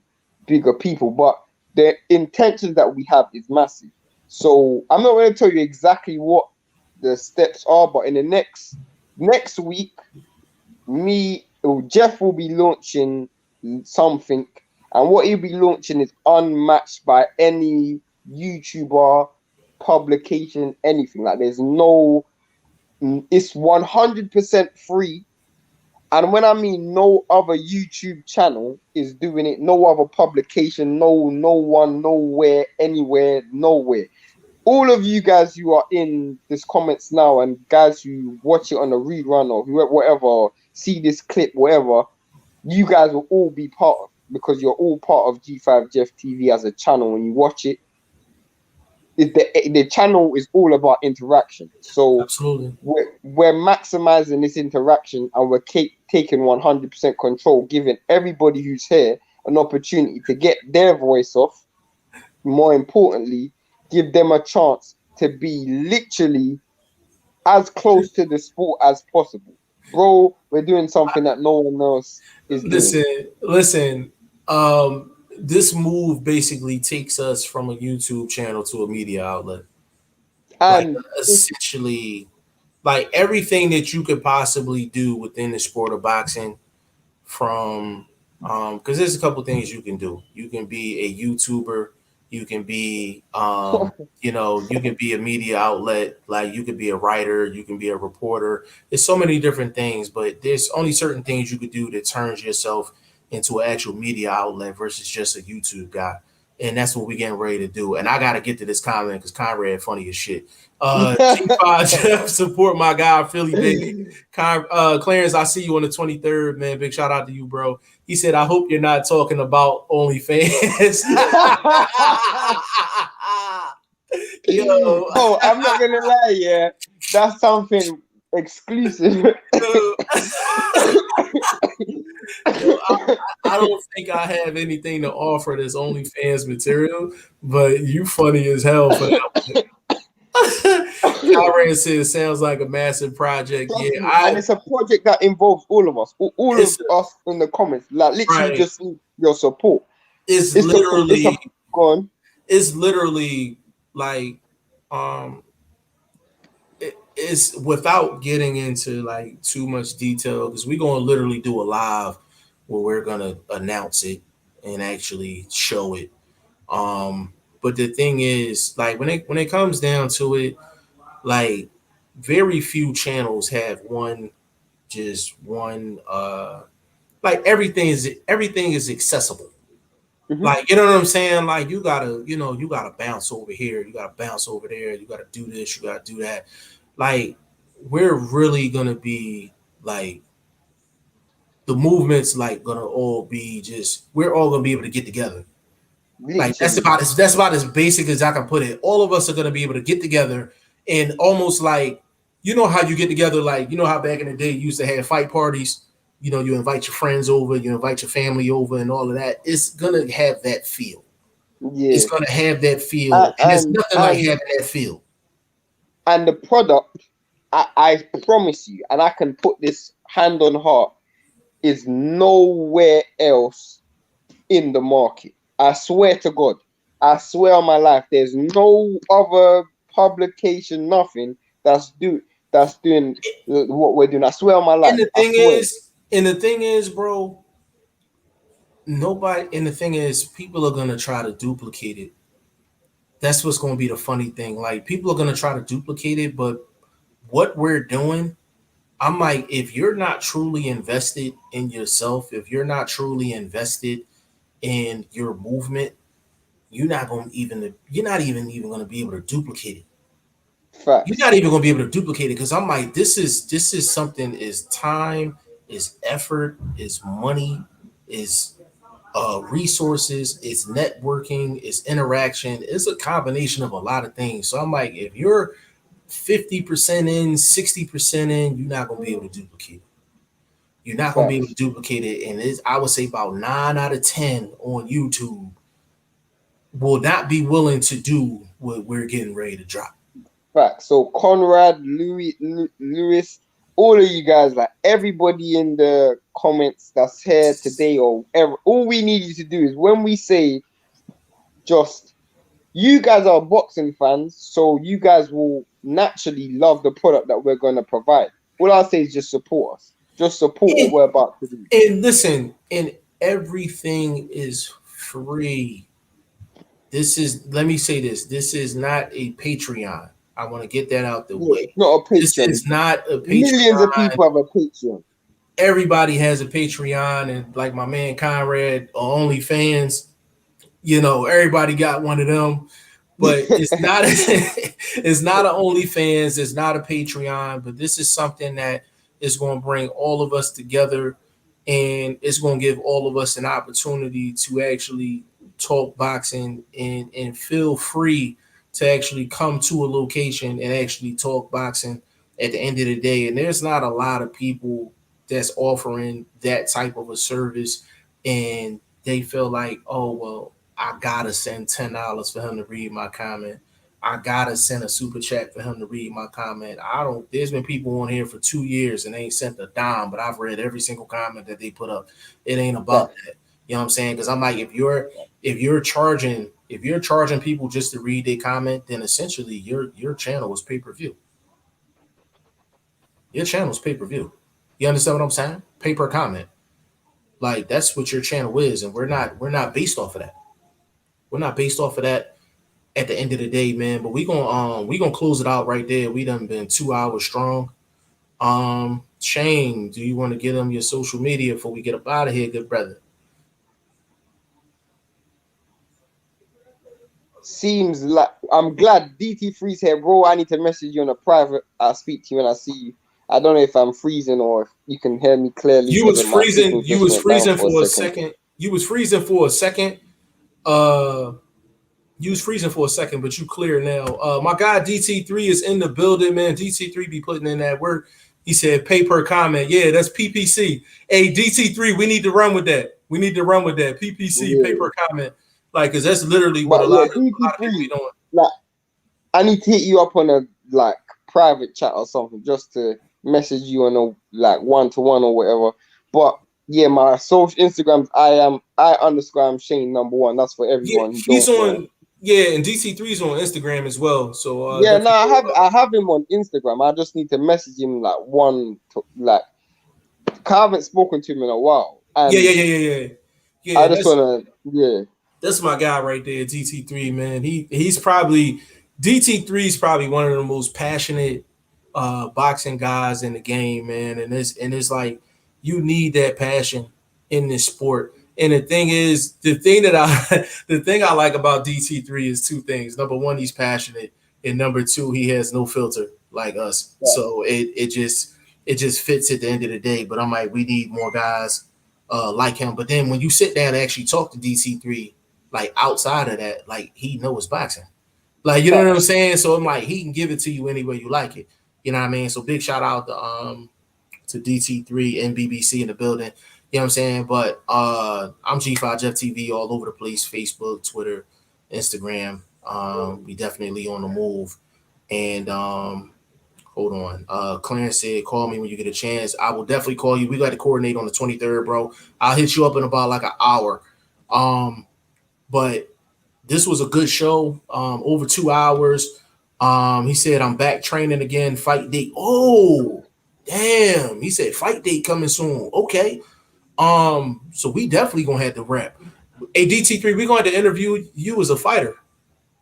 bigger people, but the intention that we have is massive. So I'm not going to tell you exactly what the steps are, but in the next week, Jeff will be launching something, and what he'll be launching is unmatched by any YouTuber, publication, anything. Like there's no, it's 100% free. And when I mean no other YouTube channel is doing it, no other publication, no one, nowhere, anywhere, nowhere. All of you guys who are in this comments now and guys who watch it on a rerun or whoever, whatever, see this clip, whatever, you guys will all be part of. because you're all part of G5 Jeff TV as a channel. When you watch it, the channel is all about interaction. So Absolutely. we're maximizing this interaction, and we're taking 100% control, giving everybody who's here an opportunity to get their voice off. More importantly, give them a chance to be literally as close to the sport as possible. Bro, we're doing something that no one else is doing. Listen. This move basically takes us from a YouTube channel to a media outlet. Like And essentially, like everything that you could possibly do within the sport of boxing, from because there's a couple things you can do. You can be a YouTuber, you can be you can be a media outlet, like you could be a writer, you can be a reporter. There's so many different things, but there's only certain things you could do that turns yourself into an actual media outlet versus just a YouTube guy. And that's what we're getting ready to do. And I gotta get to this comment because Conrad funny as shit. G5 Jeff, support my guy, Philly baby. Clarence, I see you on the 23rd, man. Big shout out to you, bro. He said, I hope you're not talking about OnlyFans. Yo. Oh, I'm not gonna lie, yeah. That's something exclusive. Yo, I don't think I have anything to offer this OnlyFans material, but you funny as hell for that. Conrad says sounds like a massive project. Yeah, and it's a project that involves all of us, all of us in the comments. Like literally, just need your support. It's literally like it's without getting into like too much detail, because we're gonna literally do a live where we're gonna announce it and actually show it. But the thing is, like when it comes down to it, like very few channels have one like everything is accessible. Mm-hmm. Like, you know what I'm saying? Like you gotta bounce over here, you gotta bounce over there, you gotta do this, you gotta do that. Like we're really gonna be like the movement's like gonna all be we're all gonna be able to get together. Like that's about as basic as I can put it. All of us are gonna be able to get together and almost like, you know how you get together, like, you know how back in the day you used to have fight parties, you know, you invite your friends over, you invite your family over and all of that. It's gonna have that feel. Yeah. It's gonna have that feel. And there's nothing like having that feel. And the product, I promise you, and I can put this hand on heart, is nowhere else in the market. I swear to God. I swear on my life, there's no other publication, nothing that's doing what we're doing. I swear on my life. And the thing is, bro, people are gonna try to duplicate it. That's what's gonna be the funny thing. Like people are gonna try to duplicate it, but what we're doing, I'm like, if you're not truly invested in yourself, if you're not truly invested in your movement, you're not even gonna be able to duplicate it. Facts. You're not even gonna be able to duplicate it, because I'm like, this is something, is time, is effort, is money, is resources, it's networking, it's interaction, it's a combination of a lot of things. So I'm like, if you're 50% in, 60% in, you're not gonna be able to duplicate it. You're not gonna be able to duplicate it. And I would say about 9 out of 10 on YouTube will not be willing to do what we're getting ready to drop. Facts. So Conrad, Lewis, all of you guys, like everybody in the comments that's here today or ever, all we need you to do is, when we say, just, you guys are boxing fans, so you guys will naturally love the product that we're going to provide. All I'll say is just support us. Just support what we're about to do. And listen, and everything is free. Let me say this. This is not a Patreon. I want to get that out the way. It's not a Patreon. This is not a Patreon. Millions of people have a Patreon. Everybody has a Patreon, and like my man Conrad, OnlyFans, you know, everybody got one of them. But it's not it's not an OnlyFans, it's not a Patreon, but this is something that is going to bring all of us together and it's going to give all of us an opportunity to actually talk boxing and feel free to actually come to a location and actually talk boxing at the end of the day. And there's not a lot of people that's offering that type of a service, and they feel like, oh well, I gotta send $10 for him to read my comment. I gotta send a super chat for him to read my comment. I don't. There's been people on here for 2 years and they ain't sent a dime, but I've read every single comment that they put up. It ain't about that. You know what I'm saying? Because I'm like, if you're charging people just to read their comment, then essentially your channel is pay per view. Your channel is pay per view. You understand what I'm saying? Pay per comment. Like that's what your channel is, and we're not based off of that. We're not based off of that at the end of the day, man. But we gonna close it out right there. We done been 2 hours strong. Shane, do you want to get them your social media before we get up out of here, good brother? Seems like I'm glad DT3's here, bro. I need to message you on a private. I'll speak to you when I see you. I don't know if I'm freezing or if you can hear me clearly You because was my freezing. signal You just was went down freezing for a for a second. second. You was freezing for a second. Uh, you was freezing for a second, but you clear now. My guy DT3 is in the building, man. DT3 be putting in that work. He said pay per comment. Yeah, that's PPC. Hey, DT3, we need to run with that. We need to run with that. PPC, pay Yeah. per comment. Like, cause that's literally what a But lot yeah, of people be DT3, doing. like I need to hit you up on a like private chat or something just to message you on a like one to one or whatever. But yeah, my social Instagrams I underscore I'm Shane #1. That's for Yeah, everyone who he's don't know. on. Yeah, and DC3 is on Instagram as well. So Yeah, no, definitely go. I have him on Instagram. I just need to message him like like I haven't spoken to him in a while, Yeah, yeah, and yeah, yeah, yeah. I Yeah, just wanna yeah. that's my guy right there, DT3, man. He's probably DT3 is probably one of the most passionate boxing guys in the game, man. And it's like you need that passion in this sport. And the thing is, the thing I like about DT3 is two things. Number one, he's passionate, and number two, he has no filter like us. So it just fits at the end of the day. But I'm like, we need more guys like him. But then when you sit down and actually talk to DC3, like outside of that, like he knows boxing. Like you know what I'm Facts. saying? So I'm like, he can give it to you any way you like it. You know what I mean? So big shout out to DT3 and BBC in the building. You know what I'm saying? But I'm G5 Jeff TV all over the place, Facebook, Twitter, Instagram. We definitely on the move. And hold on. Clarence said, call me when you get a chance. I will definitely call you. We got to coordinate on the 23rd, bro. I'll hit you up in about like an hour. But this was a good show. Over 2 hours. He said, I'm back training again. Fight date. Oh, damn. He said, fight date coming soon. Okay. So we definitely gonna have to wrap. Hey, DT3, we're going to interview you as a fighter.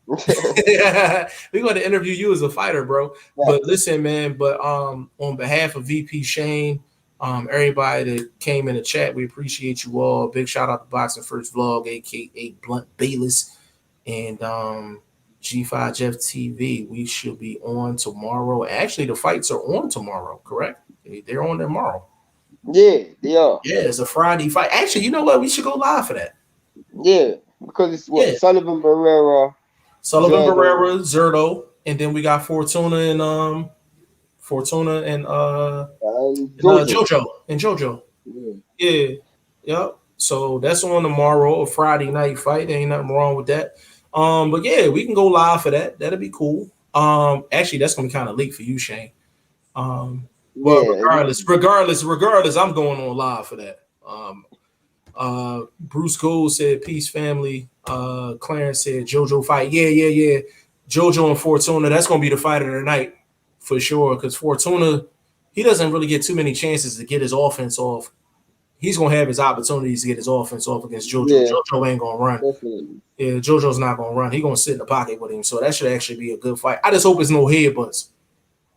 We're going to interview you as a fighter, bro. But Facts. listen, man. But on behalf of VP Shane, everybody that came in the chat, we appreciate you all. Big shout out to Boxing First Vlog, aka Blunt Bayless, and G5 Jeff TV. We should be on tomorrow. Actually, the fights are on tomorrow, correct? They're on tomorrow. Yeah, they are. Yeah, it's a Friday fight. Actually, you know what? We should go live for that. Yeah, because it's what Yeah. Sullivan Barrera, Sullivan Zerdo, Barrera, Zerto, and then we got Fortuna and and Jojo. JoJo and JoJo. Yeah. Yeah. Yep. So that's on tomorrow, a Friday night fight. There ain't nothing wrong with that. But yeah, we can go live for that. That'll be cool. Actually that's gonna be kind of late for you, Shane. But Yeah, regardless, I'm going on live for that. Bruce Gold said, "Peace, family." Clarence said, "JoJo fight." Yeah, yeah, yeah. JoJo and Fortuna. That's gonna be the fight of the night for sure. Because Fortuna, he doesn't really get too many chances to get his offense off. He's gonna have his opportunities to get his offense off against JoJo. yeah, JoJo ain't gonna run. definitely. Yeah, JoJo's not gonna run. He's gonna sit in the pocket with him. So that should actually be a good fight. I just hope it's no headbutts.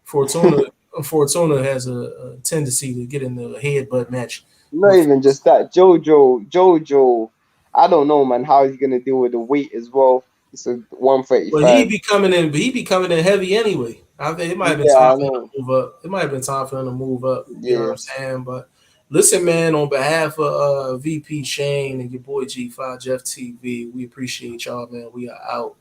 Fortuna, Fortuna has a tendency to get in the headbutt match. Not even just that. Jojo, I don't know, man, how he's gonna deal with the weight as well. It's a Well, he 135. be coming in, but he be coming in heavy anyway. I think it might have been Yeah, time I for him know. to move up. It might have been time for him to move up. You know what Yeah, I'm saying? But Listen, man, on behalf of VP Shane and your boy G5 Jeff TV, we appreciate y'all, man. We are out.